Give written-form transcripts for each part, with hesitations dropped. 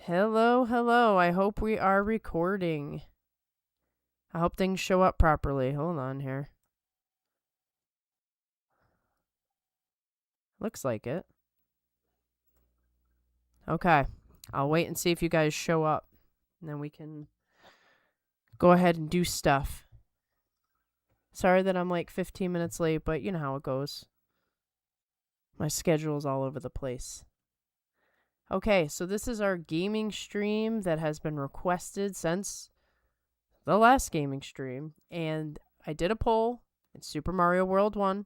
Hello, hello. I hope we are recording. I hope things show up properly. Hold on here. Looks like it. Okay. I'll wait and see if you guys show up. And then we can go ahead and do stuff. Sorry that I'm like 15 minutes late, but you know how it goes. My schedule's all over the place. Okay, so this is our gaming stream that has been requested since the last gaming stream. And I did a poll. It's Super Mario World 1.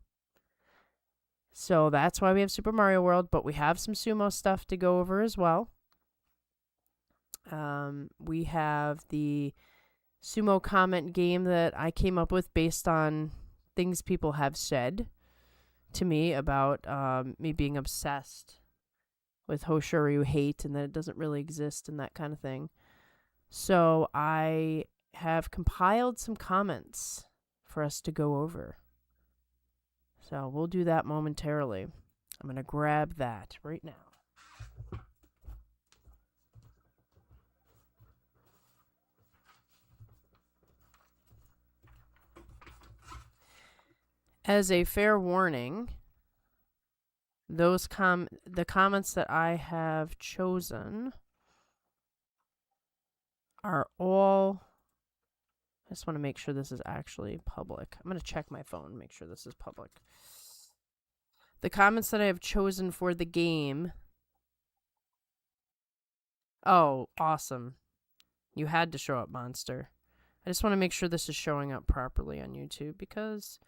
So that's why we have Super Mario World, but we have some sumo stuff to go over as well. We have the sumo comment game that I came up with based on things people have said to me about me being obsessed with Hoshoryu hate and that it doesn't really exist and that kind of thing. So I have compiled some comments for us to go over. So we'll do that momentarily. I'm going to grab that right now. As a fair warning, the comments that I have chosen are all... I just want to make sure this is actually public. I'm going to check my phone, make sure this is public. The comments that I have chosen for the game... Oh, awesome. You had to show up, Monster. I just want to make sure this is showing up properly on YouTube because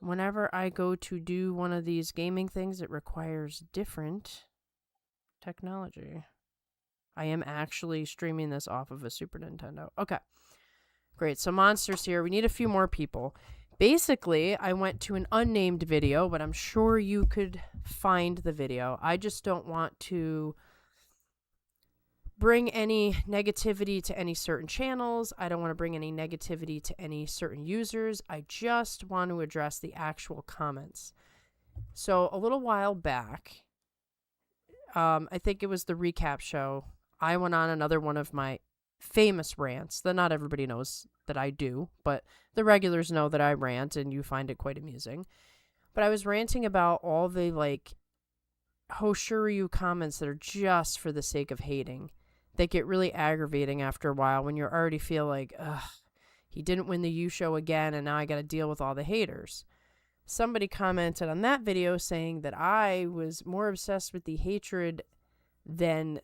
whenever I go to do one of these gaming things, it requires different technology. I am actually streaming this off of a Super Nintendo. Okay. Great. So Monster's here. We need a few more people. Basically, I went to an unnamed video, but I'm sure you could find the video. I just don't want to bring any negativity to any certain channels. I don't want to bring any negativity to any certain users. I just want to address the actual comments. So a little while back, I think it was the recap show, I went on another one of my famous rants that not everybody knows that I do, but the regulars know that I rant and you find it quite amusing. But I was ranting about all the Hoshoryu comments that are just for the sake of hating. They get really aggravating after a while when you already feel like, ugh, he didn't win the U show again and now I got to deal with all the haters. Somebody commented on that video saying that I was more obsessed with the hatred than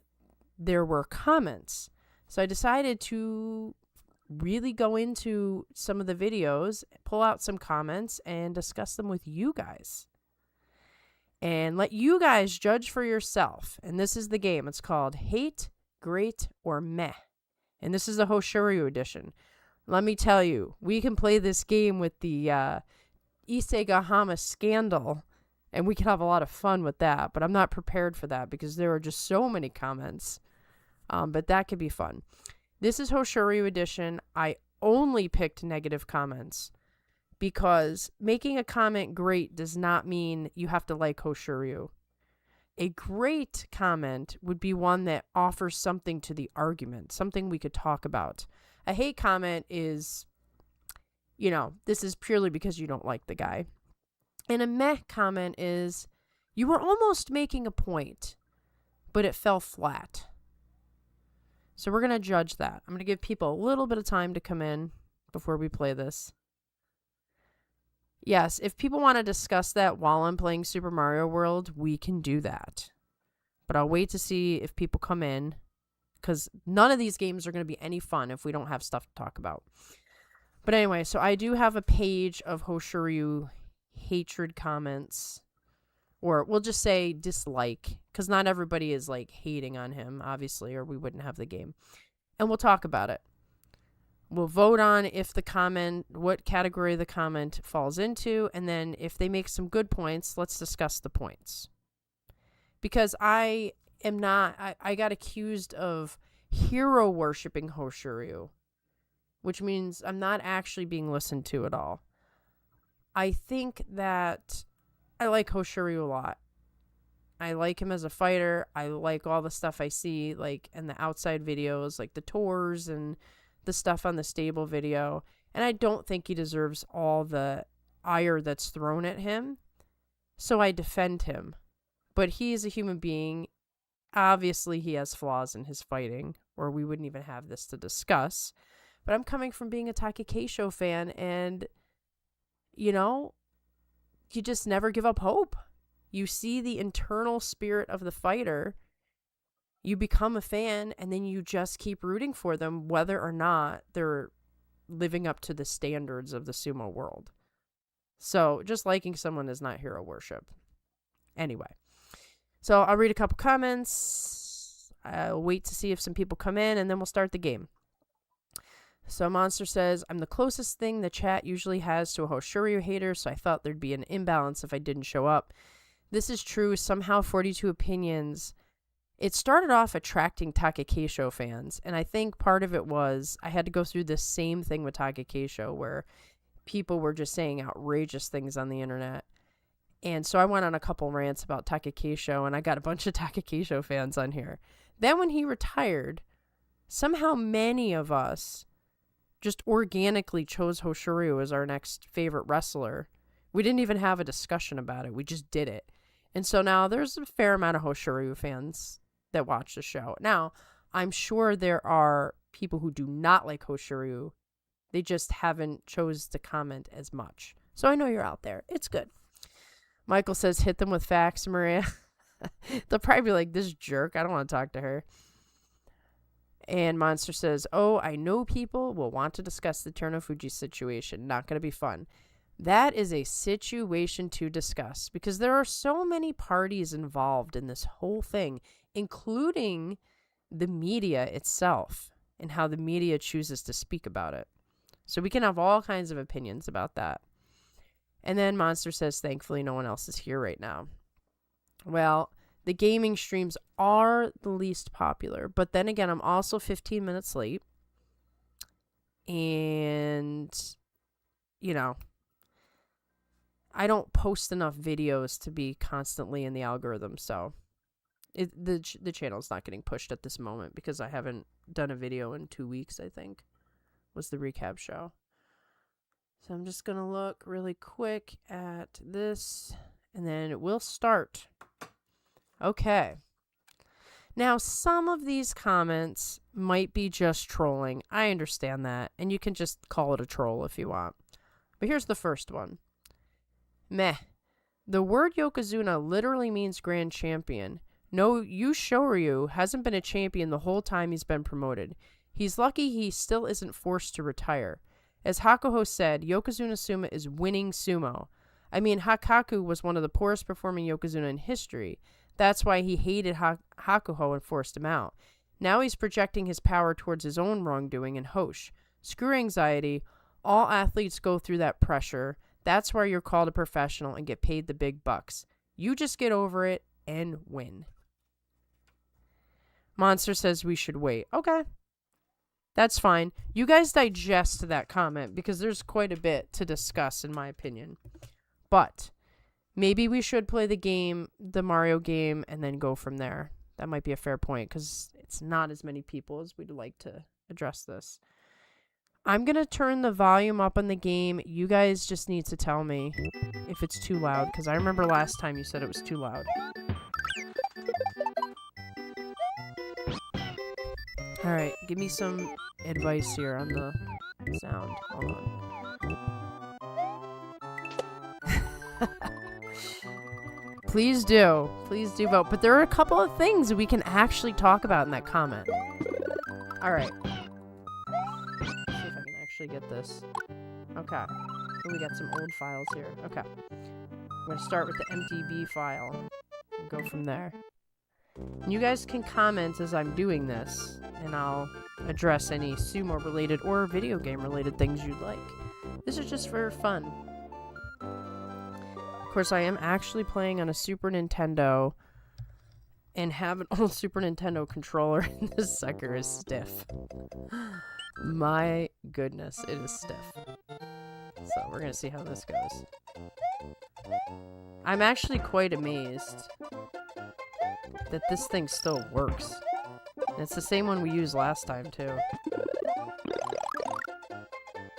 there were comments. So I decided to really go into some of the videos, pull out some comments, and discuss them with you guys. And let you guys judge for yourself. And this is the game. It's called Hate, Great, or Meh. And this is the Hoshoryu edition. Let me tell you, we can play this game with the Isegahama scandal, and we can have a lot of fun with that. But I'm not prepared for that because there are just so many comments. But that could be fun. This is Hoshoryu edition. I only picked negative comments because making a comment great does not mean you have to like Hoshoryu. A great comment would be one that offers something to the argument, something we could talk about. A hate comment is, this is purely because you don't like the guy. And a meh comment is, you were almost making a point, but it fell flat. So we're going to judge that. I'm going to give people a little bit of time to come in before we play this. Yes, if people want to discuss that while I'm playing Super Mario World, we can do that. But I'll wait to see if people come in, because none of these games are going to be any fun if we don't have stuff to talk about. But anyway, so I do have a page of Hoshoryu hatred comments, or we'll just say dislike, because not everybody is hating on him, obviously, or we wouldn't have the game. And we'll talk about it. We'll vote on if the comment, what category the comment falls into, and then if they make some good points, let's discuss the points. Because I got accused of hero worshipping Hoshoryu, which means I'm not actually being listened to at all. I think that I like Hoshoryu a lot. I like him as a fighter. I like all the stuff I see, like, in the outside videos, like the tours and the stuff on the stable video. And I don't think he deserves all the ire that's thrown at him. So I defend him. But he is a human being. Obviously, he has flaws in his fighting, or we wouldn't even have this to discuss. But I'm coming from being a Takakeisho fan, and, you know, you just never give up hope. You see the internal spirit of the fighter, you become a fan, and then you just keep rooting for them, whether or not they're living up to the standards of the sumo world. So just liking someone is not hero worship. Anyway, so I'll read a couple comments. I'll wait to see if some people come in, and then we'll start the game. So Monster says, I'm the closest thing the chat usually has to a Hoshoryu hater, so I thought there'd be an imbalance if I didn't show up. This is true. Somehow 42 Opinions, it started off attracting Takakeisho fans, and I think part of it was I had to go through this same thing with Takakeisho where people were just saying outrageous things on the internet. And so I went on a couple rants about Takakeisho, and I got a bunch of Takakeisho fans on here. Then when he retired, somehow many of us just organically chose Hoshoryu as our next favorite wrestler. We didn't even have a discussion about it. We just did it. And so now there's a fair amount of Hoshoryu fans that watch the show. Now, I'm sure there are people who do not like Hoshoryu. They just haven't chose to comment as much. So I know you're out there. It's good. Michael says, hit them with facts, Maria. They'll probably be like, this jerk. I don't want to talk to her. And Monster says, oh, I know people will want to discuss the Terunofuji situation. Not going to be fun. That is a situation to discuss because there are so many parties involved in this whole thing, including the media itself and how the media chooses to speak about it. So we can have all kinds of opinions about that. And then Monster says, thankfully, no one else is here right now. Well, the gaming streams are the least popular, but then again, I'm also 15 minutes late. And, you know, I don't post enough videos to be constantly in the algorithm, so the channel's not getting pushed at this moment because I haven't done a video in 2 weeks, I think, was the recap show. So I'm just going to look really quick at this, and then we'll start. Okay. Now, some of these comments might be just trolling. I understand that, and you can just call it a troll if you want. But here's the first one. Meh. The word Yokozuna literally means grand champion. No, Shoryu hasn't been a champion the whole time he's been promoted. He's lucky he still isn't forced to retire. As Hakuho said, Yokozuna Sumo is winning sumo. I mean, Hakaku was one of the poorest performing Yokozuna in history. That's why he hated Hakuho and forced him out. Now he's projecting his power towards his own wrongdoing in Hosh. Screw anxiety. All athletes go through that pressure. That's why you're called a professional and get paid the big bucks. You just get over it and win. Monster says we should wait. Okay. That's fine. You guys digest that comment because there's quite a bit to discuss in my opinion. But maybe we should play the game, the Mario game, and then go from there. That might be a fair point because it's not as many people as we'd like to address this. I'm going to turn the volume up on the game. You guys just need to tell me if it's too loud because I remember last time you said it was too loud. All right, give me some advice here on the sound. Hold on. Please do vote. But there are a couple of things we can actually talk about in that comment. All right. Let's see if I can actually get this. Okay. So we got some old files here. Okay. I'm going to start with the MDB file and go from there. And you guys can comment as I'm doing this, and I'll address any sumo-related or video game-related things you'd like. This is just for fun. Of course, I am actually playing on a Super Nintendo and have an old Super Nintendo controller, and this sucker is stiff. My goodness, it is stiff. So we're going to see how this goes. I'm actually quite amazed that this thing still works. And it's the same one we used last time, too.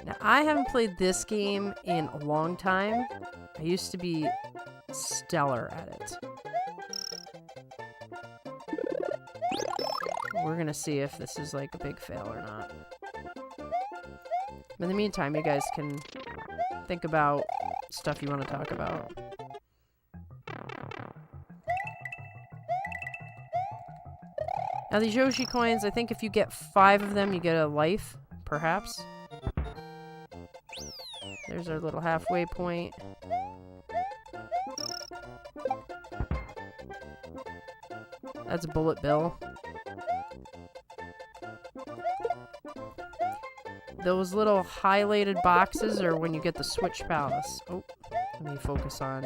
Now, I haven't played this game in a long time. I used to be stellar at it. We're gonna see if this is like a big fail or not. In the meantime, you guys can think about stuff you want to talk about. Now these Yoshi coins, I think if you get 5 of them, you get a life, perhaps. There's our little halfway point. That's Bullet Bill. Those little highlighted boxes are when you get the Switch Palace. Oh, let me focus on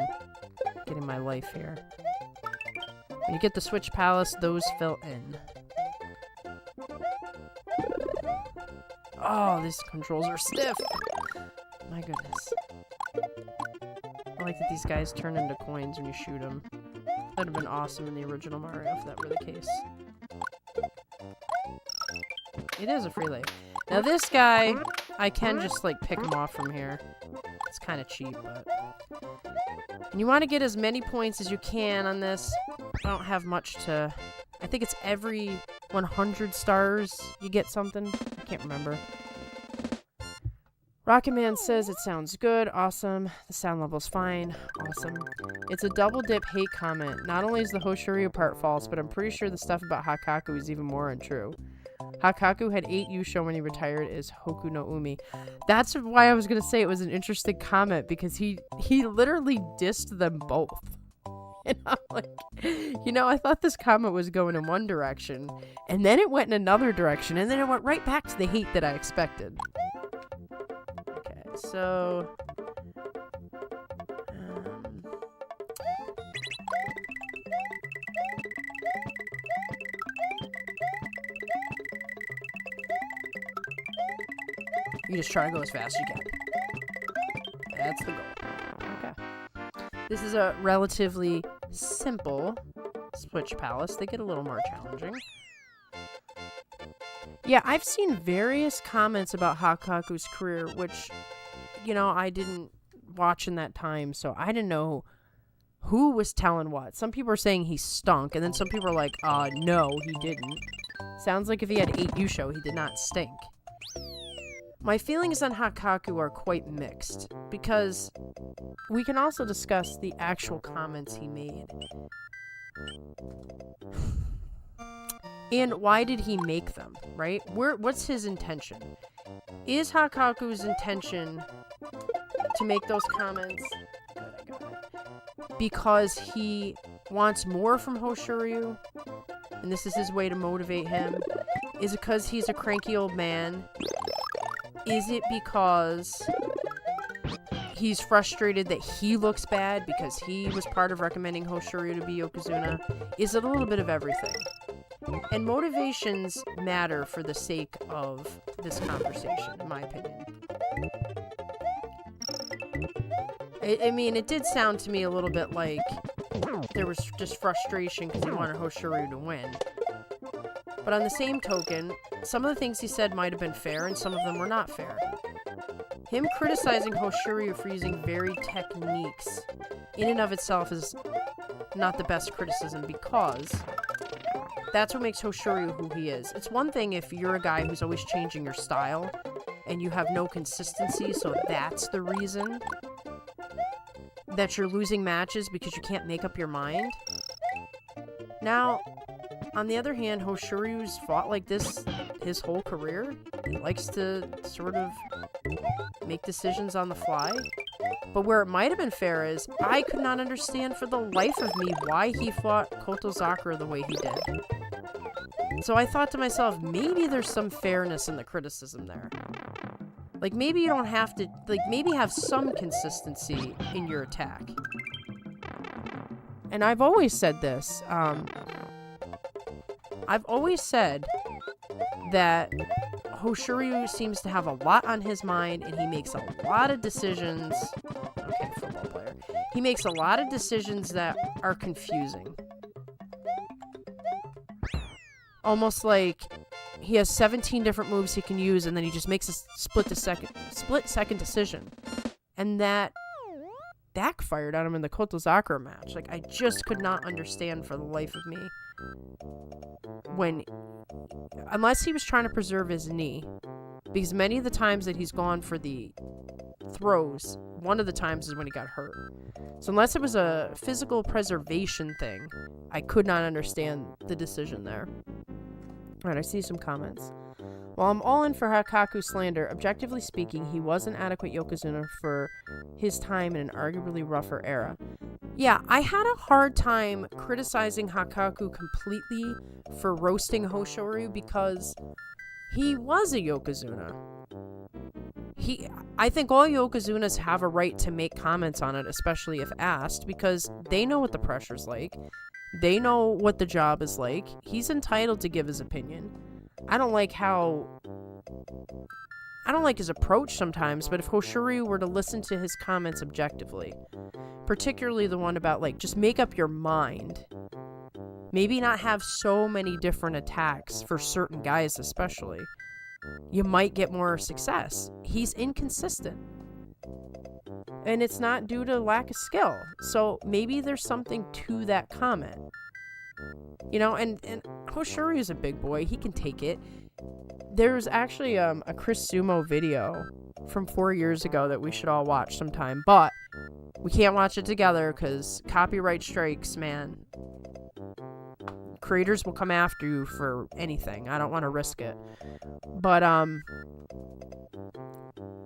getting my life here. When you get the Switch Palace, those fill in. Oh, these controls are stiff. My goodness. I like that these guys turn into coins when you shoot them. That would have been awesome in the original Mario if that were the case. It is a free life. Now this guy, I can just like pick him off from here. It's kind of cheap, but... And you want to get as many points as you can on this. I don't have much to... I think it's every 100 stars you get something. I can't remember. Rocket Man says it sounds good. Awesome. The sound level's fine. Awesome. It's a double dip hate comment. Not only is the Hoshoryu part false, but I'm pretty sure the stuff about Hakaku is even more untrue. Hakaku had 8 Yusho when he retired as Hoku no Umi. That's why I was going to say it was an interesting comment, because he literally dissed them both. And I'm like, you know, I thought this comment was going in one direction, and then it went in another direction, and then it went right back to the hate that I expected. Okay, so... you just try to go as fast as you can. That's the goal. Okay. This is a relatively simple Switch Palace. They get a little more challenging. Yeah, I've seen various comments about Hakaku's career, which, you know, I didn't watch in that time, so I didn't know who was telling what. Some people are saying he stunk, and then some people are like, no, he didn't. Sounds like if he had 8 Yusho, he did not stink. My feelings on Hakaku are quite mixed, because we can also discuss the actual comments he made. And why did he make them, right? What's his intention? Is Hakaku's intention to make those comments because he wants more from Hoshoryu, and this is his way to motivate him? Is it because he's a cranky old man? Is it because he's frustrated that he looks bad because he was part of recommending Hoshoryu to be Yokozuna? Is it a little bit of everything? And motivations matter for the sake of this conversation, in my opinion. I mean, it did sound to me a little bit like there was just frustration because he wanted Hoshoryu to win. But on the same token, some of the things he said might have been fair, and some of them were not fair. Him criticizing Hoshoryu for using varied techniques in and of itself is not the best criticism, because that's what makes Hoshoryu who he is. It's one thing if you're a guy who's always changing your style, and you have no consistency, so that's the reason that you're losing matches because you can't make up your mind. Now, on the other hand, Hoshoryu's fought like this his whole career. He likes to sort of make decisions on the fly. But where it might have been fair is, I could not understand for the life of me why he fought Kotozakura the way he did. So I thought to myself, maybe there's some fairness in the criticism there. Like, maybe you don't have to, like, maybe have some consistency in your attack. And I've always said this, I've always said that Hoshoryu seems to have a lot on his mind, and he makes a lot of decisions. Okay, football player. He makes a lot of decisions that are confusing. Almost like he has 17 different moves he can use, and then he just makes a split-second decision. And that backfired on him in the Kotozakura match. Like, I just could not understand for the life of me unless he was trying to preserve his knee, because many of the times that he's gone for the throws, one of the times is when he got hurt. So unless it was a physical preservation thing, I could not understand the decision there. Alright, I see some comments. While I'm all in for Hakaku slander, objectively speaking, he was an adequate Yokozuna for his time in an arguably rougher era. Yeah, I had a hard time criticizing Hakaku completely for roasting Hoshoryu because he was a Yokozuna. I think all Yokozunas have a right to make comments on it, especially if asked, because they know what the pressure's like. They know what the job is like. He's entitled to give his opinion. I don't like his approach sometimes, but if Hoshoryu were to listen to his comments objectively, particularly the one about, like, just make up your mind, maybe not have so many different attacks for certain guys especially, you might get more success. He's inconsistent. And it's not due to lack of skill. So maybe there's something to that comment. You know, and Hoshoryu is a big boy. He can take it. There's actually a Chris Sumo video from 4 years ago that we should all watch sometime. But we can't watch it together because copyright strikes, man. Creators will come after you for anything. I don't want to risk it. But,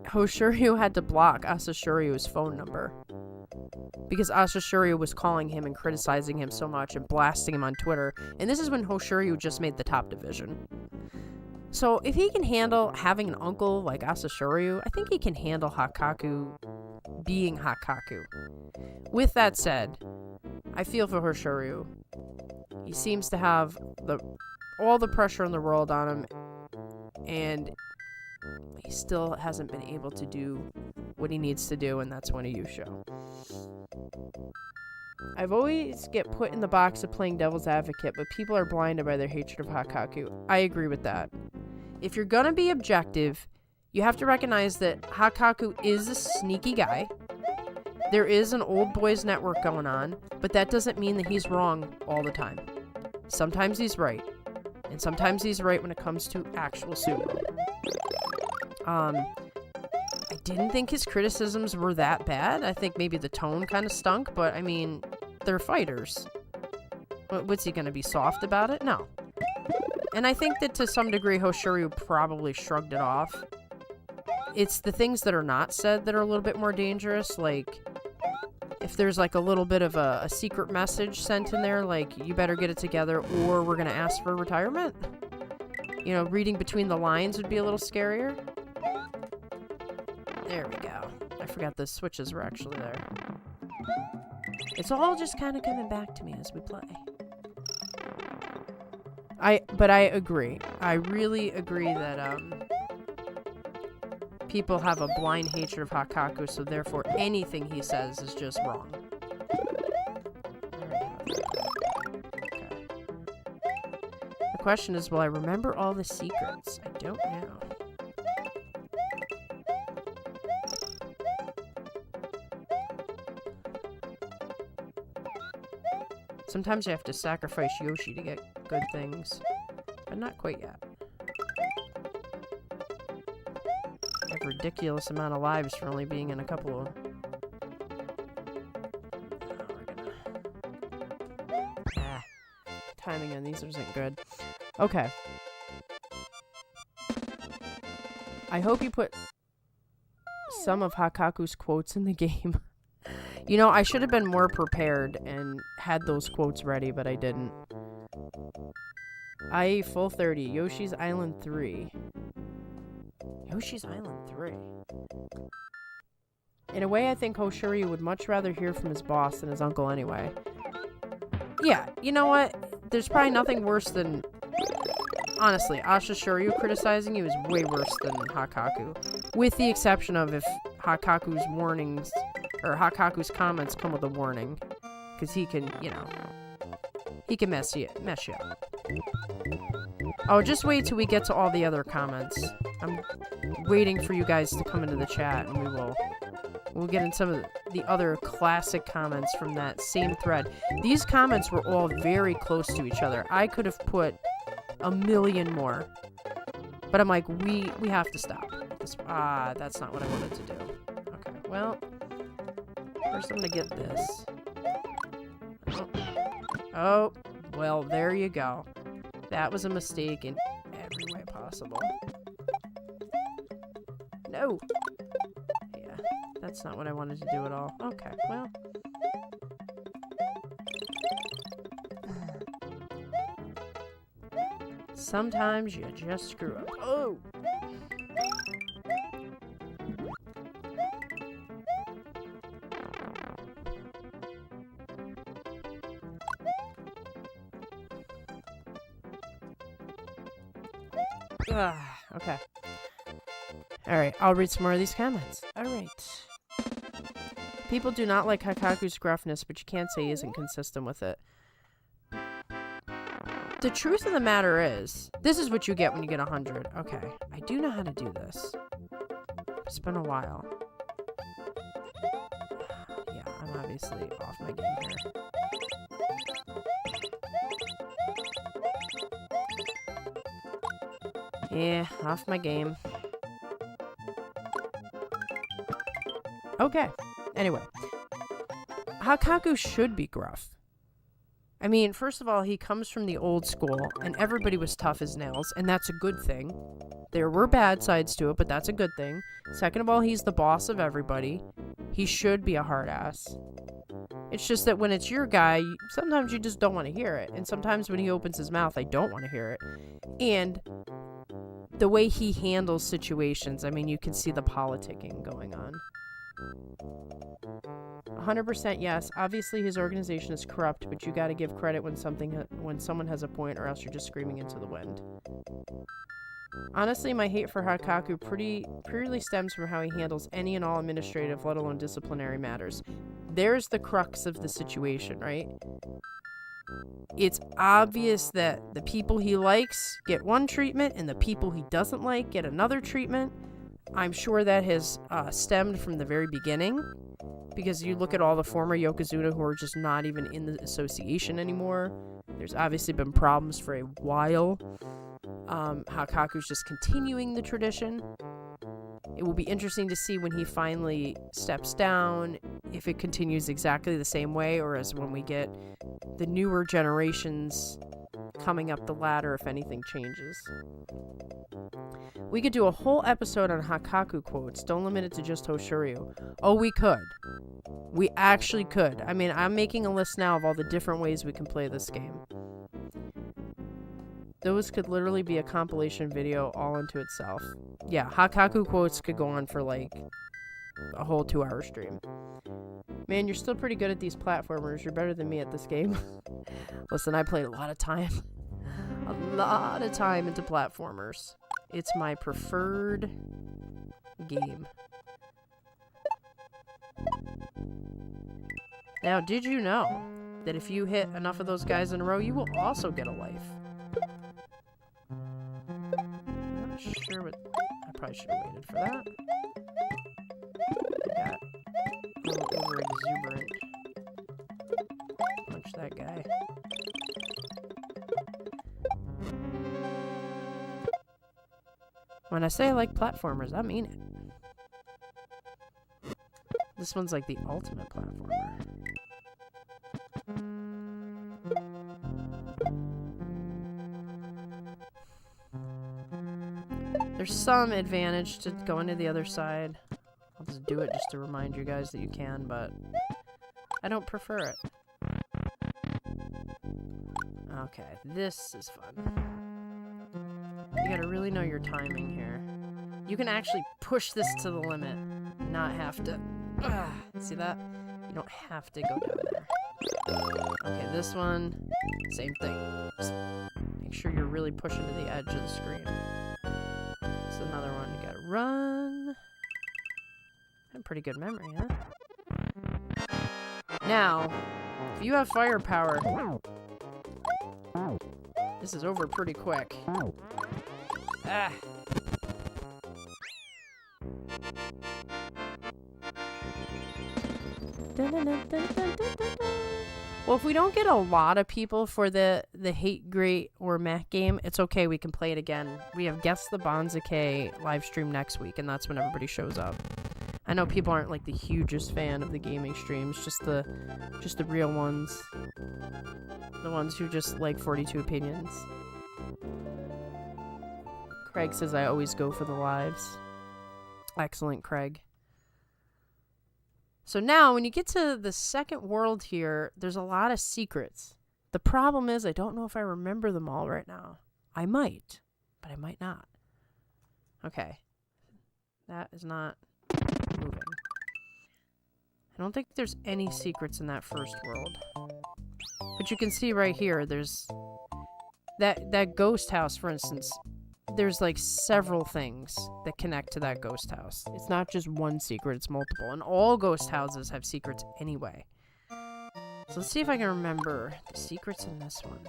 Hoshoryu had to block Asashoryu's phone number because Asashoryu was calling him and criticizing him so much and blasting him on Twitter. And this is when Hoshoryu just made the top division. So if he can handle having an uncle like Asashoryu, I think he can handle Hakaku being Hakaku. With that said, I feel for Hoshoryu. He seems to have all the pressure in the world on him, and he still hasn't been able to do what he needs to do, and that's win a Yusho. I've always get put in the box of playing devil's advocate, but people are blinded by their hatred of Hakaku. I agree with that. If you're gonna be objective, you have to recognize that Hakaku is a sneaky guy. There is an old boys network going on, but that doesn't mean that he's wrong all the time. Sometimes he's right, and sometimes he's right when it comes to actual sumo. I didn't think his criticisms were that bad. I think maybe the tone kind of stunk, but I mean, they're fighters. What's he gonna be soft about it? No. And I think that to some degree Hoshoryu probably shrugged it off. It's the things that are not said that are a little bit more dangerous, like if there's like a little bit of a secret message sent in there, like you better get it together or we're gonna ask for retirement. You know, reading between the lines would be a little scarier. There we go. I forgot the switches were actually there. It's all just kind of coming back to me as we play. But I agree. I really agree that people have a blind hatred of Hakaku, so therefore anything he says is just wrong. Okay. The question is, will I remember all the secrets? I don't know. Sometimes you have to sacrifice Yoshi to get good things, but not quite yet. I have a ridiculous amount of lives for only being in a couple of... Timing on these isn't good. Okay. I hope you put some of Hakaku's quotes in the game. You know, I should have been more prepared and had those quotes ready, but I didn't. IE full 30. Yoshi's Island 3. Yoshi's Island 3. In a way, I think Hoshoryu would much rather hear from his boss than his uncle anyway. Yeah, you know what? There's probably nothing worse than... Honestly, Asashoryu criticizing you is way worse than Hakaku. With the exception of if Hakaku's warnings... or Hakaku's comments come with a warning. Because he can, you know... he can mess you up. Oh, just wait till we get to all the other comments. I'm waiting for you guys to come into the chat, and we'll get in some of the other classic comments from that same thread. These comments were all very close to each other. I could have put a million more, but I'm like, we have to stop. That's not what I wanted to do. Okay, well, first I'm gonna get this. Oh, well, there you go. That was a mistake in every way possible. No! Yeah, that's not what I wanted to do at all. Okay, well. Sometimes you just screw up. Oh! Okay. Alright, I'll read some more of these comments. Alright. People do not like Hakaku's gruffness, but you can't say he isn't consistent with it. The truth of the matter is, this is what you get when you get 100. Okay, I do know how to do this. It's been a while. Yeah, I'm obviously off my game here. Yeah, off my game. Okay. Anyway. Hakaku should be gruff. I mean, first of all, he comes from the old school, and everybody was tough as nails, and that's a good thing. There were bad sides to it, but that's a good thing. Second of all, he's the boss of everybody. He should be a hard ass. It's just that when it's your guy, sometimes you just don't want to hear it. And sometimes when he opens his mouth, I don't want to hear it. And the way he handles situations, I mean, you can see the politicking going on. 100% yes. Obviously, his organization is corrupt, but you got to give credit when someone has a point, or else you're just screaming into the wind. Honestly, my hate for Hakaku purely stems from how he handles any and all administrative, let alone disciplinary matters. There's the crux of the situation, right? It's obvious that the people he likes get one treatment, and the people he doesn't like get another treatment. I'm sure that has stemmed from the very beginning, because you look at all the former Yokozuna who are just not even in the association anymore. There's obviously been problems for a while. Hakaku's just continuing the tradition. It will be interesting to see when he finally steps down, if it continues exactly the same way, or as when we get the newer generations coming up the ladder, if anything changes. We could do a whole episode on Hakaku quotes. Don't limit it to just Hoshoryu. Oh, we could. We actually could. I mean, I'm making a list now of all the different ways we can play this game. Those could literally be a compilation video all into itself. Yeah, Hakaku quotes could go on for like a whole 2-hour stream. Man, you're still pretty good at these platformers. You're better than me at this game. Listen, I played a lot of time into platformers. It's my preferred game. Now, did you know that if you hit enough of those guys in a row, you will also get a life? I'm not sure what... I probably should have waited for that. I got a little over-exuberant. Punch that guy. When I say I like platformers, I mean it. This one's like the ultimate platformer. There's some advantage to going to the other side. I'll just do it just to remind you guys that you can, but I don't prefer it. Okay, this is fun. You gotta really know your timing here. You can actually push this to the limit, not have to... see that? You don't have to go down there. Okay, this one, same thing. Just make sure you're really pushing to the edge of the screen. It's another one. You gotta run. Had pretty good memory, huh? Now, if you have firepower, This is over pretty quick. Ah. Well, if we don't get a lot of people for the Hate Great or Mac game, it's okay. We can play it again. We have Guess the Bonza-K live stream next week, and that's when everybody shows up. I know people aren't like the hugest fan of the gaming streams, just the real ones. The ones who just like 42 opinions. Craig says I always go for the lives. Excellent, Craig. So now, when you get to the second world here, there's a lot of secrets. The problem is I don't know if I remember them all right now. I might, but I might not. Okay. That is not moving. I don't think there's any secrets in that first world. But you can see right here, there's that ghost house, for instance. There's like several things that connect to that ghost house. It's not just one secret, it's multiple. And all ghost houses have secrets anyway. So let's see if I can remember the secrets in this one.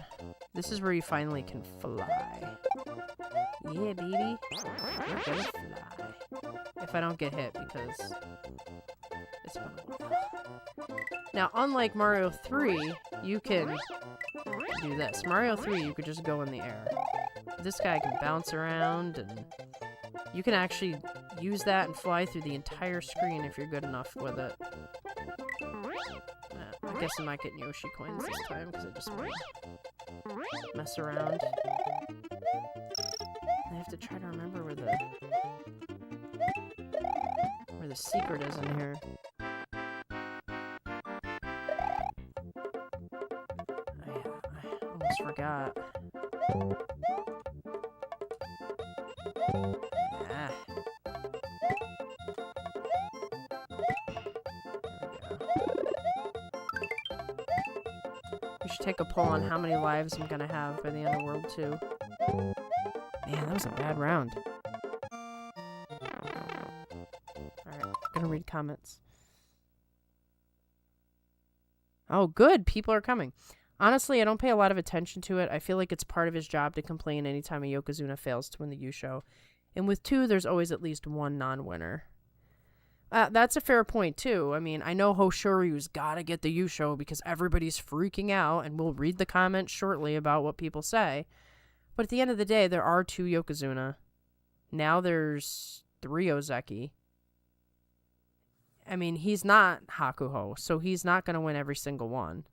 This is where you finally can fly. Yeah, baby. We're gonna fly. If I don't get hit, because it's been a while. Now, unlike Mario 3, you can do this. Mario 3, you could just go in the air. This guy can bounce around, and you can actually use that and fly through the entire screen if you're good enough with it. I guess I'm not getting Yoshi coins this time, because I just want to mess around. I have to try to remember where the secret is in here. I almost forgot. Ah. We should take a poll on how many lives I'm gonna have by the end of World 2. Man, that was a bad round. Alright, I'm gonna read comments. Oh, good! People are coming. Honestly, I don't pay a lot of attention to it. I feel like it's part of his job to complain anytime a Yokozuna fails to win the U-Show. And with 2, there's always at least one non-winner. That's a fair point, too. I mean, I know Hoshoryu's gotta get the U-Show because everybody's freaking out, and we'll read the comments shortly about what people say. But at the end of the day, there are 2 Yokozuna. Now there's 3 Ozeki. I mean, he's not Hakuho, so he's not gonna win every single one.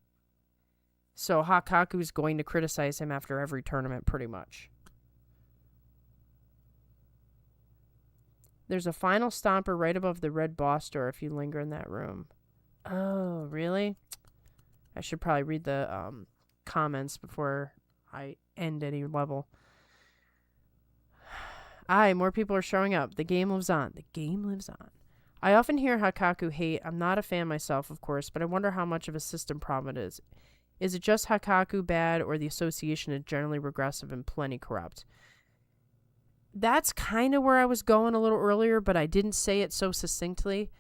So Hakaku's going to criticize him after every tournament, pretty much. There's a final stomper right above the red boss door if you linger in that room. Oh, really? I should probably read the comments before I end any level. Aye, more people are showing up. The game lives on. The game lives on. I often hear Hakaku hate. I'm not a fan myself, of course, but I wonder how much of a system problem it is. Is it just Hakaku bad, or the association is generally regressive and plenty corrupt? That's kind of where I was going a little earlier, but I didn't say it so succinctly.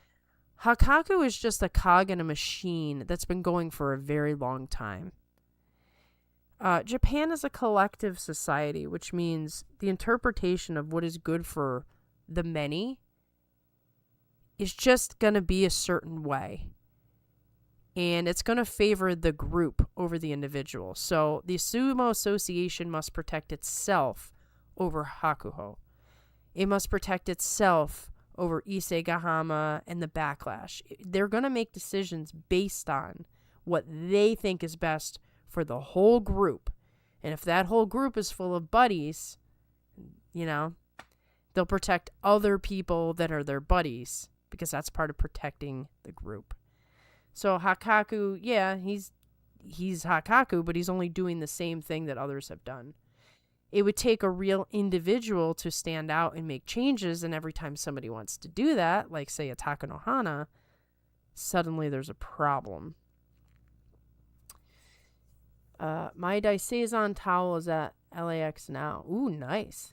Hakaku is just a cog in a machine that's been going for a very long time. Japan is a collective society, which means the interpretation of what is good for the many is just going to be a certain way. And it's going to favor the group over the individual. So the Sumo Association must protect itself over Hakuho. It must protect itself over Issei Gahama and the Backlash. They're going to make decisions based on what they think is best for the whole group. And if that whole group is full of buddies, you know, they'll protect other people that are their buddies, because that's part of protecting the group. So Hakaku, yeah, he's Hakaku, but he's only doing the same thing that others have done. It would take a real individual to stand out and make changes, and every time somebody wants to do that, like, say, a Takanohana, suddenly there's a problem. My Daiseizan towel is at LAX now. Ooh, nice.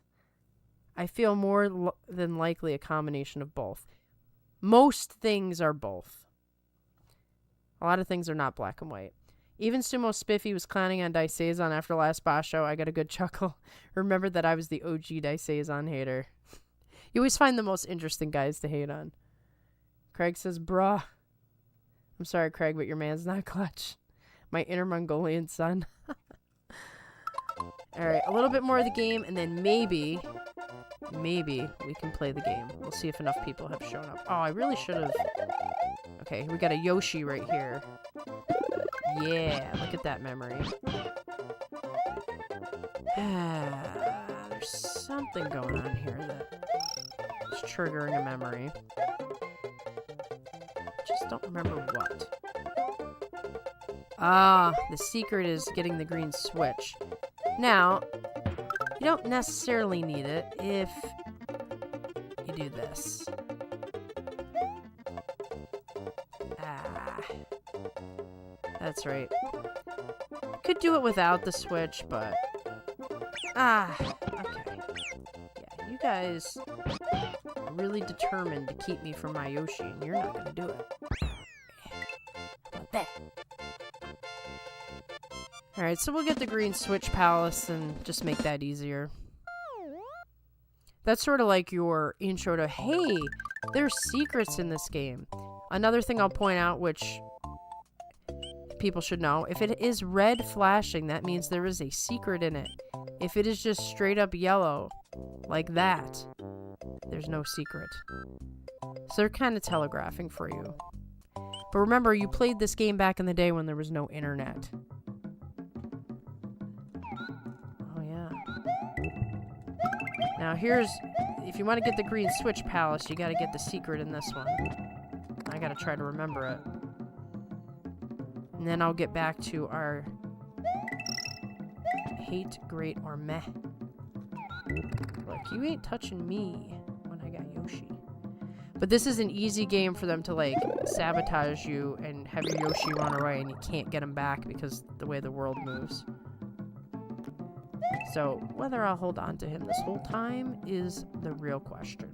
I feel more than likely a combination of both. Most things are both. A lot of things are not black and white. Even Sumo Spiffy was clowning on Daiseizon after the last boss show. I got a good chuckle. Remember that I was the OG Daiseizon hater. You always find the most interesting guys to hate on. Craig says, bruh. I'm sorry, Craig, but your man's not clutch. My inner Mongolian son. Alright, a little bit more of the game, and then maybe we can play the game. We'll see if enough people have shown up. Oh, I really should have... Okay, we got a Yoshi right here. Yeah, look at that memory. There's something going on here that is triggering a memory. Just don't remember what. Ah, the secret is getting the green switch. Now, you don't necessarily need it if you do this. That's right. Could do it without the switch, but... okay. Yeah, you guys are really determined to keep me from my Yoshi, and you're not gonna do it. There. Alright, so we'll get the green switch palace and just make that easier. That's sort of like your intro to, hey, there's secrets in this game. Another thing I'll point out, which people should know, if it is red flashing, that means there is a secret in it. If it is just straight up yellow, like that, there's no secret. So they're kind of telegraphing for you. But remember, you played this game back in the day when there was no internet. Oh, yeah. Now here's, if you want to get the green switch palace, you got to get the secret in this one. I got to try to remember it. And then I'll get back to our hate, great, or meh. Look, you ain't touching me when I got Yoshi. But this is an easy game for them to, like, sabotage you and have your Yoshi run away and you can't get him back because the way the world moves. So, whether I'll hold on to him this whole time is the real question.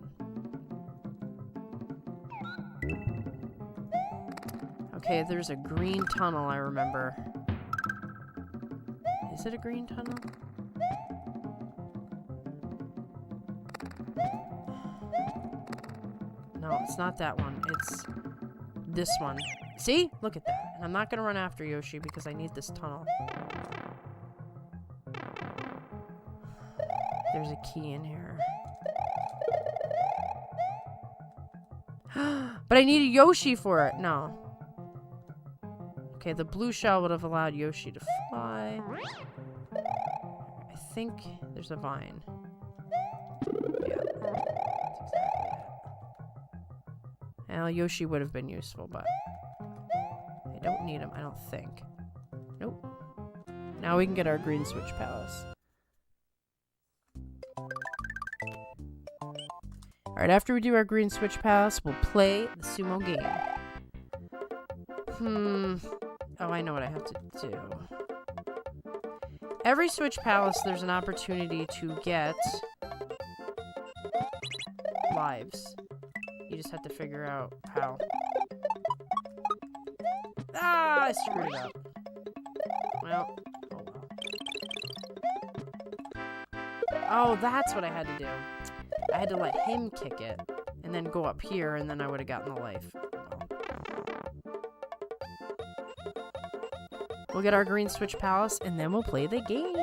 Okay, there's a green tunnel, I remember. Is it a green tunnel? No, it's not that one. It's this one. See? Look at that. And I'm not going to run after Yoshi because I need this tunnel. There's a key in here. But I need a Yoshi for it. No. Okay, the blue shell would have allowed Yoshi to fly. I think there's a vine. Yeah. That's exactly it. Well, Yoshi would have been useful, but I don't need him, I don't think. Nope. Now we can get our green switch palace. Alright, after we do our green switch palace, we'll play the sumo game. Oh, I know what I have to do. Every switch palace, there's an opportunity to get lives. You just have to figure out how. Ah, I screwed it up. Well, oh well. Oh, that's what I had to do. I had to let him kick it, and then go up here, and then I would have gotten the life. We'll get our green switch palace, and then we'll play the game.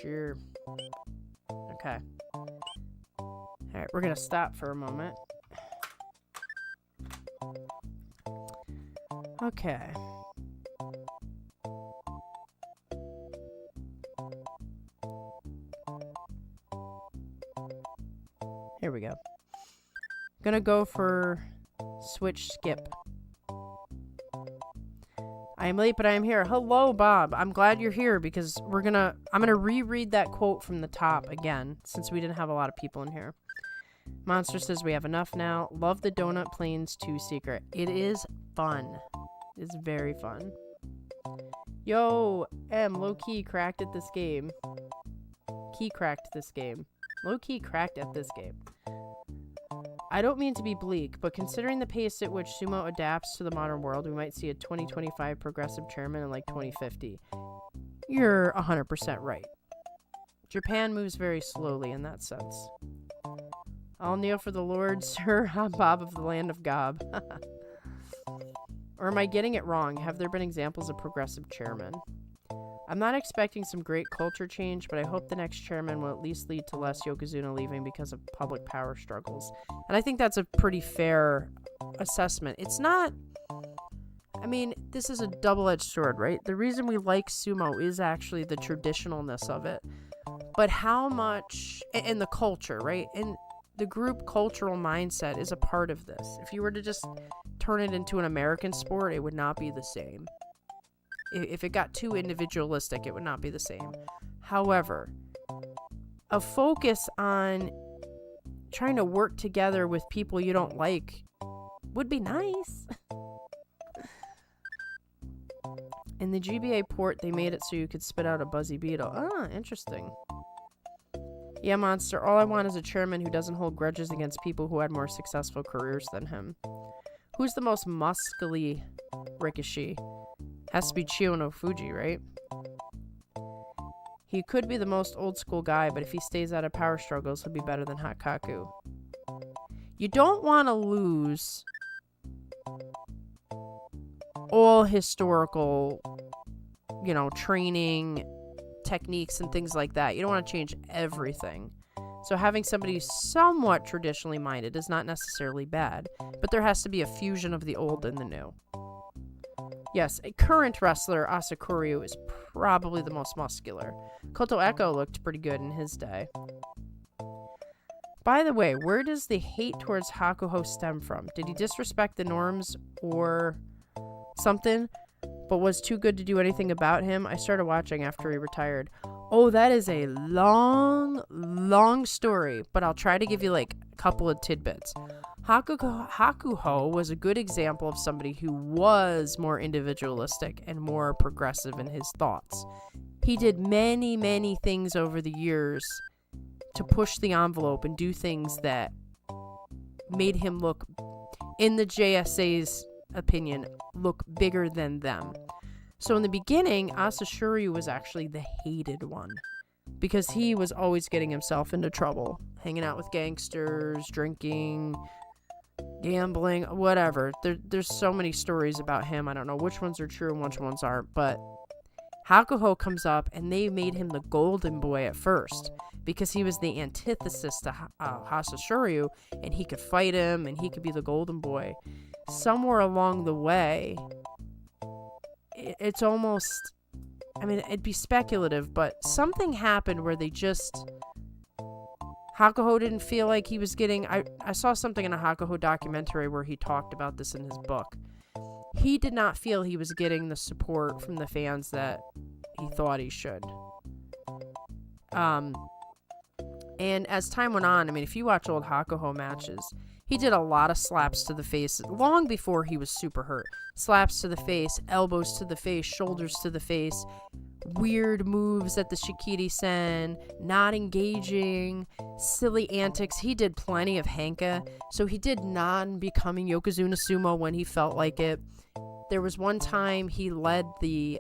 Sure. Okay. Alright, we're gonna stop for a moment. Okay. Here we go. Gonna go for switch skip. I am late, but I am here. Hello, Bob. I'm glad you're here because I'm gonna reread that quote from the top again, since we didn't have a lot of people in here. Monster says we have enough now. Love the Donut Plains 2 secret. It is fun. It's very fun. Yo, M, low-key cracked at this game. Low-key cracked at this game. I don't mean to be bleak, but considering the pace at which sumo adapts to the modern world, we might see a 2025 progressive chairman in like 2050. You're 100% right. Japan moves very slowly in that sense. I'll kneel for the Lord, Sir Bob of the land of Gob. Or am I getting it wrong? Have there been examples of progressive chairmen? I'm not expecting some great culture change, but I hope the next chairman will at least lead to less Yokozuna leaving because of public power struggles. And I think that's a pretty fair assessment. It's not... I mean, this is a double-edged sword, right? The reason we like sumo is actually the traditionalness of it. But how much... And the culture, right? And the group cultural mindset is a part of this. If you were to just turn it into an American sport, it would not be the same. If it got too individualistic, it would not be the same. However, a focus on trying to work together with people you don't like would be nice. In the GBA port, they made it so you could spit out a buzzy beetle. Ah, interesting. Yeah, Monster, all I want is a chairman who doesn't hold grudges against people who had more successful careers than him. Who's the most muscly Rikishi? Has to be Chio no Fuji, right? He could be the most old school guy, but if he stays out of power struggles, he'll be better than Hakaku. You don't want to lose all historical, training, techniques, and things like that. You don't want to change everything. So having somebody somewhat traditionally minded is not necessarily bad, but there has to be a fusion of the old and the new. Yes, a current wrestler, Asakuryu, is probably the most muscular. Koto Eko looked pretty good in his day. By the way, where does the hate towards Hakuho stem from? Did he disrespect the norms or something, but was too good to do anything about him? I started watching after he retired. Oh, that is a long, long story, but I'll try to give you like a couple of tidbits. Hakuho was a good example of somebody who was more individualistic and more progressive in his thoughts. He did many, many things over the years to push the envelope and do things that made him look, in the JSA's opinion, look bigger than them. So in the beginning, Asashuryu was actually the hated one because he was always getting himself into trouble, hanging out with gangsters, drinking, gambling, whatever. There's so many stories about him. I don't know which ones are true and which ones aren't, but Hakuho comes up and they made him the golden boy at first because he was the antithesis to Hasashuryu, and he could fight him and he could be the golden boy. Somewhere along the way, it's almost, I mean, it'd be speculative, but something happened where they just, Hakuho didn't feel like he was getting, I saw something in a Hakuho documentary where he talked about this in his book. He did not feel he was getting the support from the fans that he thought he should. And as time went on, I mean, if you watch old Hakuho matches, he did a lot of slaps to the face long before he was super hurt. Slaps to the face, elbows to the face, shoulders to the face, weird moves at the Shikiri-sen, not engaging, silly antics. He did plenty of Henka, so he did non-becoming Yokozuna Sumo when he felt like it. There was one time he led the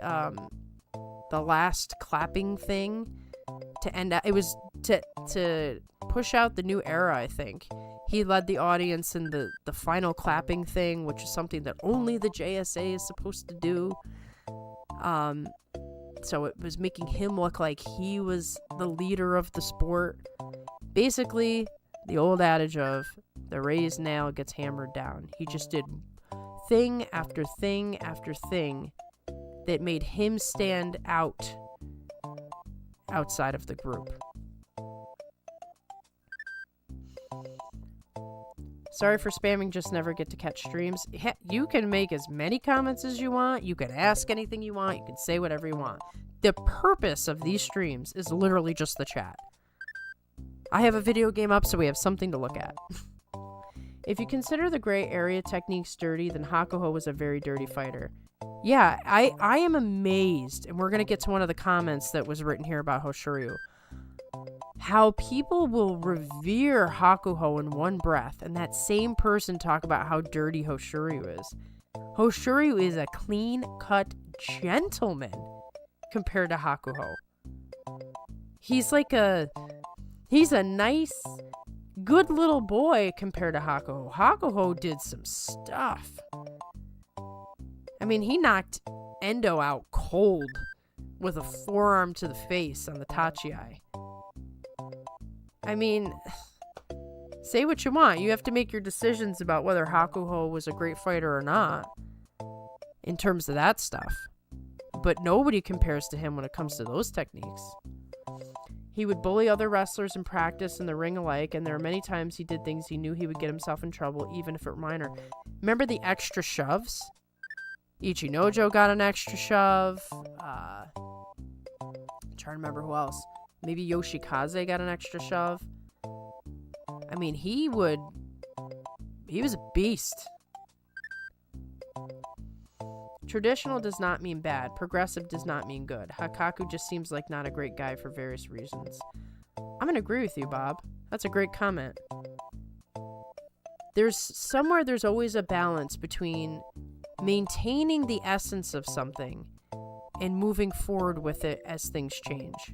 last clapping thing to end out. It was to push out the new era, I think. He led the audience in the final clapping thing, which is something that only the JSA is supposed to do. So it was making him look like he was the leader of the sport. Basically, the old adage of the raised nail gets hammered down. He just did thing after thing after thing that made him stand out outside of the group. Sorry for spamming, just never get to catch streams. You can make as many comments as you want. You can ask anything you want. You can say whatever you want. The purpose of these streams is literally just the chat. I have a video game up, so we have something to look at. If you consider the gray area techniques dirty, then Hakuho was a very dirty fighter. Yeah, I am amazed, and we're going to get to one of the comments that was written here about Hoshoryu. How people will revere Hakuho in one breath, and that same person talk about how dirty Hoshoryu is. Hoshoryu is a clean-cut gentleman compared to Hakuho. He's a nice, good little boy compared to Hakuho. Hakuho did some stuff. I mean, he knocked Endo out cold with a forearm to the face on the Tachiai. I mean, say what you want. You have to make your decisions about whether Hakuho was a great fighter or not in terms of that stuff. But nobody compares to him when it comes to those techniques. He would bully other wrestlers in practice in the ring alike, and there are many times he did things he knew he would get himself in trouble, even if it were minor. Remember the extra shoves? Ichinojo got an extra shove. I'm trying to remember who else. Maybe Yoshikaze got an extra shove. I mean, he was a beast. Traditional does not mean bad. Progressive does not mean good. Hakaku just seems like not a great guy for various reasons. I'm going to agree with you, Bob. That's a great comment. There's always a balance between maintaining the essence of something and moving forward with it as things change.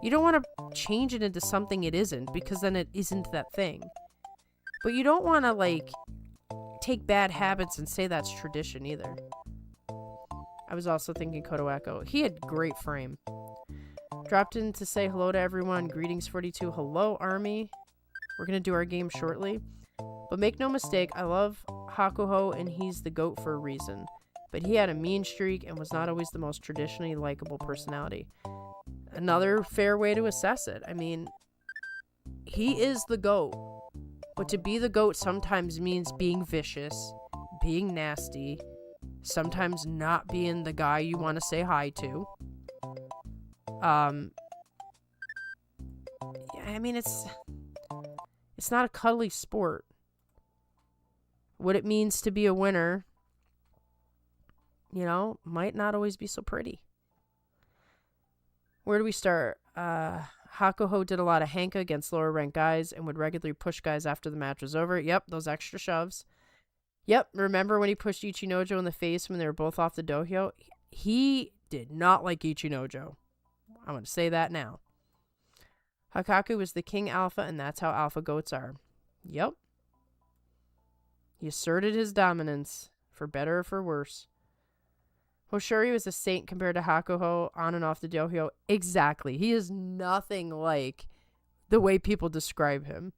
You don't want to change it into something it isn't, because then it isn't that thing. But you don't want to, take bad habits and say that's tradition either. I was also thinking Kotoeko. He had great frame. Dropped in to say hello to everyone. Greetings, 42. Hello, Army. We're going to do our game shortly. But make no mistake, I love Hakuho, and he's the GOAT for a reason. But he had a mean streak and was not always the most traditionally likable personality. Another fair way to assess it. I mean, he is the GOAT. But to be the GOAT sometimes means being vicious, being nasty, sometimes not being the guy you want to say hi to. I mean, it's not a cuddly sport. What it means to be a winner, might not always be so pretty. Where do we start? Hakuho did a lot of hanka against lower ranked guys and would regularly push guys after the match was over. Yep, those extra shoves. Yep, remember when he pushed Ichinojo in the face when they were both off the dohyo? He did not like Ichinojo. I'm going to say that now. Hakaku was the king alpha, and that's how alpha goats are. Yep. He asserted his dominance, for better or for worse. Hoshoryu is a saint compared to Hakuho on and off the dohyo. Exactly. He is nothing like the way people describe him.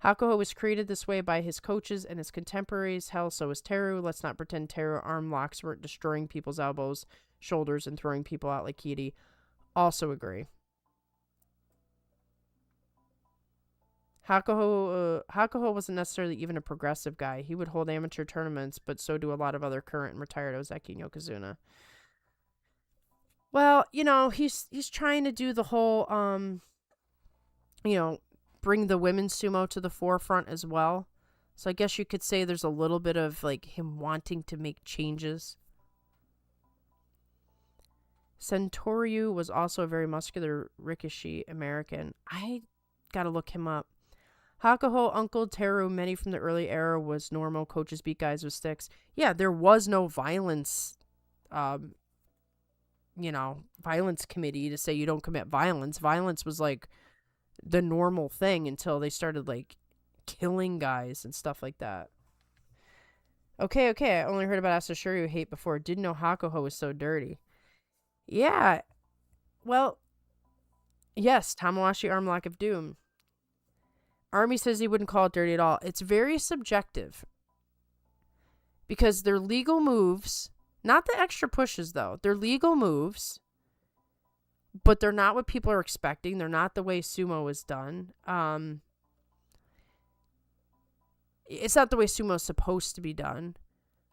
Hakuho was created this way by his coaches and his contemporaries. Hell, so is Teru. Let's not pretend Teru arm locks weren't destroying people's elbows, shoulders, and throwing people out like Kiri. Also agree. Hakuho wasn't necessarily even a progressive guy. He would hold amateur tournaments, but so do a lot of other current and retired Ozeki and Yokozuna. Well, he's trying to do the whole, bring the women's sumo to the forefront as well. So I guess you could say there's a little bit of, him wanting to make changes. Sentoryu was also a very muscular Rikishi American. I gotta look him up. Hakuho, Uncle Teru, many from the early era was normal. Coaches beat guys with sticks. Yeah, there was no violence, violence committee to say you don't commit violence. Violence was the normal thing until they started killing guys and stuff like that. Okay. I only heard about Asashiryu hate before. Didn't know Hakuho was so dirty. Yeah. Well, yes, Tamawashi Armlock of Doom. Army says he wouldn't call it dirty at all. It's very subjective. Because they're legal moves. Not the extra pushes, though. They're legal moves. But they're not what people are expecting. They're not the way sumo is done. It's not the way sumo is supposed to be done.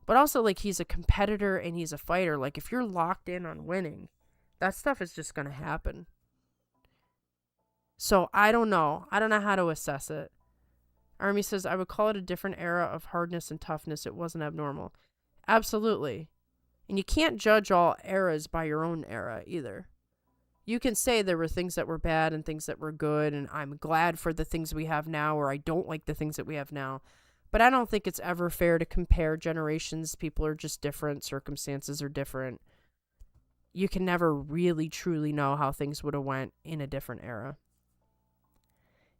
But also, he's a competitor and he's a fighter. If you're locked in on winning, that stuff is just going to happen. So I don't know. I don't know how to assess it. Army says, I would call it a different era of hardness and toughness. It wasn't abnormal. Absolutely. And you can't judge all eras by your own era either. You can say there were things that were bad and things that were good, and I'm glad for the things we have now, or I don't like the things that we have now. But I don't think it's ever fair to compare generations. People are just different. Circumstances are different. You can never really, truly know how things would have went in a different era.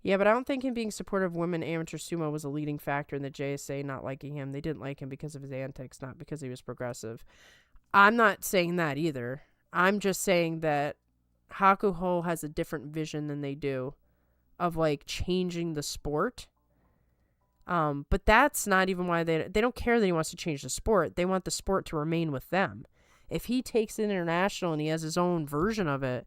Yeah, but I don't think him being supportive of women amateur sumo was a leading factor in the JSA not liking him. They didn't like him because of his antics, not because he was progressive. I'm not saying that either. I'm just saying that Hakuho has a different vision than they do of like changing the sport. But that's not even why they don't care that he wants to change the sport. They want the sport to remain with them. If he takes it international and he has his own version of it,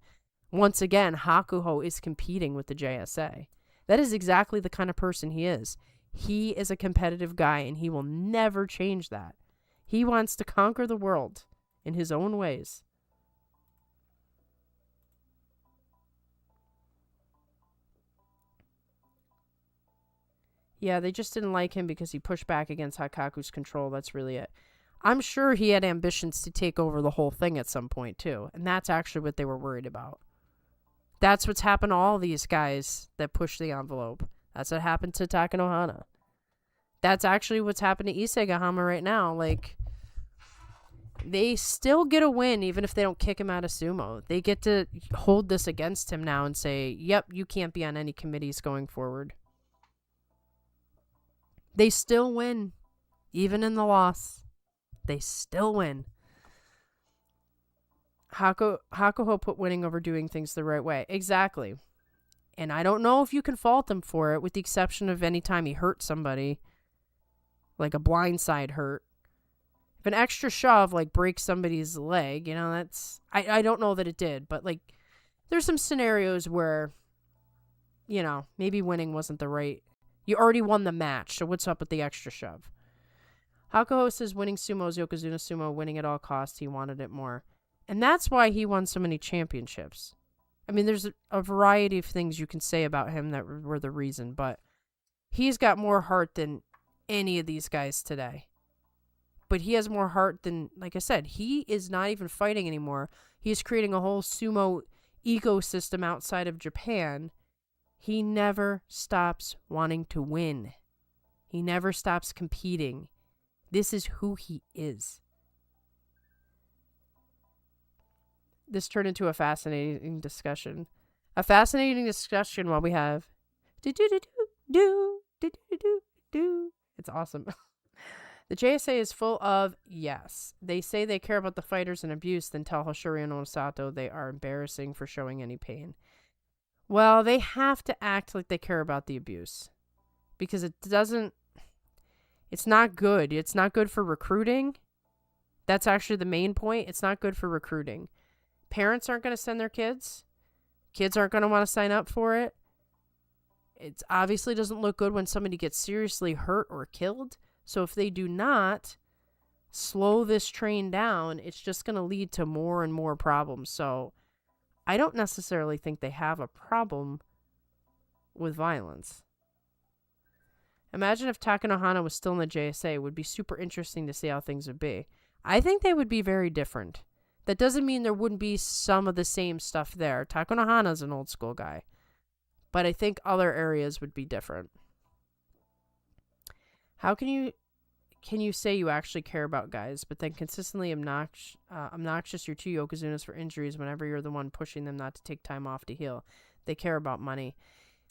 once again, Hakuho is competing with the JSA. That is exactly the kind of person he is. He is a competitive guy, and he will never change that. He wants to conquer the world in his own ways. Yeah, they just didn't like him because he pushed back against Hakaku's control. That's really it. I'm sure he had ambitions to take over the whole thing at some point, too. And that's actually what they were worried about. That's what's happened to all these guys that push the envelope. That's what happened to Takanohana. That's actually what's happened to Isegahama right now. Like, they still get a win even if they don't kick him out of sumo. They get to hold this against him now and say, yep, you can't be on any committees going forward. They still win. Even in the loss. They still win. Hakuho put winning over doing things the right way. Exactly. And I don't know if you can fault him for it, with the exception of any time he hurt somebody. Like a blindside hurt. If an extra shove, like, breaks somebody's leg, you know, that's... I don't know that it did, but, like, there's some scenarios where, you know, maybe winning wasn't the right... You already won the match, so what's up with the extra shove? Hakuho says winning sumo is Yokozuna sumo, winning at all costs. He wanted it more. And that's why he won so many championships. I mean, there's a variety of things you can say about him that were the reason, but he's got more heart than any of these guys today. But he has more heart than, like I said, he is not even fighting anymore. He's creating a whole sumo ecosystem outside of Japan. He never stops wanting to win. He never stops competing. This is who he is. This turned into a fascinating discussion. A fascinating discussion while we have... It's awesome. The JSA is full of yes. They say they care about the fighters and abuse, then tell Hoshuri and Osato they are embarrassing for showing any pain. Well, they have to act like they care about the abuse. Because it doesn't... It's not good. It's not good for recruiting. That's actually the main point. It's not good for recruiting. Parents aren't going to send their kids. Kids aren't going to want to sign up for it. It obviously doesn't look good when somebody gets seriously hurt or killed. So if they do not slow this train down, it's just going to lead to more and more problems. So I don't necessarily think they have a problem with violence. Imagine if Takanohana was still in the JSA. It would be super interesting to see how things would be. I think they would be very different. That doesn't mean there wouldn't be some of the same stuff there. Takanohana's an old school guy. But I think other areas would be different. How can you say you actually care about guys, but then consistently obnoxious your two Yokozunas for injuries whenever you're the one pushing them not to take time off to heal? They care about money.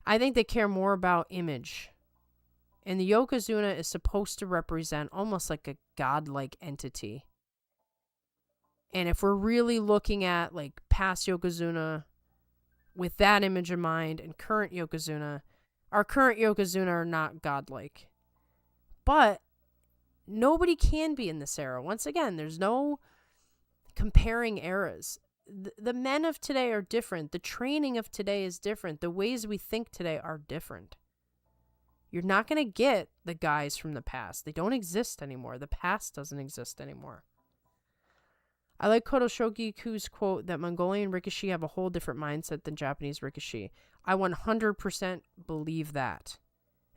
I think they care more about image. And the Yokozuna is supposed to represent almost like a godlike entity. And if we're really looking at like past Yokozuna with that image in mind and current Yokozuna, our current Yokozuna are not godlike. But nobody can be in this era. Once again, there's no comparing eras. The men of today are different. The training of today is different. The ways we think today are different. You're not going to get the guys from the past. They don't exist anymore. The past doesn't exist anymore. I like Kotoshokiku's quote that Mongolian Rikishi have a whole different mindset than Japanese Rikishi. I 100% believe that.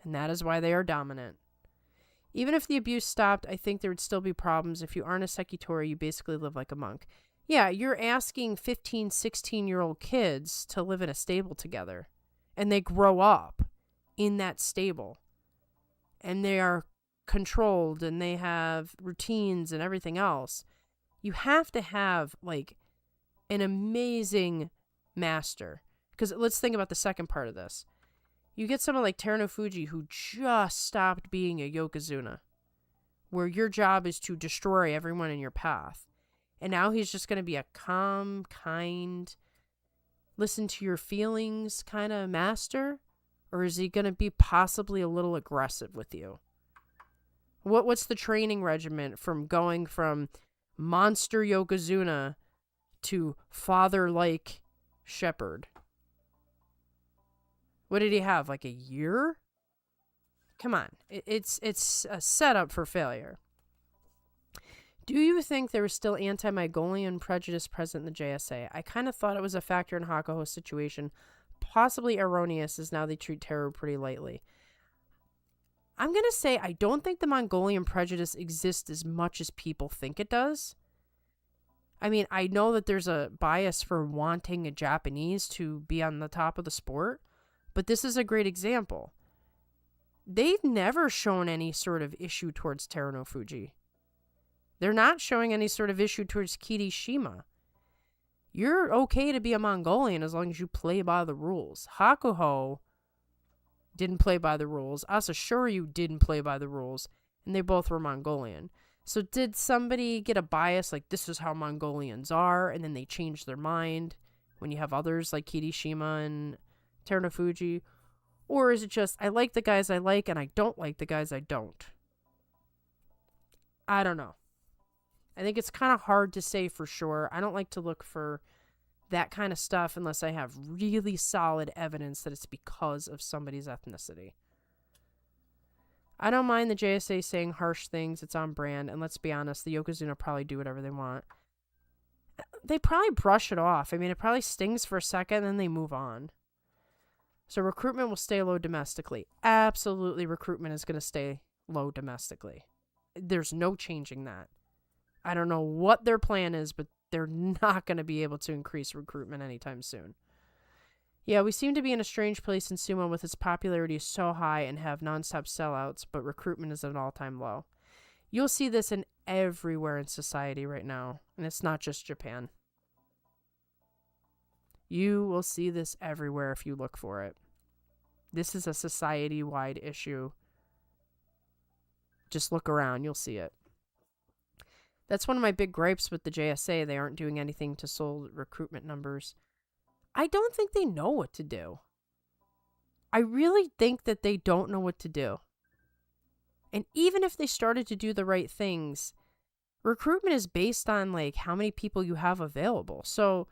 And that is why they are dominant. Even if the abuse stopped, I think there would still be problems. If you aren't a Sekitori, you basically live like a monk. Yeah, you're asking 15, 16-year-old kids to live in a stable together. And they grow up in that stable. And they are controlled and they have routines and everything else. You have to have, like, an amazing master. Because let's think about the second part of this. You get someone like Teruno Fuji who just stopped being a Yokozuna, where your job is to destroy everyone in your path. And now he's just going to be a calm, kind, listen to your feelings kind of master? Or is he going to be possibly a little aggressive with you? What's the training regimen from going from monster Yokozuna to father-like shepherd? What did he have, like a year? Come on. It's a setup for failure. Do you think there was still anti-Mongolian prejudice present in the JSA? I kind of thought it was a factor in Hakuho's situation. Possibly erroneous, as now they treat Teru pretty lightly. I'm going to say I don't think the Mongolian prejudice exists as much as people think it does. I mean, I know that there's a bias for wanting a Japanese to be on the top of the sport, but this is a great example. They've never shown any sort of issue towards Teruno Fuji. They're not showing any sort of issue towards Kirishima. You're okay to be a Mongolian as long as you play by the rules. Hakuho didn't play by the rules. Asashoryu didn't play by the rules. And they both were Mongolian. So did somebody get a bias like this is how Mongolians are and then they change their mind when you have others like Kirishima and Teruno Fuji? Or is it just I like the guys I like and I don't like the guys I don't? I don't know. I think it's kind of hard to say for sure. I don't like to look for that kind of stuff unless I have really solid evidence that it's because of somebody's ethnicity. I don't mind the JSA saying harsh things. It's on brand. And let's be honest, the Yokozuna probably do whatever they want. They probably brush it off. I mean, it probably stings for a second and then they move on. So recruitment will stay low domestically. Absolutely, recruitment is going to stay low domestically. There's no changing that. I don't know what their plan is, but they're not going to be able to increase recruitment anytime soon. Yeah, we seem to be in a strange place in sumo with its popularity so high and have nonstop sellouts, but recruitment is at an all-time low. You'll see this in everywhere in society right now, and it's not just Japan. You will see this everywhere if you look for it. This is a society-wide issue. Just look around, you'll see it. That's one of my big gripes with the JSA. They aren't doing anything to solve recruitment numbers. I don't think they know what to do. I really think that they don't know what to do. And even if they started to do the right things, recruitment is based on like how many people you have available. So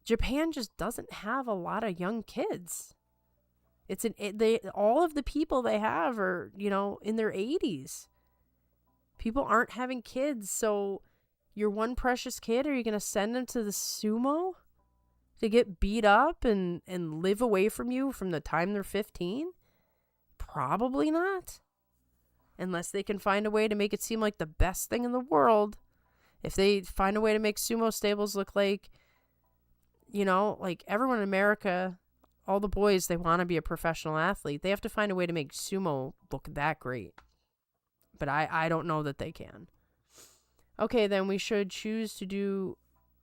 Japan just doesn't have a lot of young kids. All of the people they have are, in their 80s. People aren't having kids, so your one precious kid, are you going to send them to the sumo to get beat up and live away from you from the time they're 15? Probably not. Unless they can find a way to make it seem like the best thing in the world. If they find a way to make sumo stables look like, like everyone in America, all the boys, they want to be a professional athlete. They have to find a way to make sumo look that great. But I don't know that they can. Okay, then we should choose to do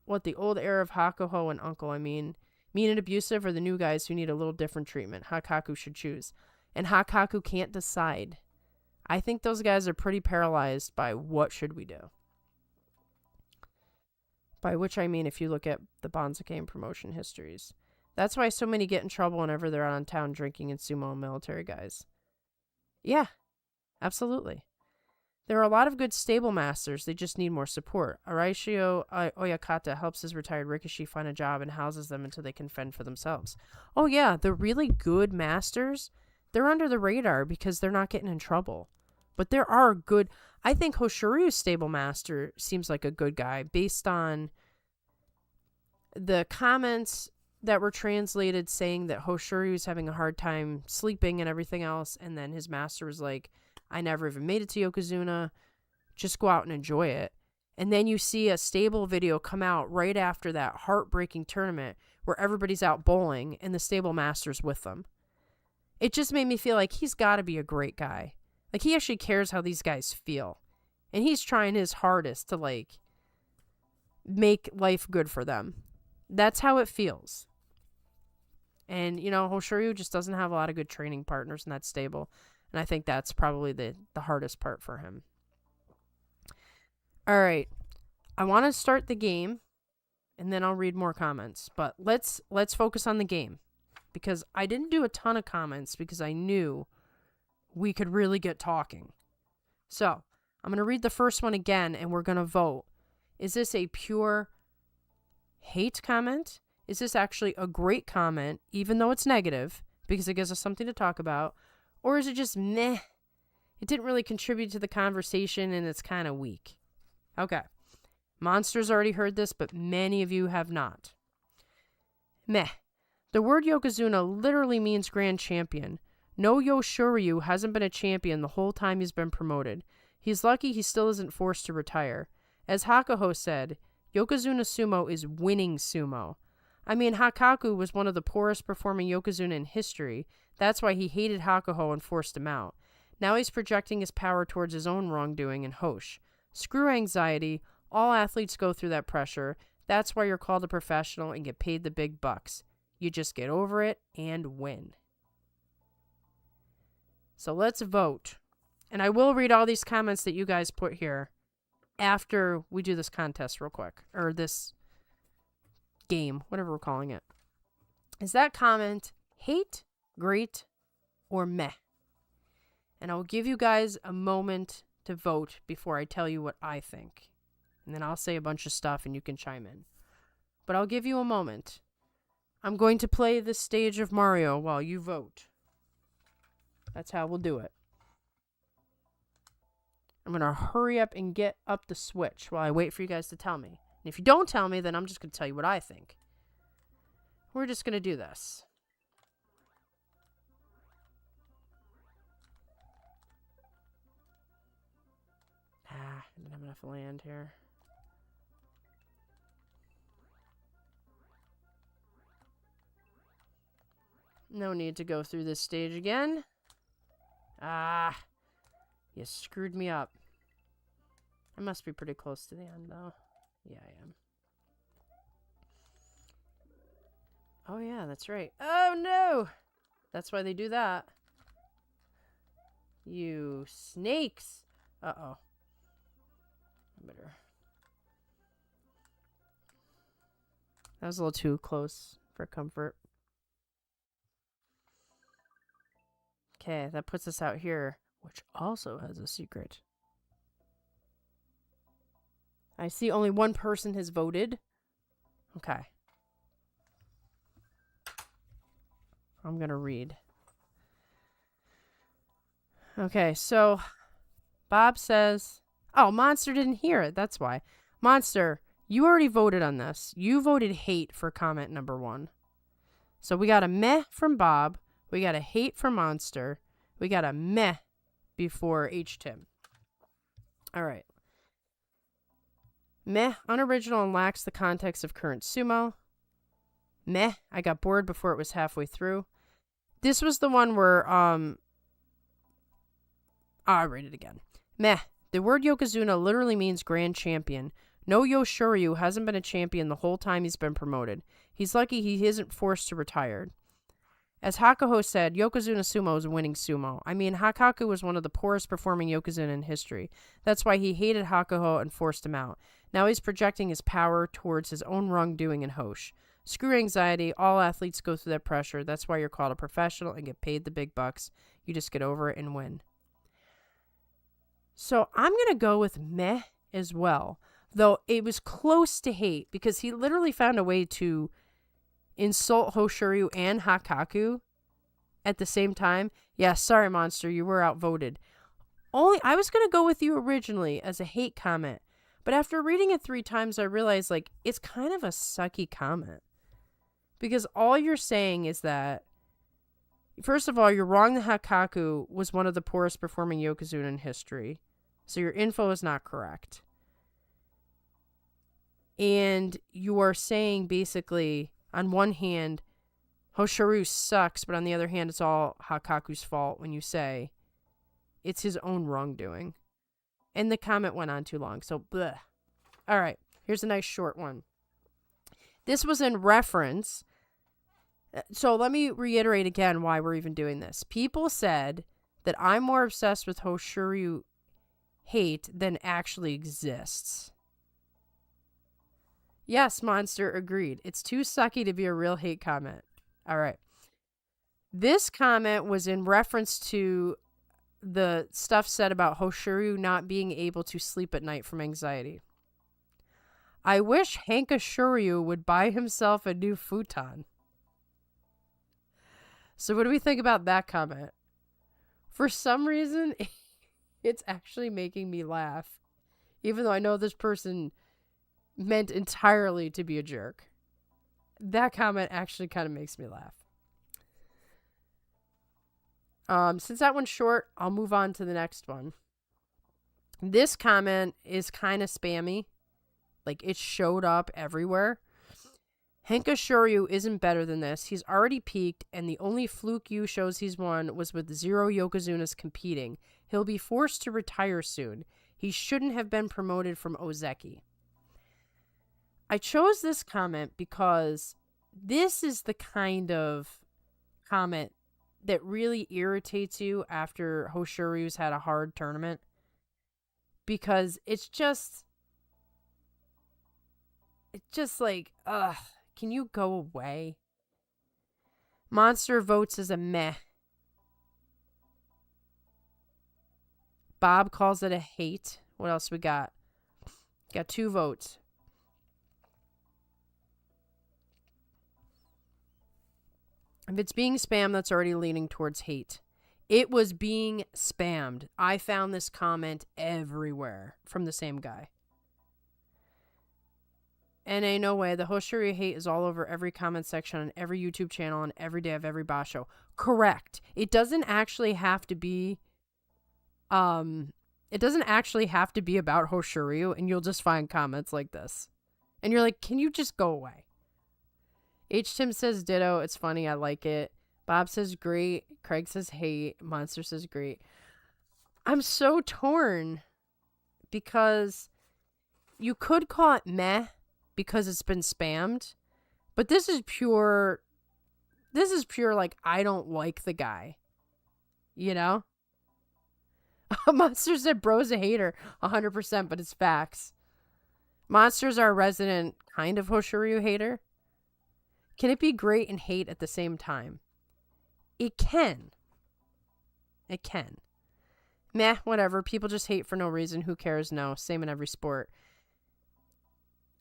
what the old era of Hakuho and Uncle, mean and abusive, or the new guys who need a little different treatment. Hakaku should choose. And Hakaku can't decide. I think those guys are pretty paralyzed by what should we do. By which I mean if you look at the Banzuke and promotion histories. That's why so many get in trouble whenever they're out on town drinking in sumo and military guys. Yeah, absolutely. There are a lot of good stable masters. They just need more support. Araishio Oyakata helps his retired Rikishi find a job and houses them until they can fend for themselves. Oh yeah, the really good masters, they're under the radar because they're not getting in trouble. But there are good... I think Hoshiryu's stable master seems like a good guy based on the comments that were translated saying that Hoshiryu's having a hard time sleeping and everything else. And then his master was like, I never even made it to Yokozuna. Just go out and enjoy it. And then you see a stable video come out right after that heartbreaking tournament where everybody's out bowling and the stable master's with them. It just made me feel like he's got to be a great guy. Like, he actually cares how these guys feel. And he's trying his hardest to, like, make life good for them. That's how it feels. And, you know, Hoshiryu just doesn't have a lot of good training partners in that stable. And I think that's probably the hardest part for him. All right. I want to start the game, and then I'll read more comments. But let's focus on the game. Because I didn't do a ton of comments because I knew we could really get talking. So, I'm going to read the first one again, and we're going to vote. Is this a pure hate comment? Is this actually a great comment, even though it's negative, because it gives us something to talk about? Or is it just meh? It didn't really contribute to the conversation, and it's kind of weak. Okay. Monster's already heard this, but many of you have not. Meh. The word Yokozuna literally means grand champion. No Yoshiryu hasn't been a champion the whole time he's been promoted. He's lucky he still isn't forced to retire. As Hakuho said, Yokozuna Sumo is winning sumo. I mean, Hakaku was one of the poorest performing Yokozuna in history. That's why he hated Hakuho and forced him out. Now he's projecting his power towards his own wrongdoing in Hosh. Screw anxiety. All athletes go through that pressure. That's why you're called a professional and get paid the big bucks. You just get over it and win. So let's vote. And I will read all these comments that you guys put here after we do this contest real quick. Or this game, whatever we're calling it. Is that comment hate, great, or meh? And I'll give you guys a moment to vote before I tell you what I think. And then I'll say a bunch of stuff and you can chime in. But I'll give you a moment. I'm going to play this stage of Mario while you vote. That's how we'll do it. I'm going to hurry up and get up the switch while I wait for you guys to tell me. And if you don't tell me, then I'm just going to tell you what I think. We're just going to do this. I didn't have enough land here. No need to go through this stage again. You screwed me up. I must be pretty close to the end, though. Yeah, I am. Oh, yeah, that's right. Oh, no! That's why they do that. You snakes! Uh-oh. Better. That was a little too close for comfort. Okay, that puts us out here, which also has a secret. I see only one person has voted. Okay. I'm going to read. Okay, so Bob says... Oh, Monster didn't hear it. That's why. Monster, you already voted on this. You voted hate for comment number 1. So we got a meh from Bob. We got a hate from Monster. We got a meh before H-Tim. All right. Meh, unoriginal and lacks the context of current sumo. Meh, I got bored before it was halfway through. This was the one where, I'll read it again. Meh. The word Yokozuna literally means grand champion. No Yoshiryu hasn't been a champion the whole time he's been promoted. He's lucky he isn't forced to retire. As Hakuho said, Yokozuna Sumo is winning sumo. I mean, Hakaku was one of the poorest performing Yokozuna in history. That's why he hated Hakuho and forced him out. Now he's projecting his power towards his own wrongdoing in Hosh. Screw anxiety. All athletes go through that pressure. That's why you're called a professional and get paid the big bucks. You just get over it and win. So I'm going to go with meh as well, though it was close to hate because he literally found a way to insult Hoshiryu and Hakaku at the same time. Yeah, sorry, Monster, you were outvoted. I was going to go with you originally as a hate comment, but after reading it 3 times, I realized, like, it's kind of a sucky comment. Because all you're saying is that, first of all, you're wrong that Hakaku was one of the poorest performing Yokozuna in history. So your info is not correct. And you are saying, basically, on one hand, Hoshoryu sucks, but on the other hand, it's all Hakaku's fault when you say it's his own wrongdoing. And the comment went on too long, so bleh. All right, here's a nice short one. This was in reference. So let me reiterate again why we're even doing this. People said that I'm more obsessed with Hoshoryu hate than actually exists. Yes, Monster agreed. It's too sucky to be a real hate comment. All right. This comment was in reference to the stuff said about Hoshoryu not being able to sleep at night from anxiety. I wish Hank Shoryu would buy himself a new futon. So what do we think about that comment? For some reason, it's actually making me laugh. Even though I know this person meant entirely to be a jerk. That comment actually kind of makes me laugh. Since that one's short, I'll move on to the next one. This comment is kind of spammy. Like, it showed up everywhere. Henka Shoryu isn't better than this. He's already peaked, and the only fluke you shows he's won was with 0 Yokozunas competing. He'll be forced to retire soon. He shouldn't have been promoted from Ozeki. I chose this comment because this is the kind of comment that really irritates you after Hoshoryu's had a hard tournament. Because it's just like, ugh, can you go away? Monster votes as a meh. Bob calls it a hate. What else we got? Got 2 votes. If it's being spammed, that's already leaning towards hate. It was being spammed. I found this comment everywhere from the same guy. And ain't no way. The Hoshoryu hate is all over every comment section on every YouTube channel and every day of every basho. Correct. It doesn't actually have to be about Hoshoryu, and you'll just find comments like this. And you're like, can you just go away? H-Tim says ditto. It's funny. I like it. Bob says great. Craig says hate. Monster says great. I'm so torn because you could call it meh because it's been spammed, but this is pure like, I don't like the guy, you know? Monster said bro's a hater 100%, but it's facts. Monster's our resident kind of Hoshoryu hater. Can it be great and hate at the same time? It can. It can. Meh, whatever. People just hate for no reason. Who cares? No. Same in every sport.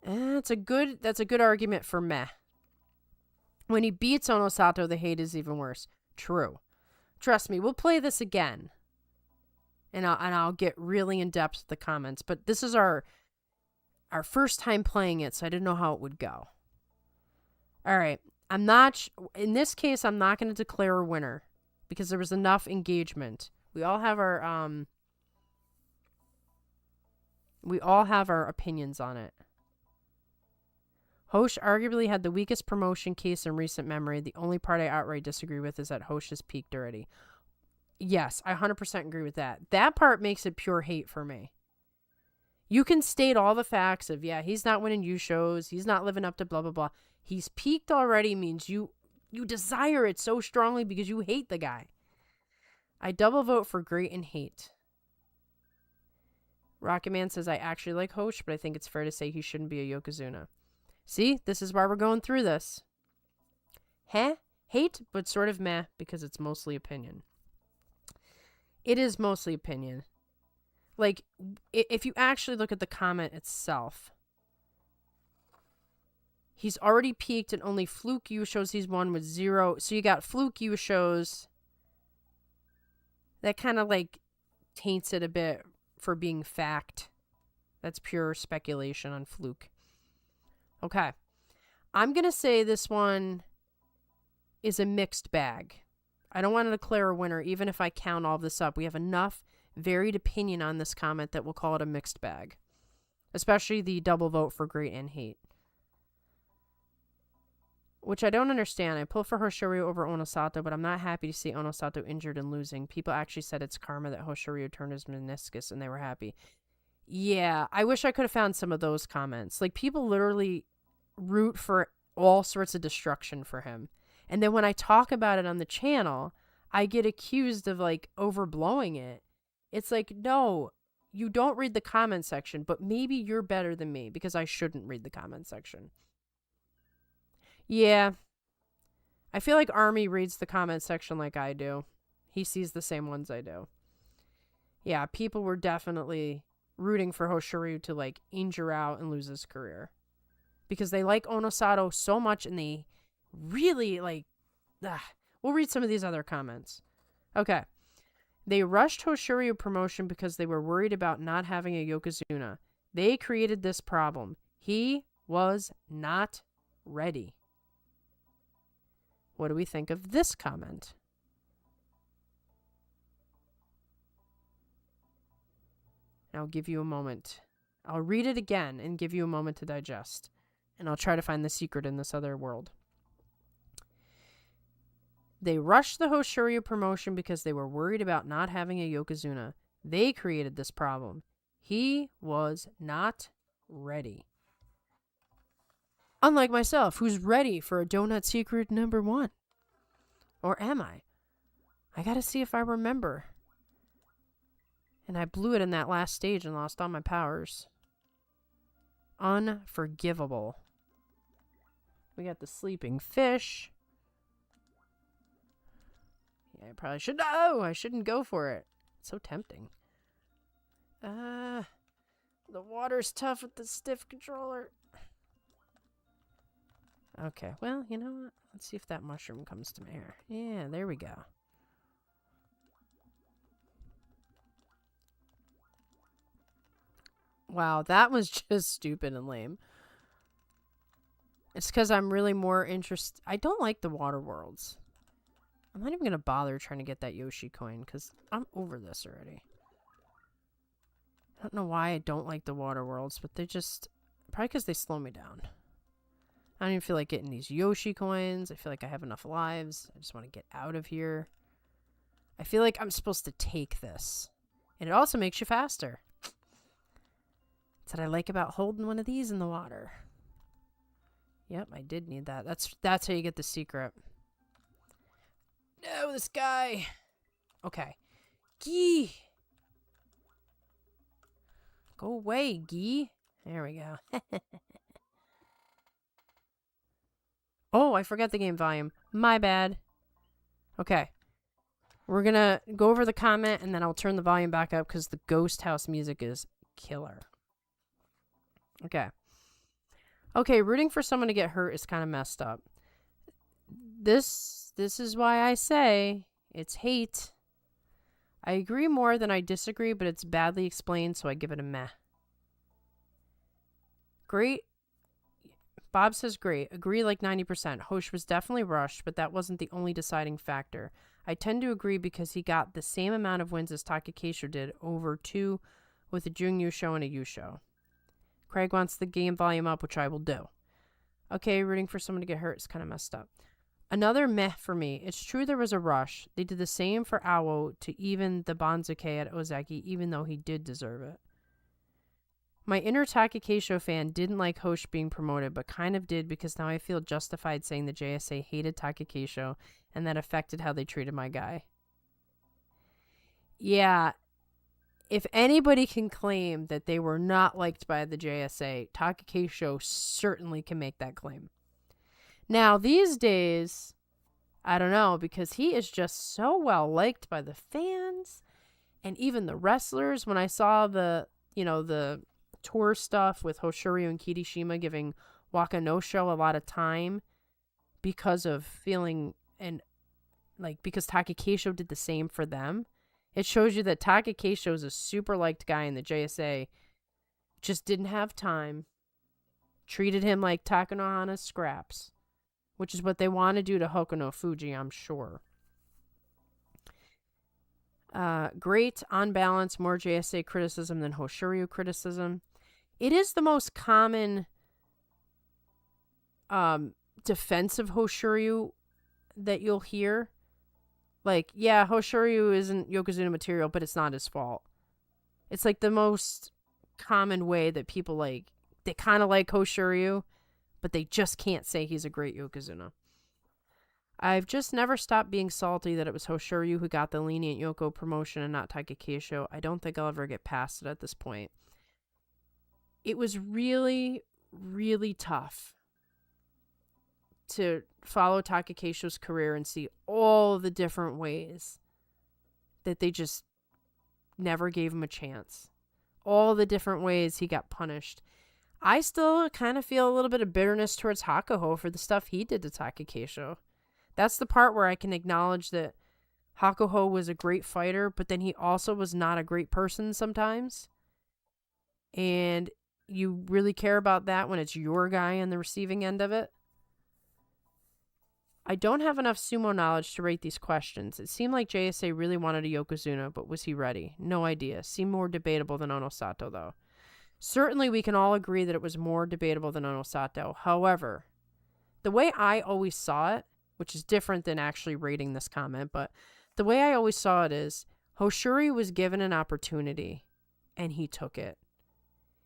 That's a good argument for meh. When he beats Onosato, the hate is even worse. True. Trust me, we'll play this again. And I'll get really in depth with the comments. But this is our first time playing it, so I didn't know how it would go. All right. In this case, I'm not going to declare a winner because there was enough engagement. We all have our opinions on it. Hosh arguably had the weakest promotion case in recent memory. The only part I outright disagree with is that Hosh has peaked already. Yes, I 100% agree with that. That part makes it pure hate for me. You can state all the facts of, yeah, he's not winning U shows, he's not living up to blah, blah, blah. He's peaked already means you desire it so strongly because you hate the guy. I double vote for great and hate. Rocket Man says, I actually like Hosh, but I think it's fair to say he shouldn't be a Yokozuna. See, this is why we're going through this. Hate, but sort of meh, because it's mostly opinion. It is mostly opinion. Like, if you actually look at the comment itself, he's already peaked and only fluke U shows he's won with 0. So you got fluke U shows that kind of like taints it a bit for being fact. That's pure speculation on Fluke. Okay. I'm going to say this one is a mixed bag. I don't want to declare a winner, even if I count all this up. We have enough varied opinion on this comment that we'll call it a mixed bag. Especially the double vote for great and hate. Which I don't understand. I pull for Hoshoryu over Onosato, but I'm not happy to see Onosato injured and losing. People actually said it's karma that Hoshoryu turned his meniscus, and they were happy. Yeah, I wish I could have found some of those comments. Like, people literally root for all sorts of destruction for him. And then when I talk about it on the channel, I get accused of, like, overblowing it. It's like, no, you don't read the comment section, but maybe you're better than me because I shouldn't read the comment section. Yeah. I feel like Army reads the comment section like I do. He sees the same ones I do. Yeah, people were definitely rooting for Hoshoryu to, like, injure out and lose his career. Because they like Onosato so much and they really, like... We'll read some of these other comments. Okay. They rushed Hoshoryu promotion because they were worried about not having a Yokozuna. They created this problem. He was not ready. What do we think of this comment? I'll give you a moment. I'll read it again and give you a moment to digest. And I'll try to find the secret in this other world. They rushed the Hoshoryu promotion because they were worried about not having a Yokozuna. They created this problem. He was not ready. Unlike myself, who's ready for a Donut Secret #1. Or am I? I gotta see if I remember. And I blew it in that last stage and lost all my powers. Unforgivable. We got the sleeping fish. Yeah, I probably should. No, I shouldn't go for it. It's so tempting. The water's tough with the stiff controller. Okay, well, you know what? Let's see if that mushroom comes to me here. Yeah, there we go. Wow, that was just stupid and lame. It's because I'm really more interested. I don't like the water worlds. I'm not even going to bother trying to get that Yoshi coin because I'm over this already. I don't know why I don't like the water worlds, but they just... Probably because they slow me down. I don't even feel like getting these Yoshi coins. I feel like I have enough lives. I just want to get out of here. I feel like I'm supposed to take this. And it also makes you faster. That's what I like about holding one of these in the water. Yep, I did need that. That's how you get the secret. No, this guy. Okay. Gee. Go away, Gee. There we go. Oh, I forgot the game volume. My bad. Okay. We're going to go over the comment and then I'll turn the volume back up because the Ghost House music is killer. Okay. Okay, rooting for someone to get hurt is kind of messed up. This is why I say it's hate. I agree more than I disagree, but it's badly explained, so I give it a meh. Great. Bob says great. Agree like 90%. Hosh was definitely rushed, but that wasn't the only deciding factor. I tend to agree because he got the same amount of wins as Takakesho did over 2 with a Jungyu show and a Yu show. Craig wants the game volume up, which I will do. Okay, rooting for someone to get hurt is kind of messed up. Another meh for me. It's true there was a rush. They did the same for Awo to even the Banzuke at Ozaki, even though he did deserve it. My inner Takakesho fan didn't like Hosh being promoted, but kind of did because now I feel justified saying the JSA hated Takakesho and that affected how they treated my guy. Yeah, if anybody can claim that they were not liked by the JSA, Takakesho certainly can make that claim. Now, these days, I don't know, because he is just so well liked by the fans and even the wrestlers. When I saw the tour stuff with Hoshoryu and Kirishima giving Wakanosho a lot of time because of feeling and because Takakesho did the same for them. It shows you that Taka Keisho is a super liked guy in the JSA, just didn't have time, treated him like Takanohana's scraps, which is what they want to do to Hokuno Fuji, I'm sure. Great, on balance, more JSA criticism than Hoshoryu criticism. It is the most common defense of Hoshoryu that you'll hear. Like, yeah, Hoshoryu isn't Yokozuna material, but it's not his fault. It's like the most common way that people like, they kind of like Hoshoryu, but they just can't say he's a great Yokozuna. I've just never stopped being salty that it was Hoshoryu who got the lenient Yoko promotion and not Taka Keisho. I don't think I'll ever get past it at this point. It was really, really tough to follow Taka Keisho's career and see all the different ways that they just never gave him a chance. All the different ways he got punished. I still kind of feel a little bit of bitterness towards Hakuho for the stuff he did to Taka Keisho. That's the part where I can acknowledge that Hakuho was a great fighter, but then he also was not a great person sometimes. And you really care about that when it's your guy on the receiving end of it. I don't have enough sumo knowledge to rate these questions. It seemed like JSA really wanted a Yokozuna, but was he ready? No idea. Seemed more debatable than Onosato, though. Certainly, we can all agree that it was more debatable than Onosato. However, the way I always saw it, which is different than actually rating this comment, but the way I always saw it is Hoshoryu was given an opportunity, and he took it.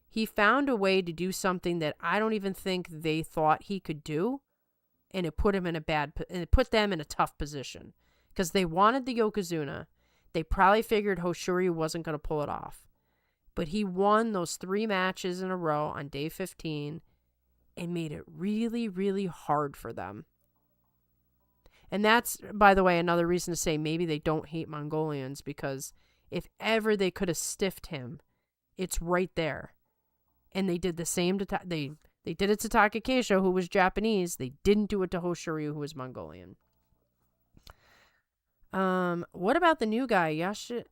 He found a way to do something that I don't even think they thought he could do, and it put them in a tough position because they wanted the Yokozuna. They probably figured Hoshoryu wasn't going to pull it off, but he won those 3 matches in a row on day 15 and made it really, really hard for them. And that's, by the way, another reason to say maybe they don't hate Mongolians, because if ever they could have stiffed him, it's right there. And they did the same to they did it to Taka Keisho, who was Japanese. They didn't do it to Hoshoryu, who was Mongolian. What about the new guy, Yashiro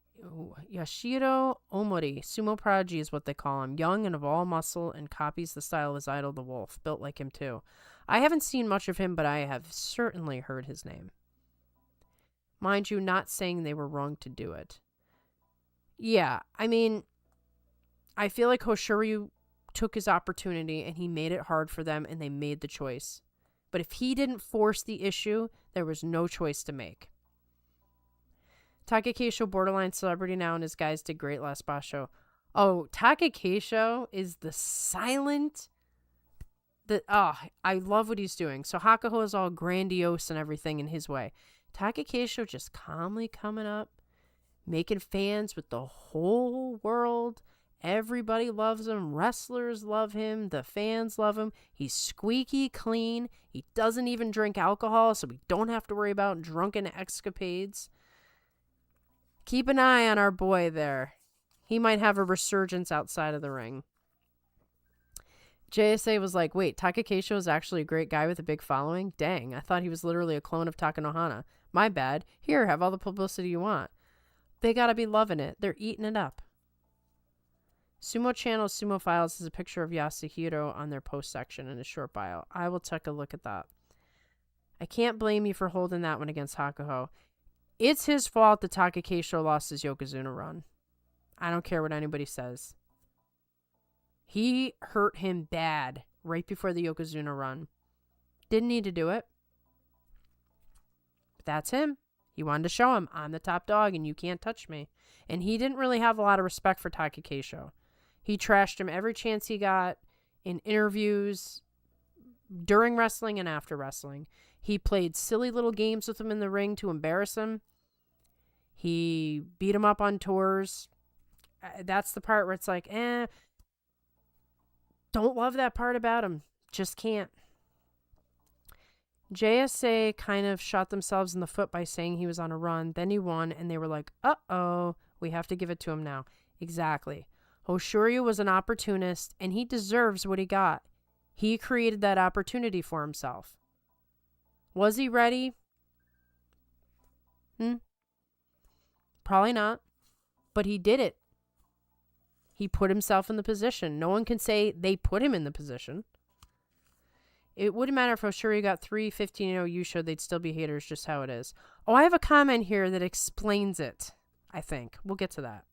Omori? Sumo prodigy is what they call him. Young and of all muscle and copies the style of his idol, the Wolf. Built like him, too. I haven't seen much of him, but I have certainly heard his name. Mind you, not saying they were wrong to do it. Yeah, I mean, I feel like Hoshoryu took his opportunity and he made it hard for them and they made the choice. But if he didn't force the issue, there was no choice to make. Taka Keisho, borderline celebrity now, and his guys did great last Basho. Oh, Taka Keisho is the silent... I love what he's doing. So Hakuho is all grandiose and everything in his way. Taka Keisho just calmly coming up, making fans with the whole world. Everybody loves him. Wrestlers love him. The fans love him. He's squeaky clean. He doesn't even drink alcohol, so we don't have to worry about drunken escapades. Keep an eye on our boy there. He might have a resurgence outside of the ring. JSA was like, wait, Taka Keisho is actually a great guy with a big following? Dang, I thought he was literally a clone of Takanohana. My bad. Here, have all the publicity you want. They gotta be loving it. They're eating it up. Sumo Channel Sumo Files is a picture of Yasuhiro on their post section in a short bio. I will take a look at that. I can't blame you for holding that one against Hakuho. It's his fault that Taka Keisho lost his Yokozuna run. I don't care what anybody says. He hurt him bad right before the Yokozuna run. Didn't need to do it. But that's him. He wanted to show him, I'm the top dog and you can't touch me. And he didn't really have a lot of respect for Taka Keisho. He trashed him every chance he got in interviews, during wrestling and after wrestling. He played silly little games with him in the ring to embarrass him. He beat him up on tours. That's the part where it's like, don't love that part about him. Just can't. JSA kind of shot themselves in the foot by saying he was on a run. Then he won, and they were like, uh-oh, we have to give it to him now. Exactly. Hoshoryu was an opportunist, and he deserves what he got. He created that opportunity for himself. Was he ready? Probably not. But he did it. He put himself in the position. No one can say they put him in the position. It wouldn't matter if Hoshoryu got 3 15-0 Yusho, they'd still be haters, just how it is. Oh, I have a comment here that explains it, I think. We'll get to that.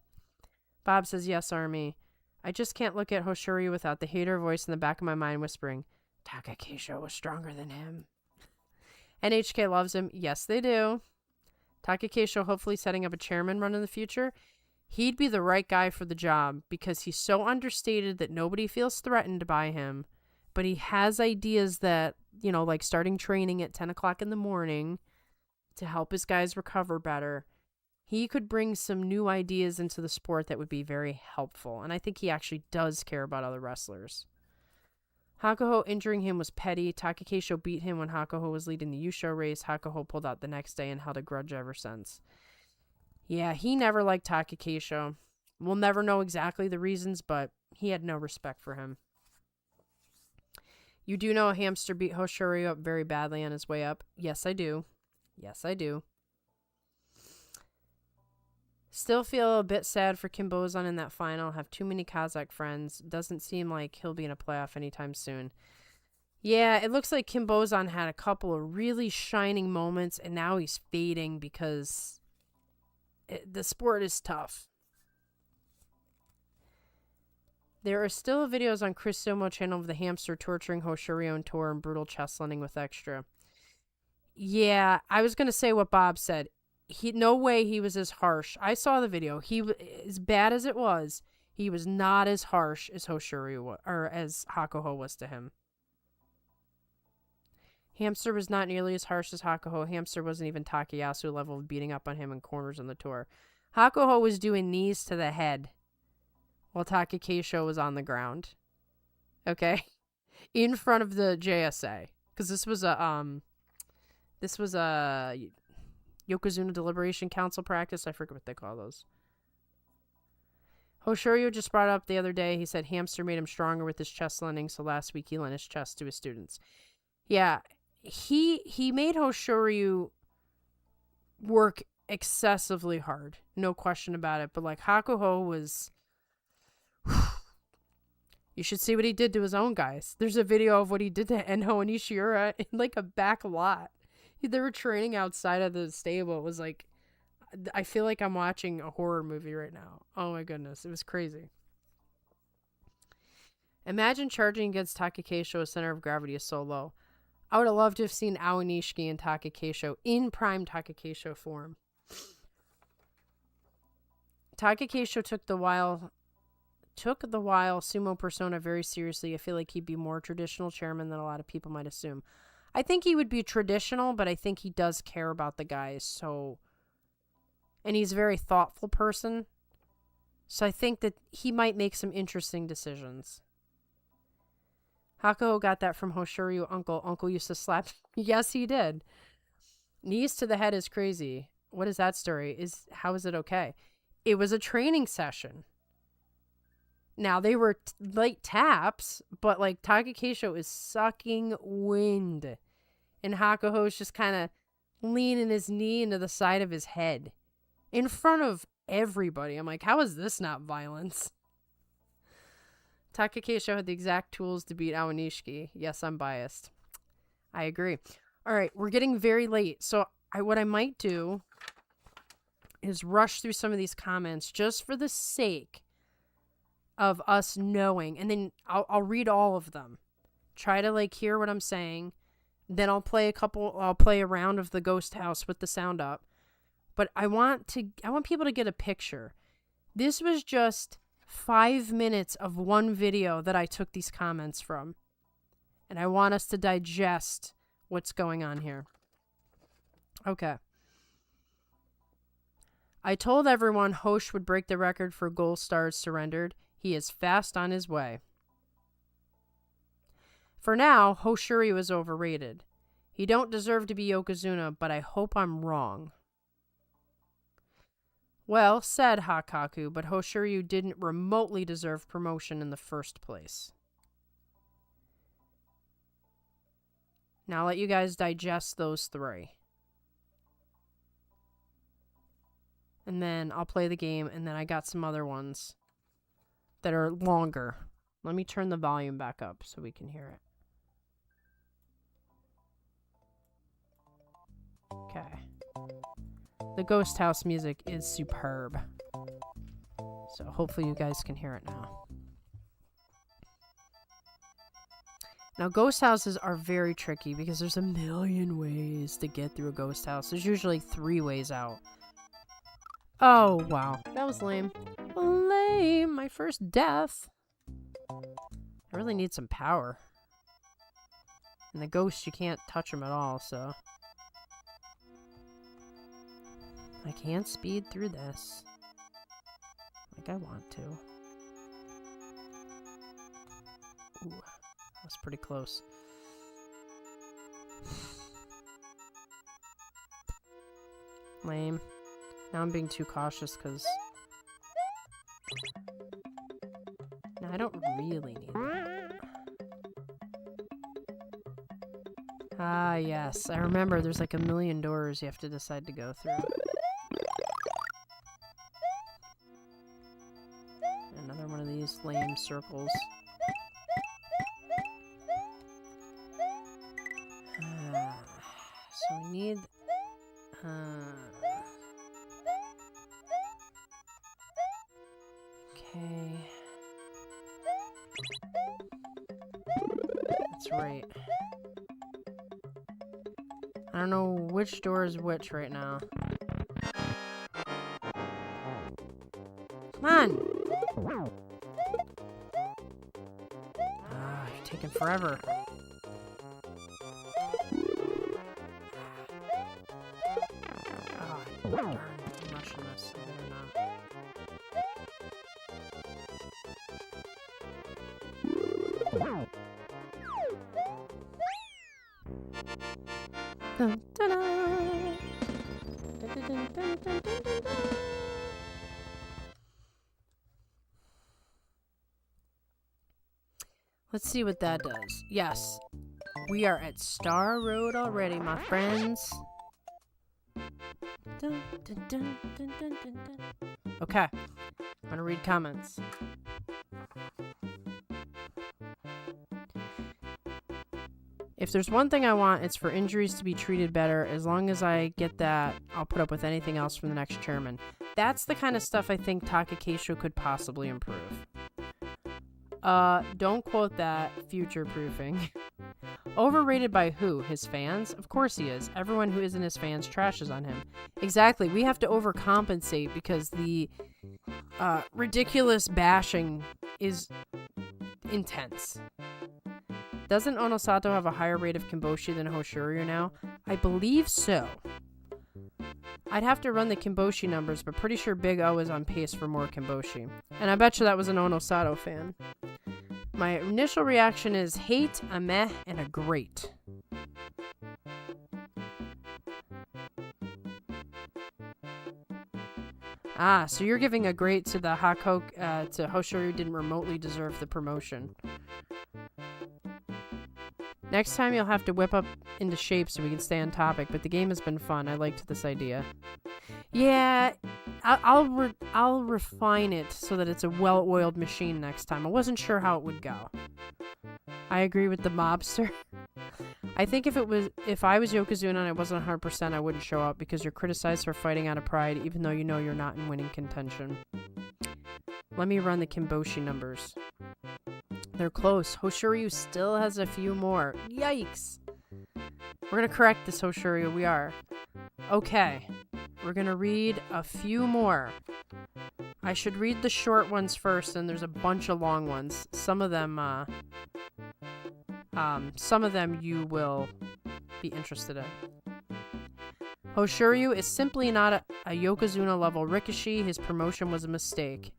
Bob says, yes, Army. I just can't look at Hoshoryu without the hater voice in the back of my mind whispering, Takakisho was stronger than him. NHK loves him. Yes, they do. Takakisho hopefully setting up a chairman run in the future. He'd be the right guy for the job because he's so understated that nobody feels threatened by him. But he has ideas that, like starting training at 10 o'clock in the morning to help his guys recover better. He could bring some new ideas into the sport that would be very helpful. And I think he actually does care about other wrestlers. Hakuho injuring him was petty. Takakisho beat him when Hakuho was leading the Yusho race. Hakuho pulled out the next day and held a grudge ever since. Yeah, he never liked Takakisho. We'll never know exactly the reasons, but he had no respect for him. You do know Hamster beat Hoshoryu up very badly on his way up. Yes, I do. Yes, I do. Still feel a bit sad for Kim Bozan in that final. Have too many Kazakh friends. Doesn't seem like he'll be in a playoff anytime soon. Yeah, it looks like Kim Bozan had a couple of really shining moments, and now he's fading because the sport is tough. There are still videos on Chris Somo channel of the hamster torturing Hoshoryu on tour and brutal chest landing with extra. Yeah, I was going to say what Bob said. No way he was as harsh. I saw the video. As bad as it was, he was not as harsh as Hoshoryu or as Hakuho was to him. Hamster was not nearly as harsh as Hakuho. Hamster wasn't even Takayasu level of beating up on him in corners on the tour. Hakuho was doing knees to the head while Takakisho was on the ground. Okay? In front of the JSA. Because this was a Yokozuna Deliberation Council practice. I forget what they call those. Hoshoryu just brought up the other day, he said Hamster made him stronger with his chest landing, so last week he lent his chest to his students. Yeah, he made Hoshoryu work excessively hard. No question about it. But like Hakuho was... You should see what he did to his own guys. There's a video of what he did to Enho and Ishiura in like a back lot. They were training outside of the stable. It was like, I feel like I'm watching a horror movie right now. Oh my goodness. It was crazy. Imagine charging against Takakisho's center of gravity is so low. I would have loved to have seen Aonishiki and Takakisho in prime Takakisho form. Takakisho took the wild sumo persona very seriously. I feel like he'd be more traditional chairman than a lot of people might assume. I think he would be traditional, but I think he does care about the guys. So, and he's a very thoughtful person. So I think that he might make some interesting decisions. Hakuho got that from Hoshoryu uncle. Uncle used to slap. Yes, he did. Knees to the head is crazy. What is that story? How is it okay? It was a training session. Now, they were light taps, but like Takakisho is sucking wind. And Hakuho's just kind of leaning his knee into the side of his head. In front of everybody. I'm like, how is this not violence? Takakisho had the exact tools to beat Aonishiki. Yes, I'm biased. I agree. All right, we're getting very late. So what I might do is rush through some of these comments just for the sake of us knowing, and then I'll read all of them. Try to like hear what I'm saying. Then I'll play a round of the ghost house with the sound up. But I want people to get a picture. This was just 5 minutes of one video that I took these comments from. And I want us to digest what's going on here. Okay. I told everyone Hosh would break the record for gold stars surrendered. He is fast on his way. For now, Hoshoryu is overrated. He don't deserve to be Yokozuna, but I hope I'm wrong. Well said, Hakaku, but Hoshoryu didn't remotely deserve promotion in the first place. Now I'll let you guys digest those three. And then I'll play the game, and then I got some other ones that are longer. Let me turn the volume back up so we can hear it. Okay. The Ghost House music is superb. So hopefully you guys can hear it now. Now, ghost houses are very tricky because there's a million ways to get through a ghost house. There's usually 3 ways out. Oh, wow. That was lame. Lame. My first death. I really need some power. And the ghosts, you can't touch them at all, so... I can't speed through this. Like I want to. Ooh, that's pretty close. Lame. Now I'm being too cautious because... No, I don't really need that. Ah, yes. I remember there's like a million doors you have to decide to go through. Another one of these lame circles. So we need... okay. That's right. I don't know which door is which right now. Come on! Ah, you're taking forever. Darn, I'm rushing this. Dun, dun, dun. Dun, dun, dun, dun, dun, dun, dun. Let's see what that does. Yes, we are at Star Road already, my friends. Dun, dun, dun, dun, dun, dun, dun. Okay, I'm gonna read comments. If there's one thing I want, it's for injuries to be treated better. As long as I get that, I'll put up with anything else from the next chairman. That's the kind of stuff I think Takakeisho could possibly improve. Don't quote that. Future-proofing. Overrated by who? His fans? Of course he is. Everyone who isn't his fans trashes on him. Exactly. We have to overcompensate because the ridiculous bashing is intense. Doesn't Onosato have a higher rate of Kimboshi than Hoshoryu now? I believe so. I'd have to run the Kimboshi numbers, but pretty sure Big O is on pace for more Kimboshi. And I bet you that was an Onosato fan. My initial reaction is hate, a meh, and a great. Ah, so you're giving a great to the to Hoshoryu didn't remotely deserve the promotion. Next time you'll have to whip up into shape so we can stay on topic, but the game has been fun. I liked this idea. Yeah, I'll refine it so that it's a well-oiled machine next time. I wasn't sure how it would go. I agree with the mobster. I think if I was Yokozuna and I wasn't 100%, I wouldn't show up because you're criticized for fighting out of pride, even though you know you're not in winning contention. Let me run the Kimboshi numbers. They're close. Hoshoryu still has a few more. Yikes! We're gonna correct this, Hoshoryu. We are. Okay. We're gonna read a few more. I should read the short ones first, and there's a bunch of long ones. Some of them you will be interested in. Hoshoryu is simply not a Yokozuna level Rikishi. His promotion was a mistake.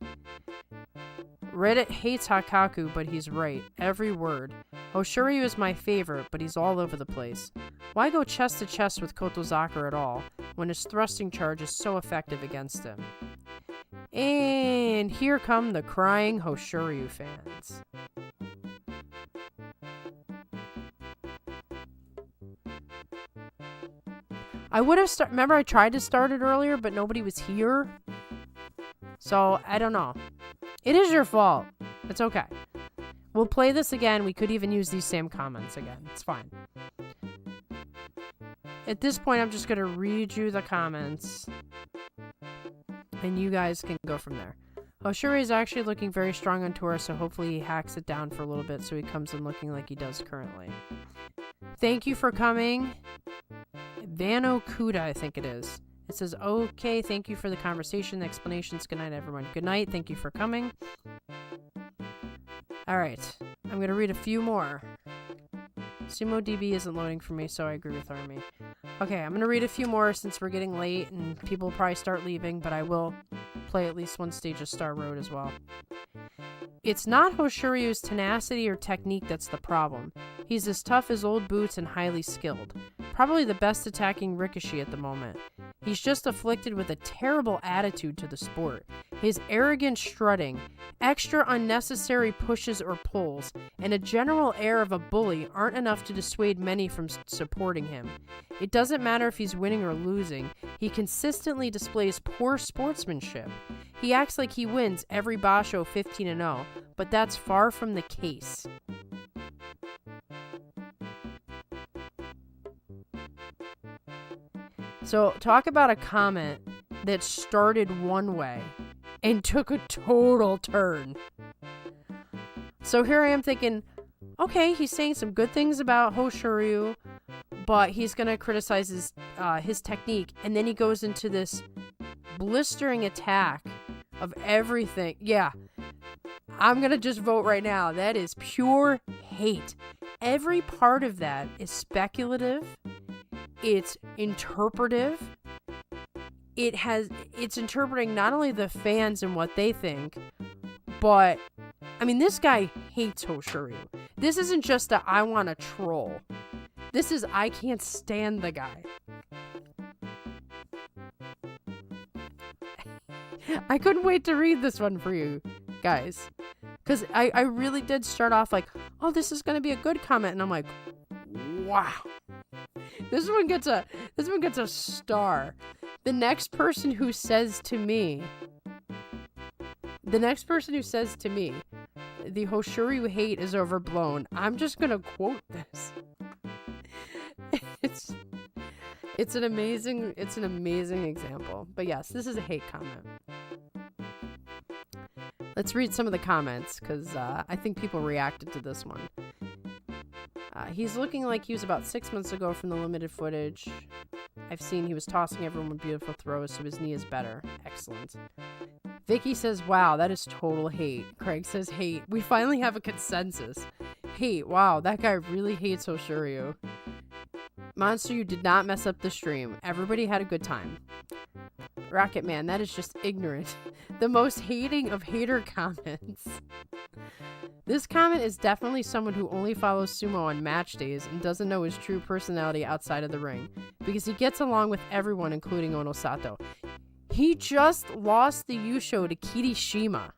Reddit hates Hakaku, but he's right. Every word. Hoshoryu is my favorite, but he's all over the place. Why go chest to chest with Kotozakura at all, when his thrusting charge is so effective against him? And here come the crying Hoshoryu fans. I would have remember I tried to start it earlier, but nobody was here. So, I don't know. It is your fault. It's okay. We'll play this again. We could even use these same comments again. It's fine. At this point, I'm just going to read you the comments. And you guys can go from there. Hoshuri is actually looking very strong on tour, so hopefully he hacks it down for a little bit so he comes in looking like he does currently. Thank you for coming. Vano Kuda, I think it is. It says, okay, thank you for the conversation, the explanations. Good night, everyone. Good night. Thank you for coming. All right. I'm going to read a few more. SumoDB isn't loading for me, so I agree with Army. Okay, I'm going to read a few more since we're getting late and people will probably start leaving, but I will play at least one stage of Star Road as well. It's not Hoshuryu's tenacity or technique that's the problem. He's as tough as old boots and highly skilled. Probably the best attacking Rikishi at the moment. He's just afflicted with a terrible attitude to the sport. His arrogant strutting, extra unnecessary pushes or pulls, and a general air of a bully aren't enough to dissuade many from supporting him. It doesn't matter if he's winning or losing, he consistently displays poor sportsmanship. He acts like he wins every Basho 15-0, but that's far from the case. So, talk about a comment that started one way and took a total turn. So here I am thinking, okay, he's saying some good things about Hoshuryu, but he's going to criticize his technique, and then he goes into this blistering attack of everything. Yeah, I'm going to just vote right now. That is pure hate. Every part of that is speculative. It's interpretive. It's interpreting not only the fans and what they think, but, I mean, this guy hates Hoshuryu. This isn't just a I want to troll. This is I can't stand the guy. I couldn't wait to read this one for you guys. Because I really did start off like, oh, this is going to be a good comment. And I'm like, wow. This one gets a star. The next person who says to me, the Hoshuryu hate is overblown, I'm just going to quote this. It's an amazing example. But yes, this is a hate comment. Let's read some of the comments, because I think people reacted to this one. He's looking like he was about 6 months ago from the limited footage I've seen. He was tossing everyone with beautiful throws, so his knee is better. Excellent. Vicky says, wow, that is total hate. Craig says, hate. We finally have a consensus. Hate. Wow, that guy really hates Hoshuryu. Monster, you did not mess up the stream. Everybody had a good time. Rocket Man, that is just ignorant. The most hating of hater comments. This comment is definitely someone who only follows sumo on match days and doesn't know his true personality outside of the ring, because he gets along with everyone, including Onosato. He just lost the Yusho to Kirishima,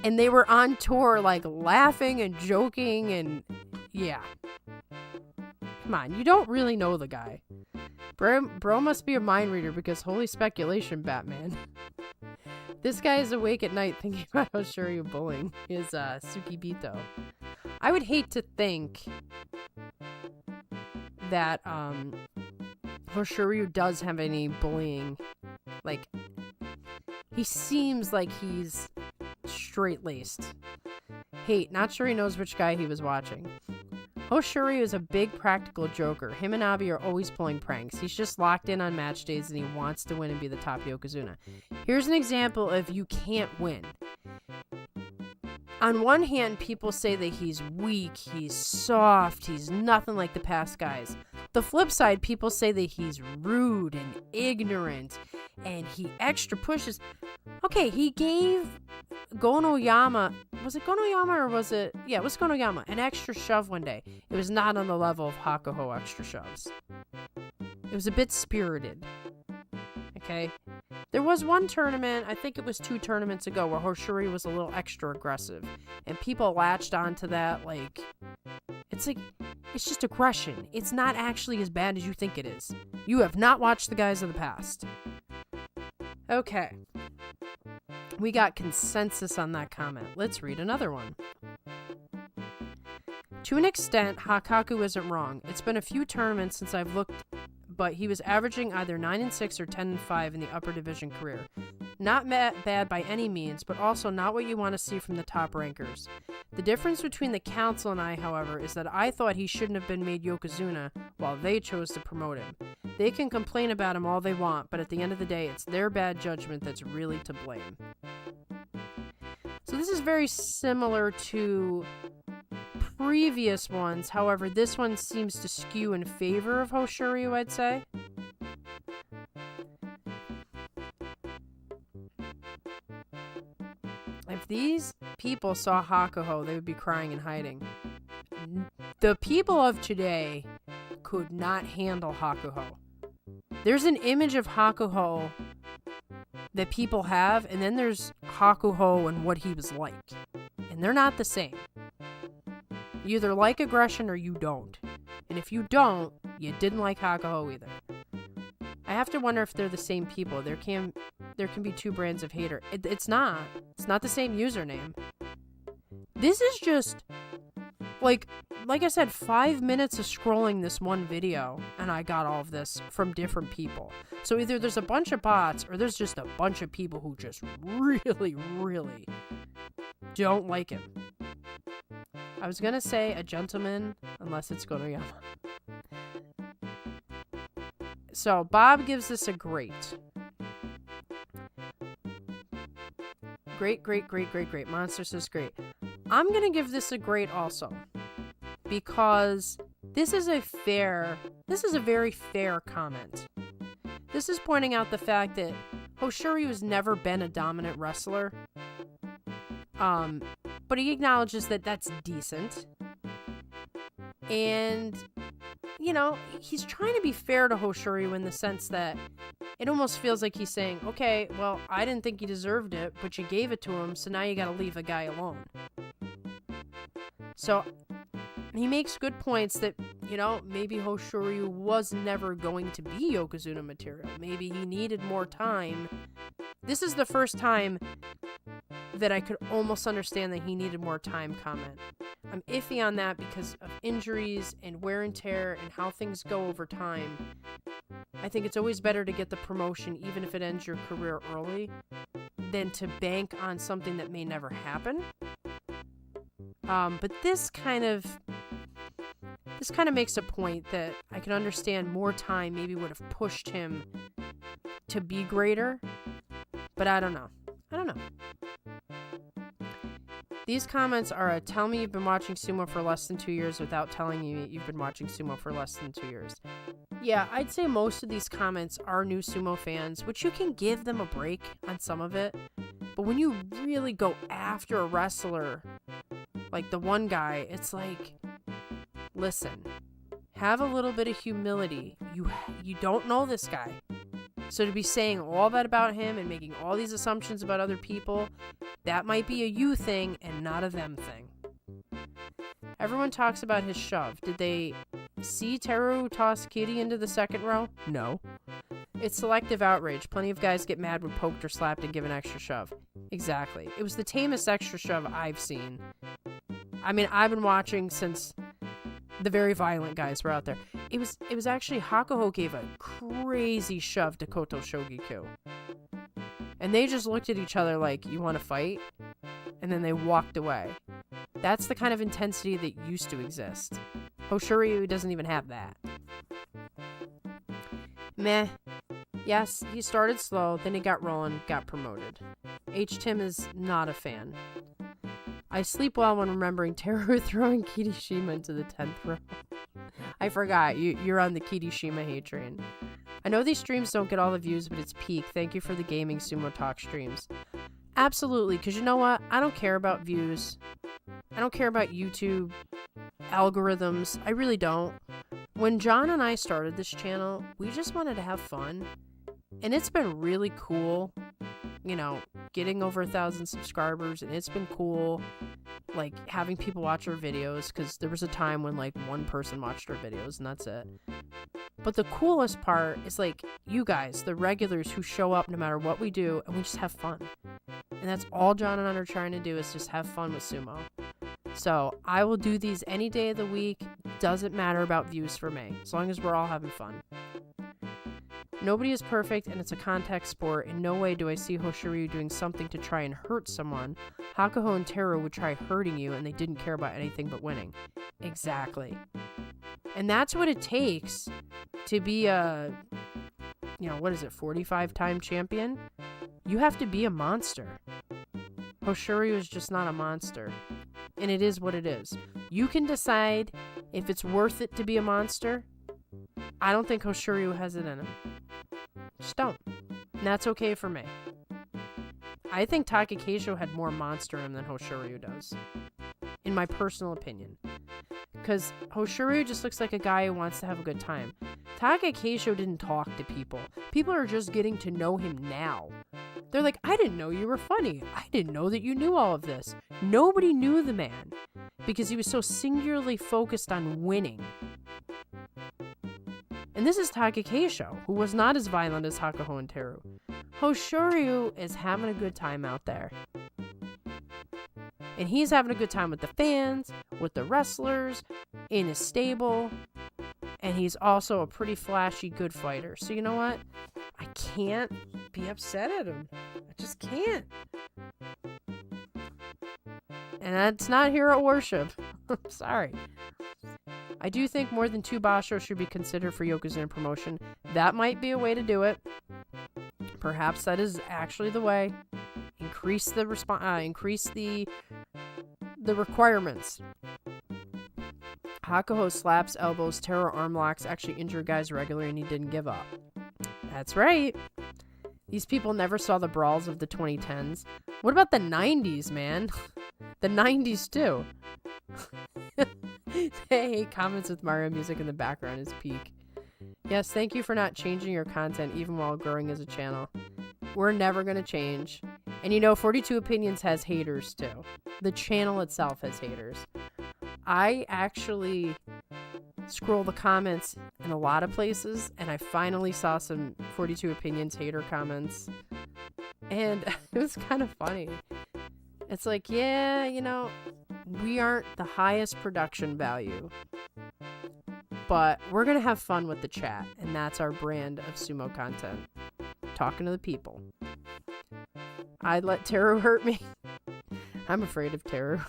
and they were on tour like laughing and joking, and yeah. Come on, you don't really know the guy. Bro must be a mind reader, because holy speculation, Batman. This guy is awake at night thinking about Hoshuryu bullying his Tsukibito. I would hate to think that Hoshuryu does have any bullying. Like, he seems like he's straight-laced. Hate, not sure he knows which guy he was watching. Hoshuryu is a big practical joker. Him and Abi are always pulling pranks. He's just locked in on match days and he wants to win and be the top Yokozuna. Here's an example of you can't win. On one hand, people say that he's weak, he's soft, he's nothing like the past guys. The flip side, people say that he's rude and ignorant and he extra pushes. Okay, he gave Gonoyama, was it Gonoyama or was it? Yeah, it was Gonoyama, an extra shove one day. It was not on the level of Hakuho extra shoves. It was a bit spirited. Okay? There was one tournament, I think it was 2 tournaments ago, where Hoshuryu was a little extra aggressive. And people latched onto that, like, it's like, It's just aggression. It's not actually as bad as you think it is. You have not watched the guys of the past. Okay. We got consensus on that comment. Let's read another one. To an extent, Hakaku isn't wrong. It's been a few tournaments since I've looked, but he was averaging either 9-6 or 10-5 in the upper division career. Not bad by any means, but also not what you want to see from the top rankers. The difference between the council and I, however, is that I thought he shouldn't have been made Yokozuna while they chose to promote him. They can complain about him all they want, but at the end of the day, it's their bad judgment that's really to blame. So this is very similar to previous ones. However, this one seems to skew in favor of Hoshoryu, I'd say. If these people saw Hakuho, they would be crying and hiding. The people of today could not handle Hakuho. There's an image of Hakuho that people have, and then there's Hakuho and what he was like. And they're not the same. You either like aggression or you don't. And if you don't, you didn't like Hakuho either. I have to wonder if they're the same people. There can be two brands of hater. It's not. It's not the same username. This is just, like I said, 5 minutes of scrolling this one video, and I got all of this from different people. So either there's a bunch of bots, or there's just a bunch of people who just really, really don't like him. I was gonna say a gentleman, unless it's Gotoyama. So Bob gives this a great. Great. Monster says great. I'm going to give this a great also. Because this is a very fair comment. This is pointing out the fact that Hoshoryu has never been a dominant wrestler. But he acknowledges that that's decent. And, you know, he's trying to be fair to Hoshoryu in the sense that it almost feels like he's saying, okay, well, I didn't think he deserved it, but you gave it to him, so now you gotta leave a guy alone. So, he makes good points that, you know, maybe Hoshoryu was never going to be Yokozuna material. Maybe he needed more time. This is the first time that I could almost understand that he needed more time comment. I'm iffy on that because of injuries and wear and tear and how things go over time. I think it's always better to get the promotion, even if it ends your career early, than to bank on something that may never happen. But this kind of makes a point that I can understand more time maybe would have pushed him to be greater. But I don't know. These comments are a tell me you've been watching sumo for less than 2 years without telling you you've been watching sumo for less than 2 years. Yeah, I'd say most of these comments are new sumo fans, which you can give them a break on some of it. But when you really go after a wrestler, like the one guy, it's like, listen, have a little bit of humility. You don't know this guy. So to be saying all that about him and making all these assumptions about other people, that might be a you thing and not a them thing. Everyone talks about his shove. Did they see Teru toss Kitty into the second row? No. It's selective outrage. Plenty of guys get mad when poked or slapped and give an extra shove. Exactly. It was the tamest extra shove I've seen. I mean, I've been watching since the very violent guys were out there. It was actually Hakuho gave a crazy shove to Koto Shogiku. And they just looked at each other like, you want to fight? And then they walked away. That's the kind of intensity that used to exist. Hoshoryu doesn't even have that. Meh. Yes, he started slow, then he got rolling, got promoted. H-Tim is not a fan. I sleep well when remembering Teru throwing Kirishima into the 10th row. I forgot, you're on the Kirishima hate train. I know these streams don't get all the views, but it's peak. Thank you for the gaming sumo talk streams. Absolutely, because you know what? I don't care about views. I don't care about YouTube algorithms. I really don't. When John and I started this channel, we just wanted to have fun. And it's been really cool getting over 1,000 subscribers, and it's been cool, like, having people watch our videos, because there was a time when, like, one person watched our videos, and that's it. But the coolest part is, like, you guys, the regulars who show up no matter what we do, and we just have fun. And that's all John and I are trying to do, is just have fun with sumo. So I will do these any day of the week. Doesn't matter about views for me, as long as we're all having fun. Nobody is perfect, and it's a contact sport. In no way do I see Hoshiryu doing something to try and hurt someone. Hakuho and Teru would try hurting you, and they didn't care about anything but winning. Exactly. And that's what it takes to be a, 45-time champion? You have to be a monster. Hoshiryu is just not a monster. And it is what it is. You can decide if it's worth it to be a monster. I don't think Hoshiryu has it in him. Just don't. And that's okay for me. I think Takakeisho had more monster in him than Hoshiryu does. In my personal opinion. Because Hoshiryu just looks like a guy who wants to have a good time. Takakeisho didn't talk to people. People are just getting to know him now. They're like, I didn't know you were funny. I didn't know that you knew all of this. Nobody knew the man. Because he was so singularly focused on winning. And this is Takakeisho, who was not as violent as Hakuho and Teru. Hoshiryu is having a good time out there. And he's having a good time with the fans, with the wrestlers, in his stable. And he's also a pretty flashy good fighter. So you know what? I can't be upset at him. I just can't. And that's not hero worship. I'm sorry. I do think more than 2 Basho should be considered for Yokozuna promotion. That might be a way to do it. Perhaps that is actually the way. Increase the requirements. Hakuho slaps, elbows, terror arm locks actually injure guys regularly, and he didn't give up. That's right. These people never saw the brawls of the 2010s. What about the 90s, man? The 90s too. Hey, comments with Mario music in the background is peak. Yes, thank you for not changing your content even while growing as a channel. We're never going to change. And 42 Opinions has haters too. The channel itself has haters. I actually scroll the comments in a lot of places, and I finally saw some 42 Opinions hater comments. And it was kind of funny. It's like, yeah, we aren't the highest production value, but we're going to have fun with the chat, and that's our brand of sumo content. Talking to the people. I'd let Teru hurt me. I'm afraid of Teru.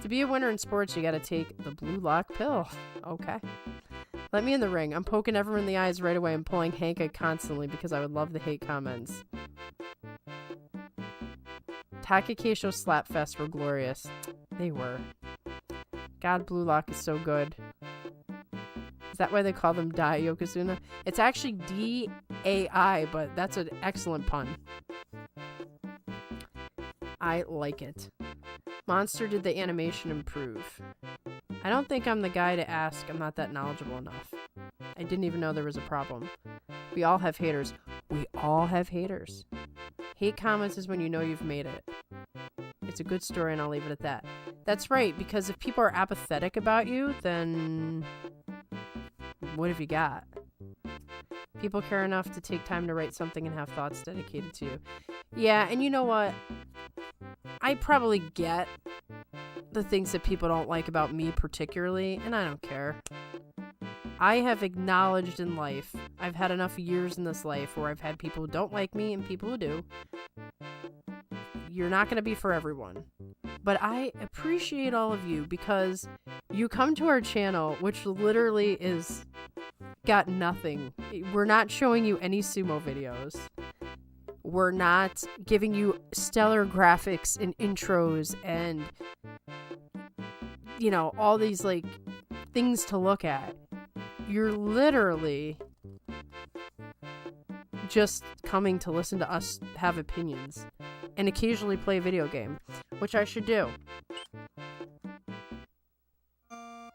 To be a winner in sports, you gotta take the blue lock pill. Okay. Let me in the ring. I'm poking everyone in the eyes right away and pulling Hanka constantly because I would love the hate comments. Takakeisho Slapfest were glorious. They were. God, blue lock is so good. Is that why they call them Dai Yokozuna? It's actually D-A-I, but that's an excellent pun. I like it. Monster, did the animation improve? I don't think I'm the guy to ask. I'm not that knowledgeable enough. I didn't even know there was a problem. We all have haters. We all have haters. Hate comments is when you know you've made it. It's a good story, and I'll leave it at that. That's right, because if people are apathetic about you, then what have you got? People care enough to take time to write something and have thoughts dedicated to you. Yeah, and you know what? I probably get the things that people don't like about me particularly, and I don't care. I have acknowledged in life, I've had enough years in this life where I've had people who don't like me and people who do. You're not going to be for everyone. But I appreciate all of you because you come to our channel, which literally is got nothing. We're not showing you any sumo videos. We're not giving you stellar graphics and intros and, all these, things to look at. You're literally just coming to listen to us have opinions and occasionally play a video game, which I should do.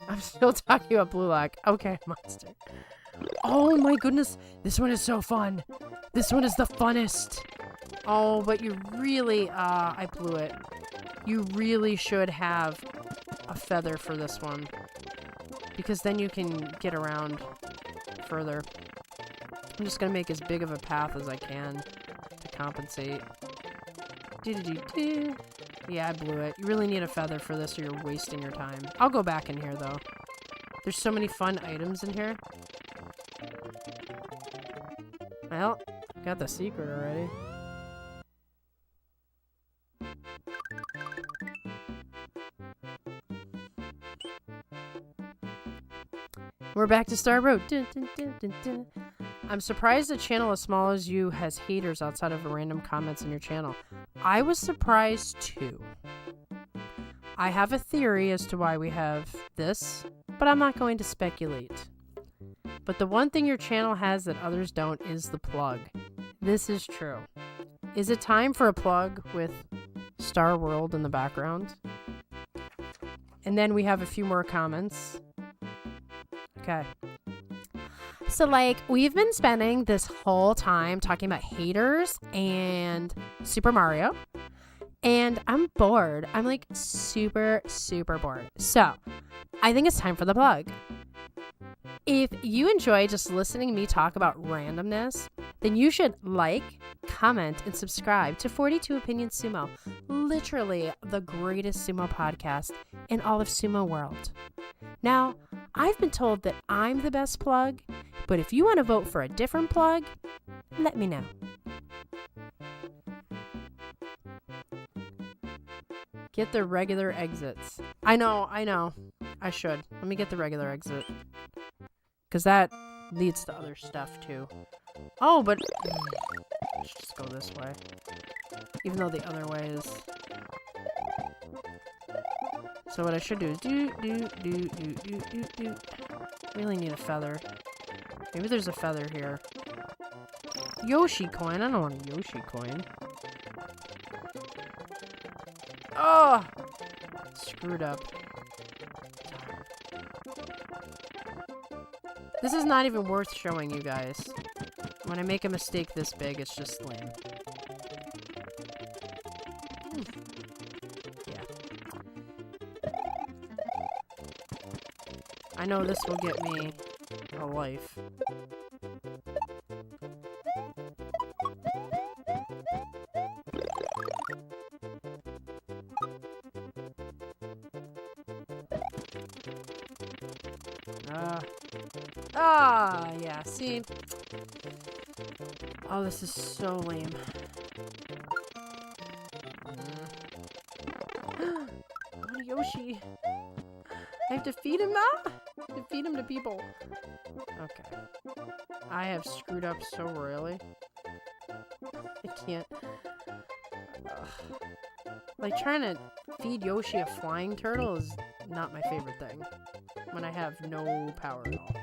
I'm still talking about Blue Lock. Okay, monster. Oh my goodness. This one is so fun. This one is the funnest. Oh, but you really, I blew it. You really should have a feather for this one. Because then you can get around further. I'm just gonna make as big of a path as I can to compensate. Do-do-do-do. Yeah, I blew it. You really need a feather for this or you're wasting your time. I'll go back in here, though. There's so many fun items in here. Well, got the secret already. We're back to Star Road. Dun, dun, dun, dun, dun. I'm surprised a channel as small as you has haters outside of random comments in your channel. I was surprised too. I have a theory as to why we have this, but I'm not going to speculate. But the one thing your channel has that others don't is the plug. This is true. Is it time for a plug with Star World in the background? And then we have a few more comments. Okay. So, like, we've been spending this whole time talking about haters and Super Mario. And I'm bored. I'm, like, super, super bored. So, I think it's time for the plug. If you enjoy just listening to me talk about randomness, then you should like, comment, and subscribe to 42 Opinions Sumo. Literally the greatest sumo podcast in all of sumo world. Now, I've been told that I'm the best plug, but if you want to vote for a different plug, let me know. Get the regular exits. I know. I should. Let me get the regular exit. Because that leads to other stuff, too. Oh, but... let's just go this way. Even though the other way is... So what I should do is do. Really need a feather. Maybe there's a feather here. Yoshi coin. I don't want a Yoshi coin. Oh! Screwed up. This is not even worth showing you guys. When I make a mistake this big, it's just lame. Yeah. I know this will get me a life. Yeah, see? Oh, this is so lame. Oh, Yoshi. I have to feed him now? I have to feed him to people. Okay. I have screwed up so royally. I can't. Like, trying to feed Yoshi a flying turtle is not my favorite thing. When I have no power at all.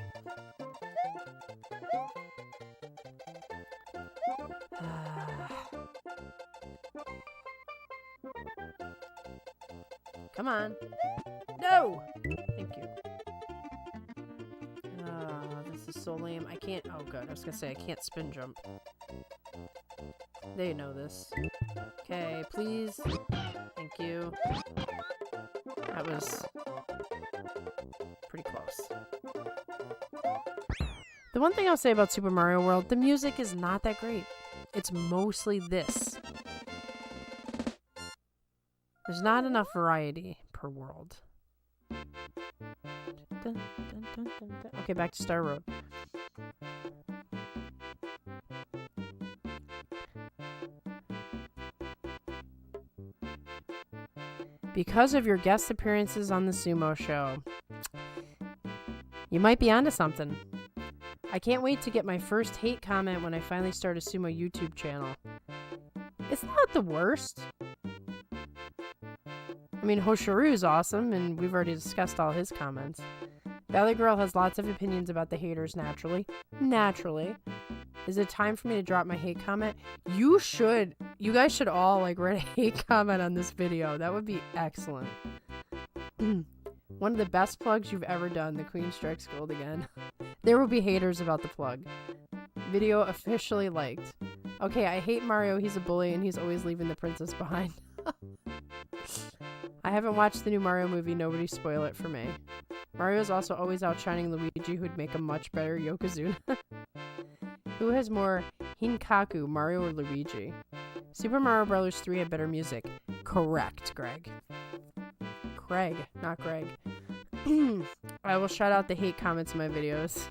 Come on. No! Thank you. This is so lame. I can't... Oh, good. I was gonna say, I can't spin jump. They know this. Okay, please. Thank you. That was... pretty close. The one thing I'll say about Super Mario World, the music is not that great. It's mostly this. There's not enough variety per world. Dun, dun, dun, dun, dun. Okay, back to Star Road. Because of your guest appearances on the sumo show, you might be onto something. I can't wait to get my first hate comment when I finally start a sumo YouTube channel. It's not the worst. I mean, Hoshiru is awesome, and we've already discussed all his comments. Valley Girl has lots of opinions about the haters, naturally. Naturally. Is it time for me to drop my hate comment? You should. You guys should all, like, write a hate comment on this video. That would be excellent. One of the best plugs you've ever done. The Queen Strikes Gold again. There will be haters about the plug. Video officially liked. Okay, I hate Mario. He's a bully and he's always leaving the princess behind. I haven't watched the new Mario movie. Nobody spoil it for me. Mario's also always outshining Luigi, who'd make a much better Yokozuna. Who has more Hinkaku, Mario or Luigi? Super Mario Bros. 3 had better music. Correct, Greg. Craig, not Greg. I will shout out the hate comments in my videos.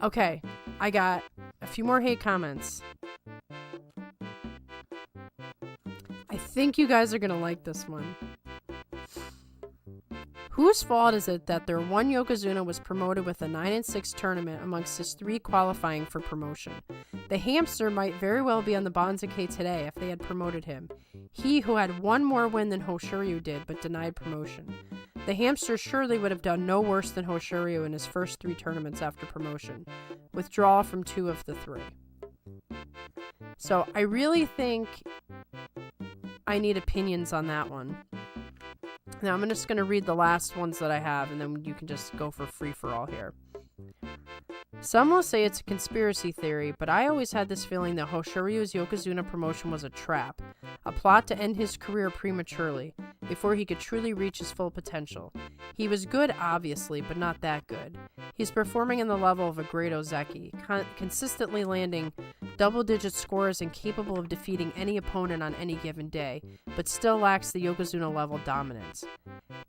Okay, I got a few more hate comments. I think you guys are gonna like this one. Whose fault is it that their one Yokozuna was promoted with a 9-6 tournament amongst his 3 qualifying for promotion? The hamster might very well be on the Banzuke today if they had promoted him. He who had one more win than Hoshiryu did but denied promotion. The hamster surely would have done no worse than Hoshiryu in his first 3 tournaments after promotion. Withdrawal from 2 of the 3. So I really think I need opinions on that one. Now I'm just going to read the last ones that I have, and then you can just go for free-for-all here. Some will say it's a conspiracy theory, but I always had this feeling that Hoshiryu's Yokozuna promotion was a trap, a plot to end his career prematurely, before he could truly reach his full potential. He was good, obviously, but not that good. He's performing in the level of a great Ozeki, consistently landing double-digit scores and capable of defeating any opponent on any given day, but still lacks the Yokozuna level dominance.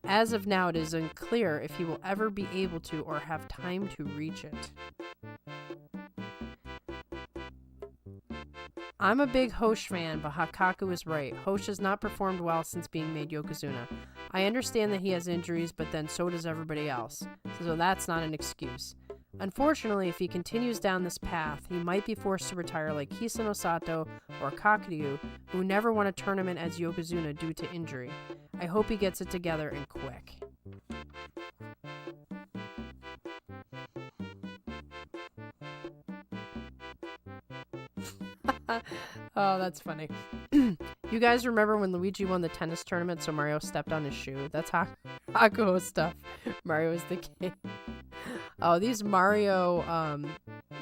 As of now, it is unclear if he will ever be able to or have time to reach it. I'm a big Hosh fan, but Hakaku is right. Hosh has not performed well since being made Yokozuna. I understand that he has injuries, but then so does everybody else. So that's not an excuse. Unfortunately, if he continues down this path, he might be forced to retire like Hisano Sato or Kakuryu, who never won a tournament as Yokozuna due to injury. I hope he gets it together and quick. Oh, that's funny. You guys remember when Luigi won the tennis tournament so Mario stepped on his shoe? That's Hakuho stuff. Mario is the king. Oh, these Mario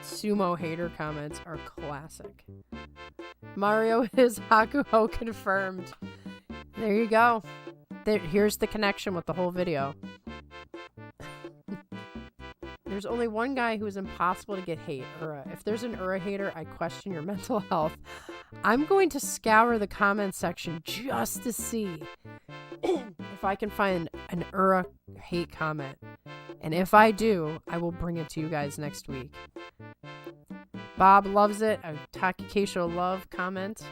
sumo hater comments are classic. Mario is Hakuho confirmed. There you go. Here's the connection with the whole video. There's only one guy who is impossible to get hate, Ura. If there's an Ura hater, I question your mental health. I'm going to scour the comment section just to see if I can find an Ura hate comment. And if I do, I will bring it to you guys next week. Bob loves it. A Takikeisho love comment.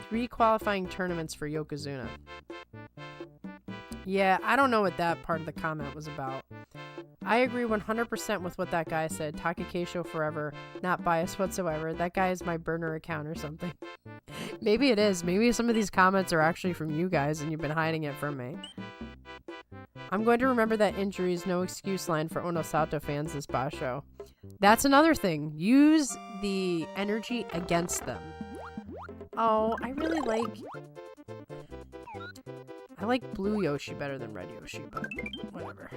3 qualifying tournaments for Yokozuna. Yeah, I don't know what that part of the comment was about. I agree 100% with what that guy said. Takikeisho forever. Not biased whatsoever. That guy is my burner account or something. Maybe it is. Maybe some of these comments are actually from you guys and you've been hiding it from me. I'm going to remember that injury is no excuse line for Onosato fans this basho. That's another thing. Use the energy against them. Oh, I like blue Yoshi better than red Yoshi, but whatever.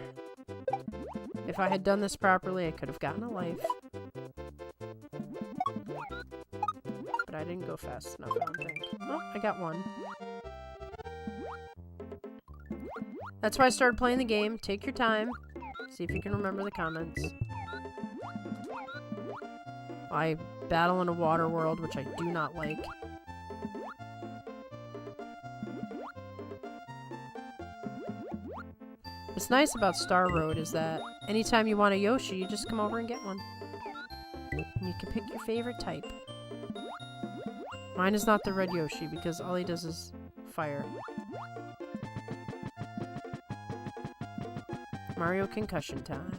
If I had done this properly, I could have gotten a life. But I didn't go fast enough, I don't think. Oh, I got one. That's why I started playing the game. Take your time. See if you can remember the comments. I battle in a water world, which I do not like. What's nice about Star Road is that anytime you want a Yoshi, you just come over and get one. And you can pick your favorite type. Mine is not the red Yoshi because all he does is fire. Mario Concussion time.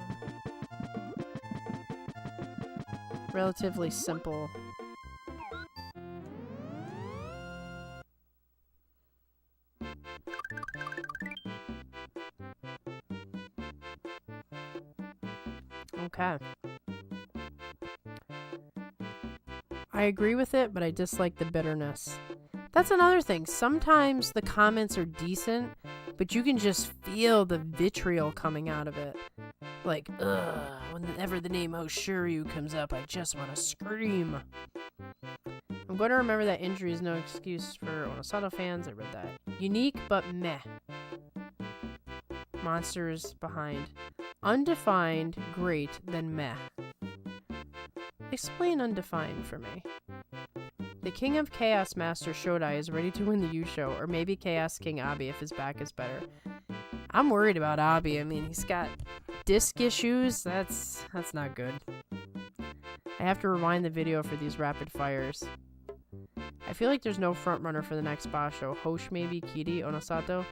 Relatively simple. Okay. I agree with it, but I dislike the bitterness. That's another thing. Sometimes the comments are decent, but you can just feel the vitriol coming out of it. Like, ugh, whenever the name Hoshiryu comes up, I just want to scream. I'm going to remember that injury is no excuse for Onosato fans. I read that. Unique, but meh. Monsters behind. Undefined, great, then meh. Explain undefined for me. The King of Chaos Master Shodai is ready to win the Yusho, or maybe Chaos King Abi if his back is better. I'm worried about Abi. I mean, he's got disc issues. That's not good. I have to rewind the video for these rapid fires. I feel like there's no front runner for the next Basho. Hosh maybe, Kiri, Onosato.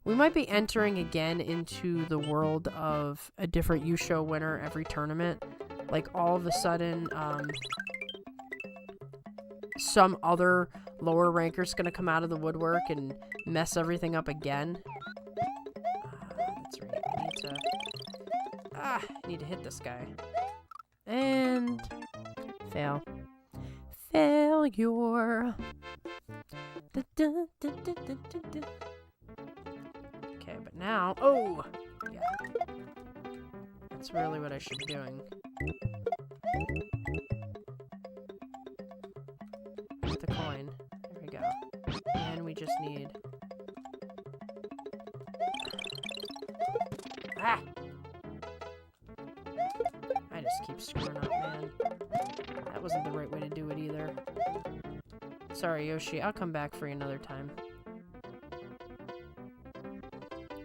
We might be entering again into the world of a different Yusho winner every tournament. Like all of a sudden, some other lower ranker's gonna come out of the woodwork and mess everything up again. That's right. I need to hit this guy. And fail. Failure. Okay, but now, oh, yeah. That's really what I should be doing. With the coin. There we go. And we just need... Ah! I just keep screwing up, man. That wasn't the right way to do it either. Sorry, Yoshi. I'll come back for you another time.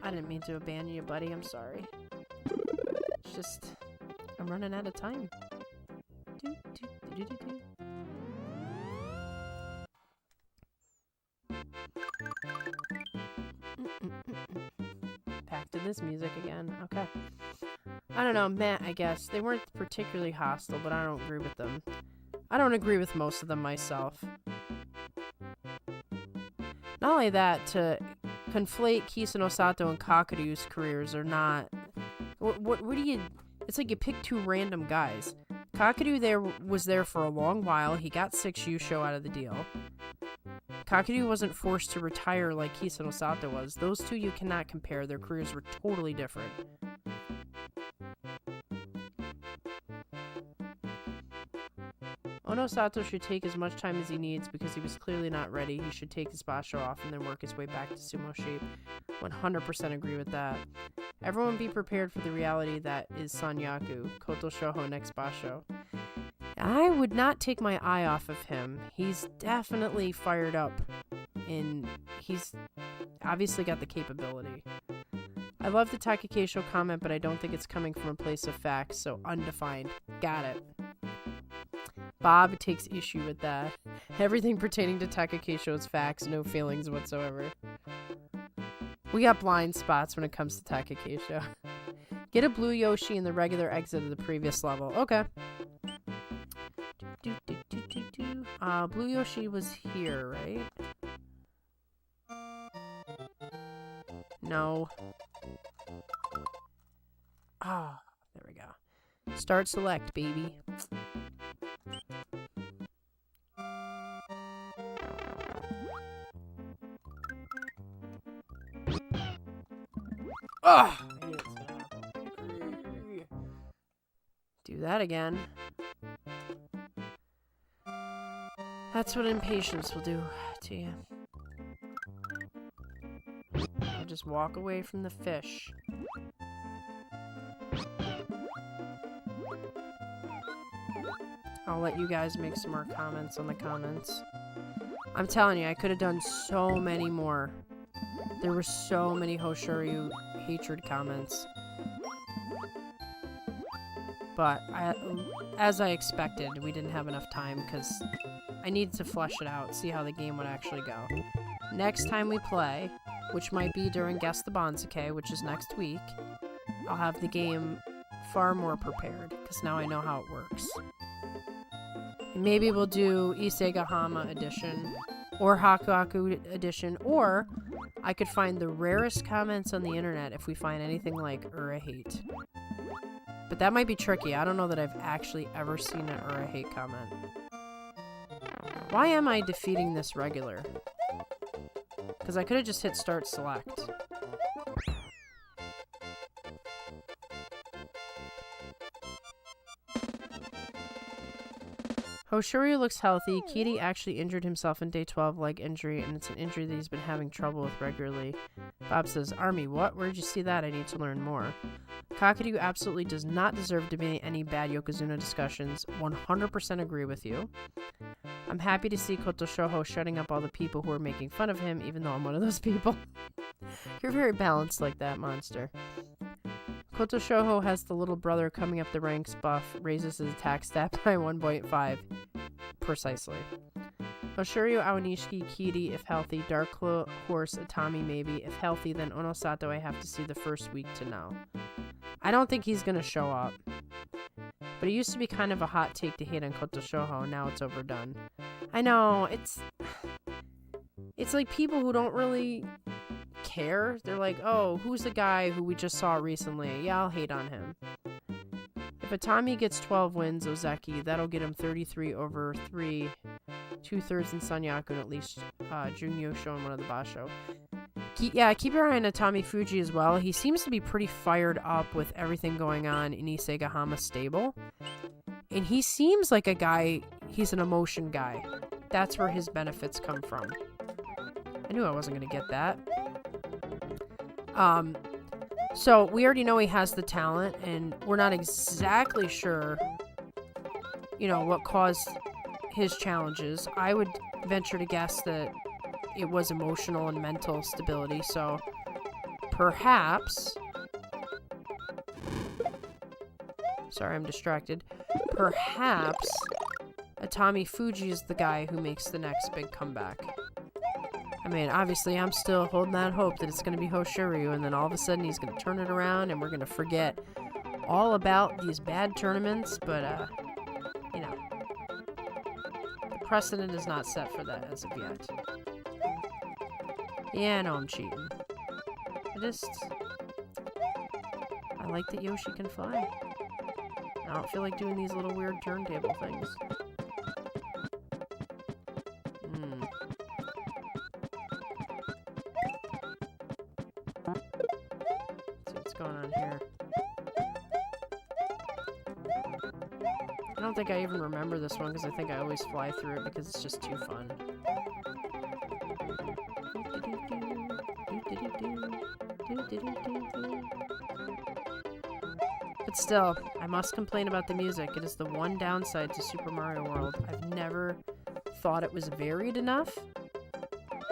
I didn't mean to abandon you, buddy. I'm sorry. It's just... I'm running out of time. Back to this music again. Okay. I don't know, Matt, I guess. They weren't particularly hostile, but I don't agree with them. I don't agree with most of them myself. Not only that, to conflate Kisano Sato and Kakuryu's careers are not... What do you... It's like you pick two random guys. Kakuryu was there for a long while. He got 6 Yusho out of the deal. Kakuryu wasn't forced to retire like Kisano Sato was. Those two you cannot compare. Their careers were totally different. Onosato should take as much time as he needs because he was clearly not ready. He should take his basho off and then work his way back to sumo shape. 100% agree with that. Everyone be prepared for the reality that is Sanyaku, Koto Shoho next basho. I would not take my eye off of him. He's definitely fired up, and he's obviously got the capability. I love the Takakeisho comment, but I don't think it's coming from a place of facts, so undefined. Got it. Bob takes issue with that. Everything pertaining to Takakeisho is facts, no feelings whatsoever. We got blind spots when it comes to Takakeisho. Get a blue Yoshi in the regular exit of the previous level. Okay. Blue Yoshi was here, right? No. Ah, there we go. Start select, baby. Ah! Do that again. That's what impatience will do to you. I'll just walk away from the fish. I'll let you guys make some more comments on the comments. I'm telling you, I could have done so many more. There were so many Hoshiryu hatred comments. But as I expected, we didn't have enough time because I needed to flesh it out, see how the game would actually go. Next time we play, which might be during Guess the Banzuke, which is next week, I'll have the game far more prepared, because now I know how it works. And maybe we'll do Isegahama edition, or Hakuaku edition, or I could find the rarest comments on the internet if we find anything like Ura hate. But that might be tricky. I don't know that I've actually ever seen an Ura hate comment. Why am I defeating this regular? Because I could have just hit start select. Hoshiryu looks healthy. Kiri actually injured himself in day 12 leg injury, and it's an injury that he's been having trouble with regularly. Bob says, Army, what? Where'd you see that? I need to learn more. Kakeru absolutely does not deserve to be in any bad Yokozuna discussions. 100% agree with you. I'm happy to see Koto Shoujo shutting up all the people who are making fun of him, even though I'm one of those people. You're very balanced like that, monster. Koto Shoujo has the little brother coming up the ranks buff, raises his attack stat by 1.5. Precisely. Hoshiryu, Aonishiki, Kiri, if healthy. Dark Horse, Atami, maybe. If healthy, then Onosato I have to see the first week to know. I don't think he's going to show up. But it used to be kind of a hot take to hate on Koto Shoujo, now it's overdone. I know, it's like people who don't really care. They're like, oh, who's the guy who we just saw recently? Yeah, I'll hate on him. If Atami gets 12 wins, Ozeki, that'll get him 33 over 3, 2/3 in Sanyaku, and at least Jun Yosho in one of the Basho. Keep your eye on Atami Fuji as well. He seems to be pretty fired up with everything going on in Isegahama stable. And he seems like a guy, he's an emotion guy. That's where his benefits come from. I knew I wasn't going to get that. So we already know he has the talent, and we're not exactly sure, what caused his challenges. I would venture to guess that it was emotional and mental stability, so perhaps, sorry, I'm distracted, perhaps Atami Fuji is the guy who makes the next big comeback. I mean, obviously, I'm still holding that hope that it's going to be Hoshiryu, and then all of a sudden he's going to turn it around, and we're going to forget all about these bad tournaments, but, the precedent is not set for that as of yet. Yeah, I know I'm cheating. I like that Yoshi can fly. I don't feel like doing these little weird turntable things. Going on here. I don't think I even remember this one because I think I always fly through it because it's just too fun. But still, I must complain about the music. It is the one downside to Super Mario World. I've never thought it was varied enough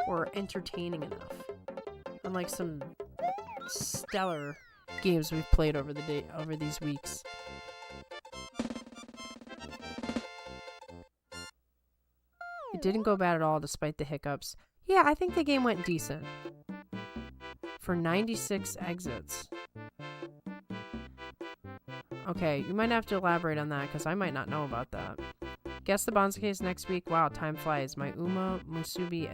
or entertaining enough. Unlike some stellar games we've played over these weeks. It didn't go bad at all despite the hiccups. Yeah, I think the game went decent. For 96 exits. Okay, you might have to elaborate on that because I might not know about that. Guess the Bonza case next week. Wow, time flies. My Uma Musubi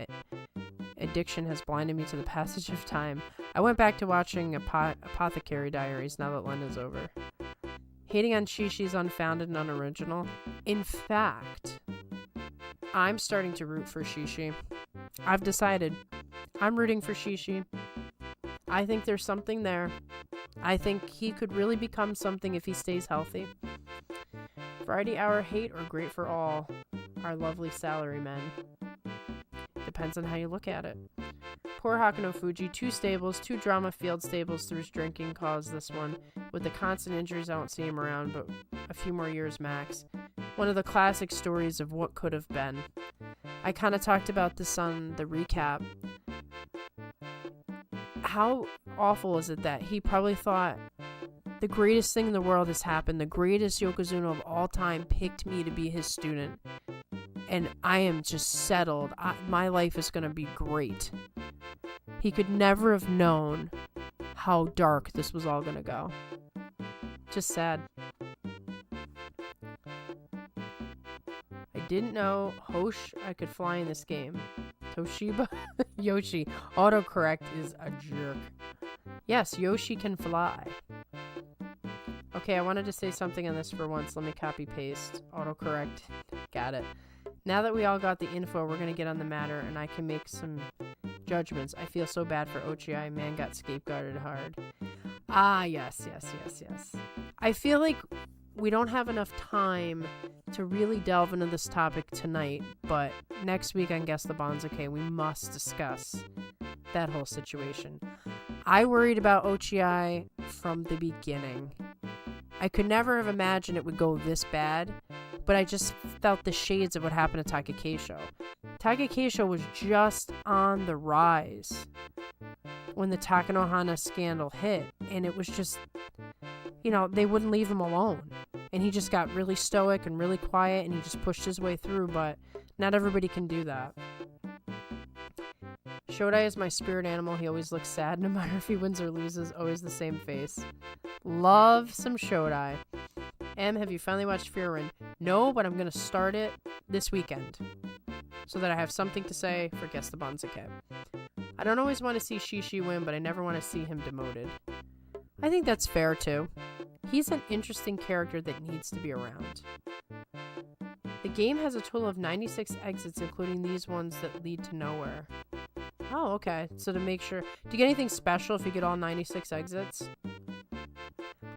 addiction has blinded me to the passage of time. I went back to watching Apothecary Diaries now that London's over. Hating on Shishi's unfounded and unoriginal. In fact, I'm starting to root for Shishi. I've decided. I'm rooting for Shishi. I think there's something there. I think he could really become something if he stays healthy. Variety hour hate or great for all. Our lovely salarymen. Depends on how you look at it. Poor Hakuno Fuji, 2 stables, 2 drama field stables through his drinking caused this one. With the constant injuries, I don't see him around, but a few more years max. One of the classic stories of what could have been. I kind of talked about this on the recap. How awful is it that he probably thought the greatest thing in the world has happened, the greatest Yokozuna of all time picked me to be his student. And I am just settled. My life is going to be great. He could never have known how dark this was all going to go. Just sad. I didn't know I could fly in this game. Toshiba Yoshi. Autocorrect is a jerk. Yes, Yoshi can fly. Okay, I wanted to say something on this for once. Let me copy paste. Autocorrect. Got it. Now that we all got the info, we're going to get on the matter, and I can make some judgments. I feel so bad for Ochi. Man got scapegoated hard. Ah, yes. I feel like we don't have enough time to really delve into this topic tonight, but next week on Guess the Banzuke, we must discuss that whole situation. I worried about Ochiai from the beginning. I could never have imagined it would go this bad, but I just felt the shades of what happened to Takakeisho. Takakeisho was just on the rise when the Takanohana scandal hit, and it was just, they wouldn't leave him alone. And he just got really stoic and really quiet, and he just pushed his way through, but not everybody can do that. Shodai is my spirit animal. He always looks sad no matter if he wins or loses, always the same face. Love some Shodai. M, have you finally watched Frieren? No, but I'm going to start it this weekend so that I have something to say for Guess the Banzuke. I don't always want to see Shishi win, but I never want to see him demoted. I think that's fair, too. He's an interesting character that needs to be around. The game has a total of 96 exits, including these ones that lead to nowhere. Oh, okay. So to make sure... Do you get anything special if you get all 96 exits?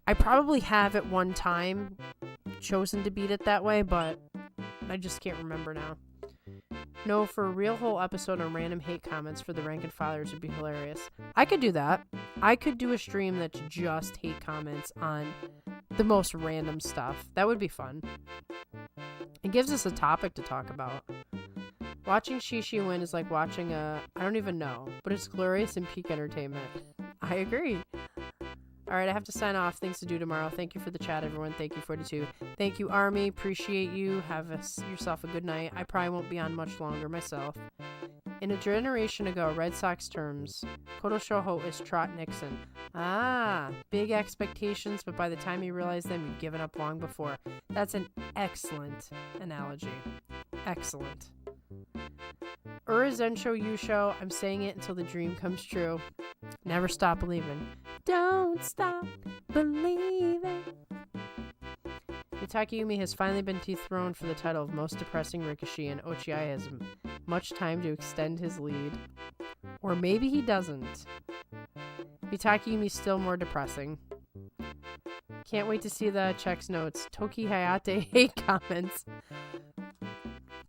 I probably have at one time chosen to beat it that way, but I just can't remember now. No, for a real whole episode on random hate comments for the rank and filers would be hilarious. I could do that. I could do a stream that's just hate comments on the most random stuff. That would be fun. It gives us a topic to talk about. Watching Shishi win is like watching I don't even know, but it's glorious in peak entertainment. I agree. Alright, I have to sign off. Things to do tomorrow. Thank you for the chat, everyone. Thank you, 42. Thank you, Army. Appreciate you. Have yourself a good night. I probably won't be on much longer myself. In a generation ago, Red Sox terms, Koto Shoho is Trot Nixon. Ah, big expectations, but by the time you realize them, you've given up long before. That's an excellent analogy. Excellent. Urizensho Yusho, I'm saying it until the dream comes true. Never stop believing. Don't stop believing. Mitake Yumi has finally been dethroned for the title of most depressing Rikishi, and Ochiai has much time to extend his lead. Or maybe he doesn't. Mitake Yumi's still more depressing. Can't wait to see the checks notes. Toki Hayate hate comments.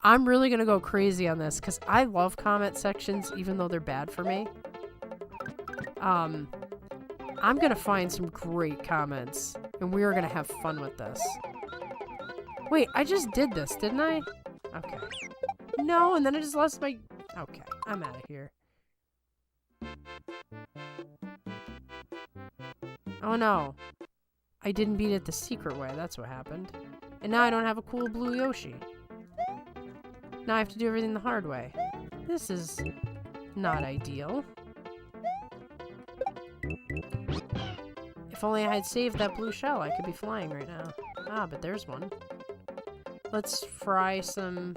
I'm really going to go crazy on this because I love comment sections even though they're bad for me. I'm going to find some great comments and we are going to have fun with this. Wait, I just did this, didn't I? Okay. No, and then I just lost my... Okay, I'm out of here. Oh no. I didn't beat it the secret way, that's what happened. And now I don't have a cool blue Yoshi. Now I have to do everything the hard way. This is not ideal. If only I had saved that blue shell, I could be flying right now. Ah, but there's one. Let's fry some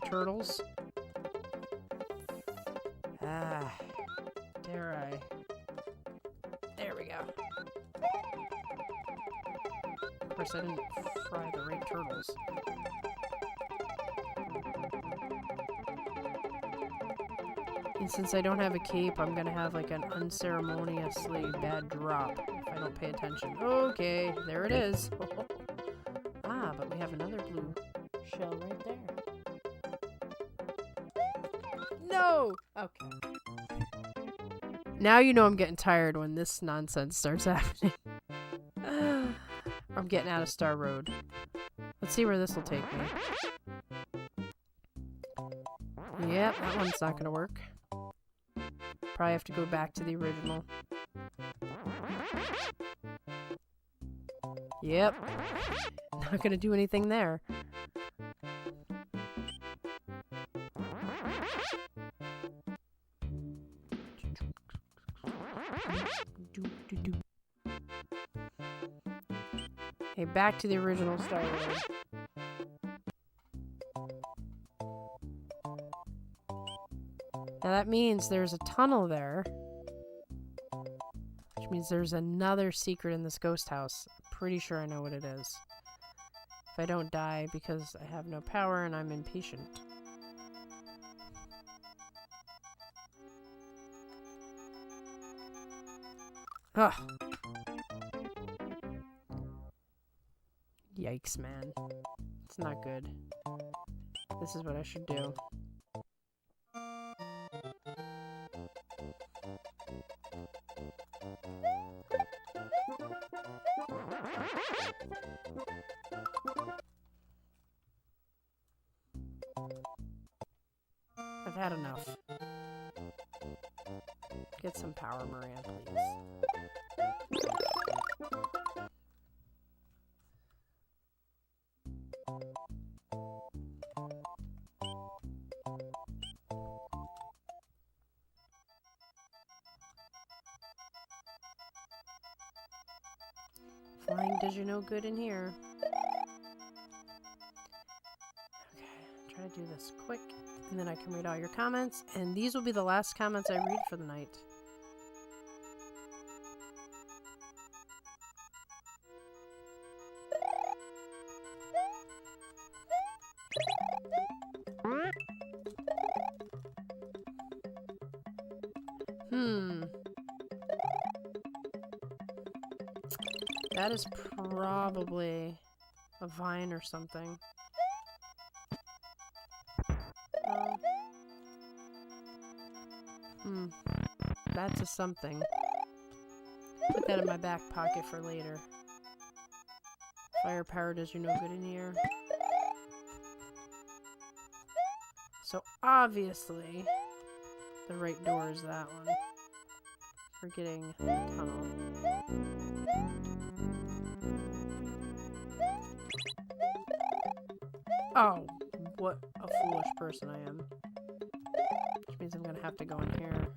turtles. Ah, dare I? There we go. Of course, I didn't fry the right turtles. And since I don't have a cape, I'm gonna have like an unceremoniously bad drop if I don't pay attention. Okay, there it is. Ah, but we have another blue shell right there. No! Okay. Now you know I'm getting tired when this nonsense starts happening. I'm getting out of Star Road. Let's see where this will take me. Yep, that one's not gonna work. Probably have to go back to the original. Yep. Not gonna do anything there. Hey, back to the original Star Wars. Now that means there's a tunnel there. Which means there's another secret in this ghost house. I'm pretty sure I know what it is. If I don't die because I have no power and I'm impatient. Ugh. Yikes, man. It's not good. This is what I should do. I've had enough. Get some power, Moran, please. Flying does you no good in here. Okay, try to do this quick, and then I can read all your comments, and these will be the last comments I read for the night. That is probably a vine or something. That's a something. Put that in my back pocket for later. Firepower does you no good in here. So obviously, the right door is that one. We're getting the tunnel. Oh, what a foolish person I am. Which means I'm gonna have to go in here.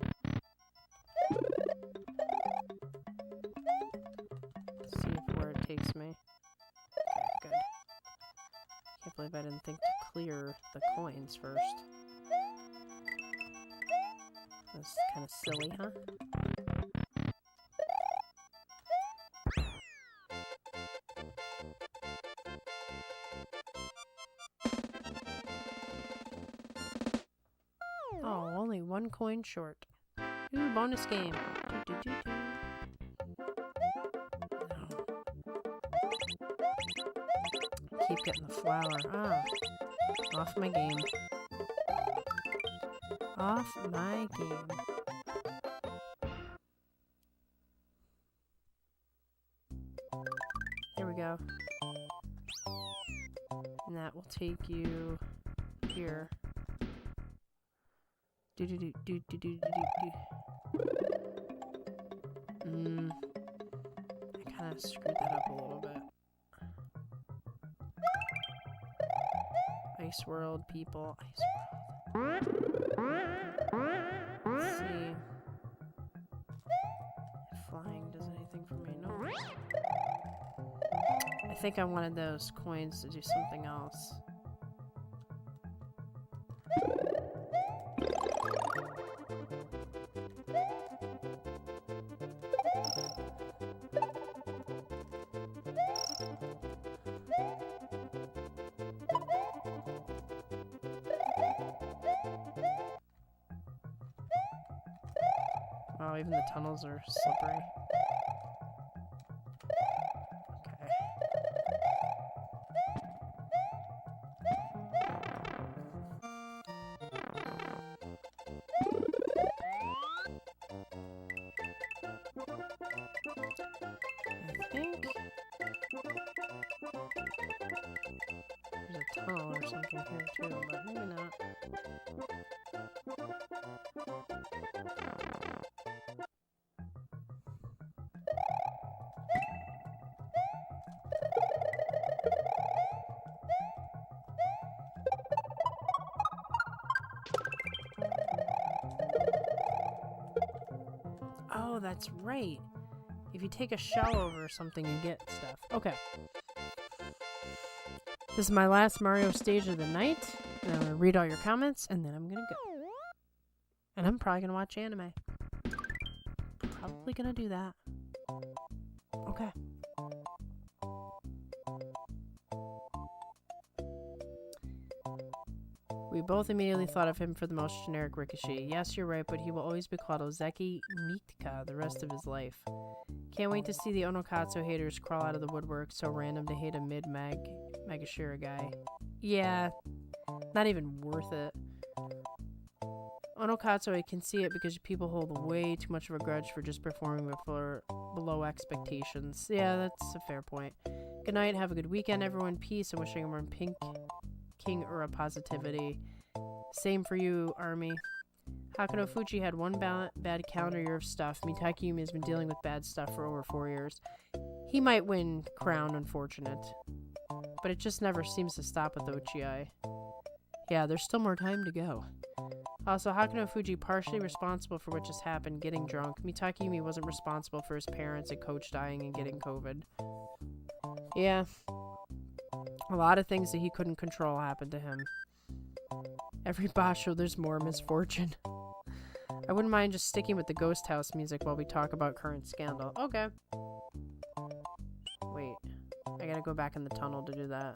See where it takes me. Okay, good. Can't believe I didn't think to clear the coins first. That's kind of silly, huh? Oh, only one coin short. Ooh, bonus game. Keep getting the flower. Ah, off my game. Off my game. There we go. And that will take you here. I kind of screwed that up a little bit. Ice World, people. Ice World. Let's see. If flying does anything for me. No. I think I wanted those coins to do something else. Oh, even the tunnels are slippery. Okay. I think there's a tunnel or something here too, but maybe not. Oh, that's right. If you take a shell over or something, you get stuff. Okay. This is my last Mario stage of the night. And I'm going to read all your comments, and then I'm going to go. And I'm probably going to watch anime. Probably going to do that. Okay. We both immediately thought of him for the most generic Rikishi. Yes, you're right, but he will always be called Ozeki Mitka the rest of his life. Can't wait to see the Onokatsu haters crawl out of the woodwork. So random to hate a mid-Magashira guy. Yeah, not even worth it. Onokatsu, I can see it because people hold way too much of a grudge for just performing below expectations. Yeah, that's a fair point. Good night, have a good weekend, everyone. Peace, and wishing everyone pink king Ura positivity. Same for you, Army. Hakano Fuji had one bad calendar year of stuff. Mitaki Yumi has been dealing with bad stuff for over 4 years. He might win crown, unfortunate. But it just never seems to stop with Ochi. Yeah, there's still more time to go. Also, Hakano Fuji partially responsible for what just happened, getting drunk. Mitaki Yumi wasn't responsible for his parents and coach dying and getting COVID. Yeah. A lot of things that he couldn't control happened to him. Every basho, there's more misfortune. I wouldn't mind just sticking with the ghost house music while we talk about current scandal. Okay. Wait. I gotta go back in the tunnel to do that.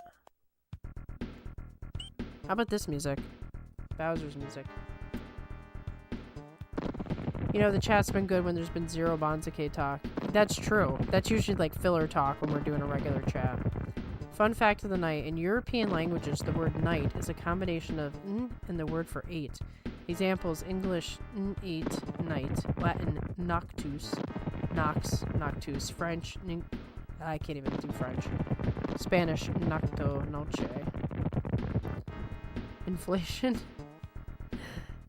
How about this music? Bowser's music. You know, the chat's been good when there's been zero Banzuke talk. That's true. That's usually like filler talk when we're doing a regular chat. Fun fact of the night. In European languages, the word night is a combination of n and the word for 8. Examples: English, n8, night. Latin, noctus, nox, noctus. French, I can't even do French. Spanish, nocto, noche. Inflation?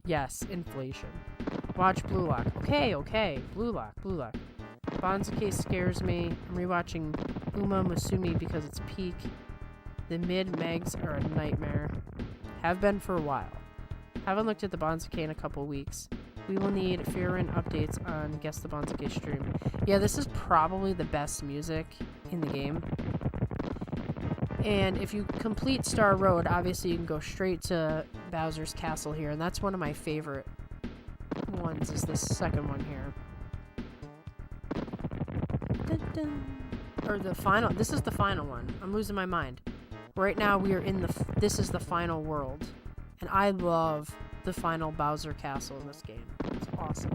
Yes, inflation. Watch Blue Lock. Okay. Blue Lock. Banzuke scares me. I'm rewatching Uma Musume because it's peak. The mid-megs are a nightmare. Have been for a while. Haven't looked at the Banzuke in a couple weeks. We will need Furin updates on Guess the Banzuke stream. Yeah, this is probably the best music in the game. And if you complete Star Road, obviously you can go straight to Bowser's Castle here, and that's one of my favorite ones, is this second one here. Dun, dun. Or the final, this is the final one. I'm losing my mind. Right now we are in this is the final world. And I love the final Bowser Castle in this game. It's awesome.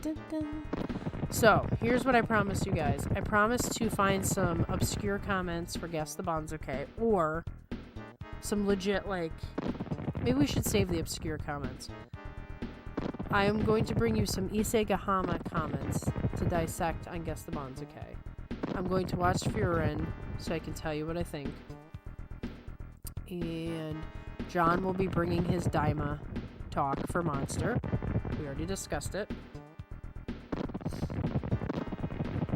Dun, dun. So, here's what I promised you guys. I promised to find some obscure comments for Guess the Banzuke, or some legit, like, maybe we should save the obscure comments. I am going to bring you some Issei Gahama comments to dissect on Guess the Banzuke. I'm going to watch Furin so I can tell you what I think. And John will be bringing his Daima talk for Monster. We already discussed it.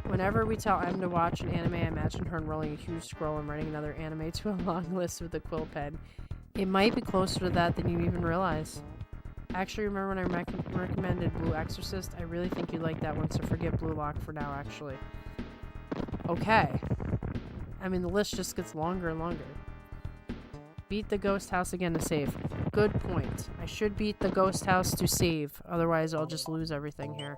Whenever we tell Em to watch an anime, I imagine her unrolling a huge scroll and writing another anime to a long list with a quill pen. It might be closer to that than you even realize. Actually, remember when I recommended Blue Exorcist? I really think you like that one, so forget Blue Lock for now, actually. Okay. I mean, the list just gets longer and longer. Beat the ghost house again to save. Good point. I should beat the ghost house to save, otherwise I'll just lose everything here.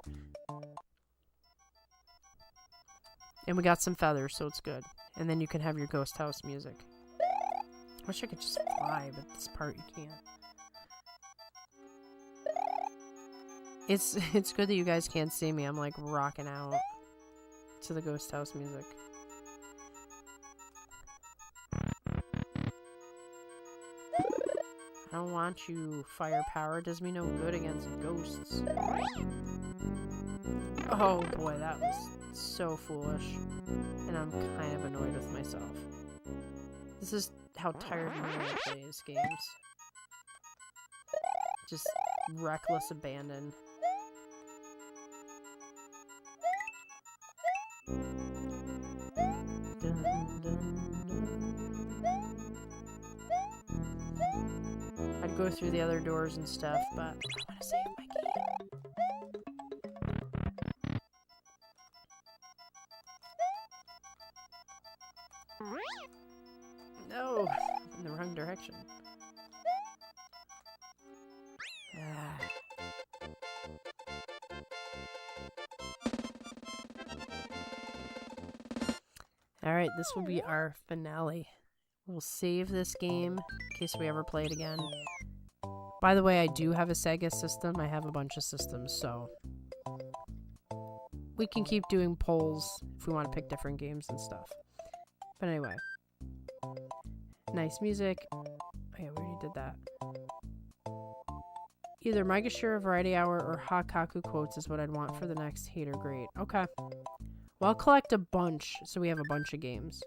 And we got some feathers, so it's good. And then you can have your ghost house music. I wish I could just fly, but this part you can't. It's good that you guys can't see me. I'm like rocking out to the ghost house music. I don't want you. Firepower does me no good against ghosts. Oh boy, that was so foolish. And I'm kind of annoyed with myself. This is how tired Mario plays games. Just reckless abandon. Dun, dun, dun. I'd go through the other doors and stuff, but I want to save my game. No! In the wrong direction. Alright, this will be our finale. We'll save this game in case we ever play it again. By the way, I do have a Sega system. I have a bunch of systems, so we can keep doing polls if we want to pick different games and stuff. But anyway, nice music. Oh yeah, we already did that. Either Maigashira Variety Hour or Hakaku Quotes is what I'd want for the next Hater Great. Okay. Well, I'll collect a bunch, so we have a bunch of games.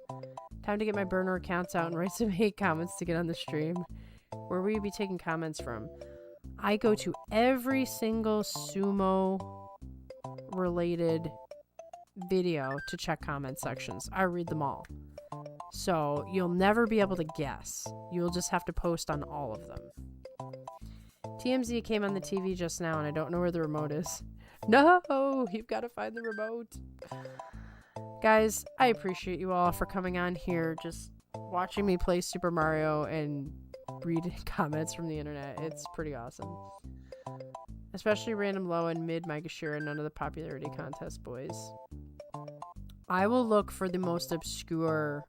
Time to get my burner accounts out and write some hate comments to get on the stream. Where will you be taking comments from? I go to every single sumo-related video to check comment sections. I read them all. So you'll never be able to guess. You'll just have to post on all of them. TMZ came on the TV just now, and I don't know where the remote is. No! You've got to find the remote. Guys, I appreciate you all for coming on here, just watching me play Super Mario and read comments from the internet. It's pretty awesome. Especially random low and mid Maigashira, none of the popularity contest boys. I will look for the most obscure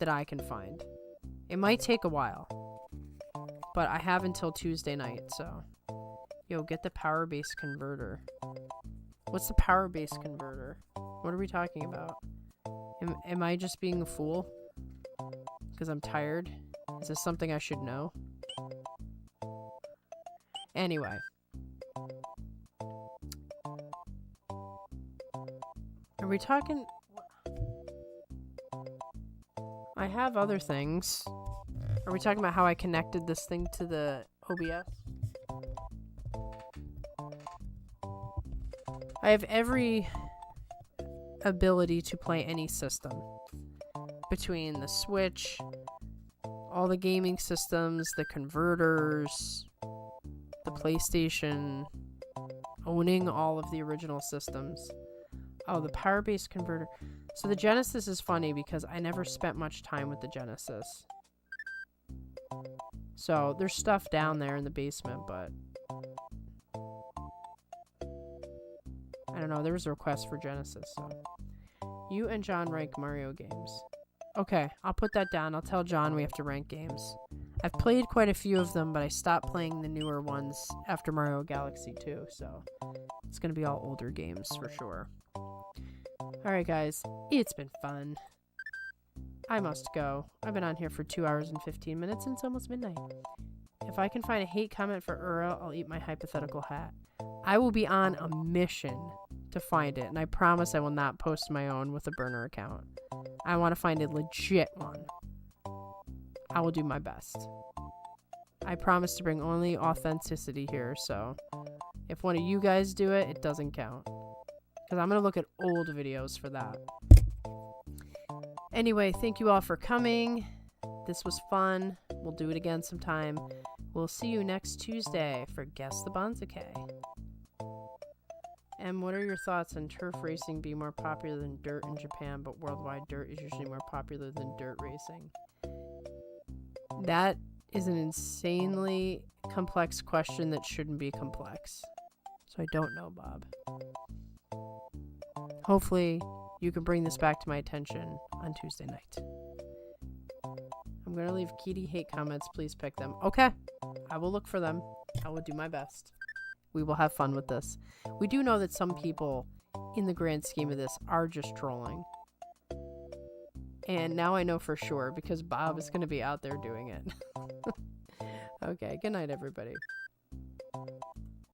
that I can find. It might take a while, but I have until Tuesday night, so. Yo, get the power base converter. What's the power base converter? What are we talking about? Am I just being a fool? Because I'm tired? Is this something I should know? Anyway. Are we talking... I have other things. Are we talking about how I connected this thing to the OBS? I have every ability to play any system. Between the Switch, all the gaming systems, the converters, the PlayStation, owning all of the original systems. Oh, the power base converter. So the Genesis is funny because I never spent much time with the Genesis. So there's stuff down there in the basement, but I don't know. There was a request for Genesis, so you and John rank Mario games. Okay, I'll put that down. I'll tell John we have to rank games. I've played quite a few of them, but I stopped playing the newer ones after Mario Galaxy 2, so it's going to be all older games for sure. Alright guys, it's been fun. I must go. I've been on here for 2 hours and 15 minutes and it's almost midnight. If I can find a hate comment for Ura, I'll eat my hypothetical hat. I will be on a mission to find it, and I promise I will not post my own with a burner account. I want to find a legit one. I will do my best. I promise to bring only authenticity here, so if one of you guys do it, it doesn't count. Because I'm going to look at old videos for that. Anyway, thank you all for coming. This was fun. We'll do it again sometime. We'll see you next Tuesday for Guess the Banzuke. And what are your thoughts on turf racing being more popular than dirt in Japan, but worldwide dirt is usually more popular than dirt racing? That is an insanely complex question that shouldn't be complex. So I don't know, Bob. Hopefully, you can bring this back to my attention on Tuesday night. I'm going to leave Kitty hate comments. Please pick them. Okay. I will look for them. I will do my best. We will have fun with this. We do know that some people, in the grand scheme of this, are just trolling. And now I know for sure because Bob is going to be out there doing it. Okay. Good night, everybody.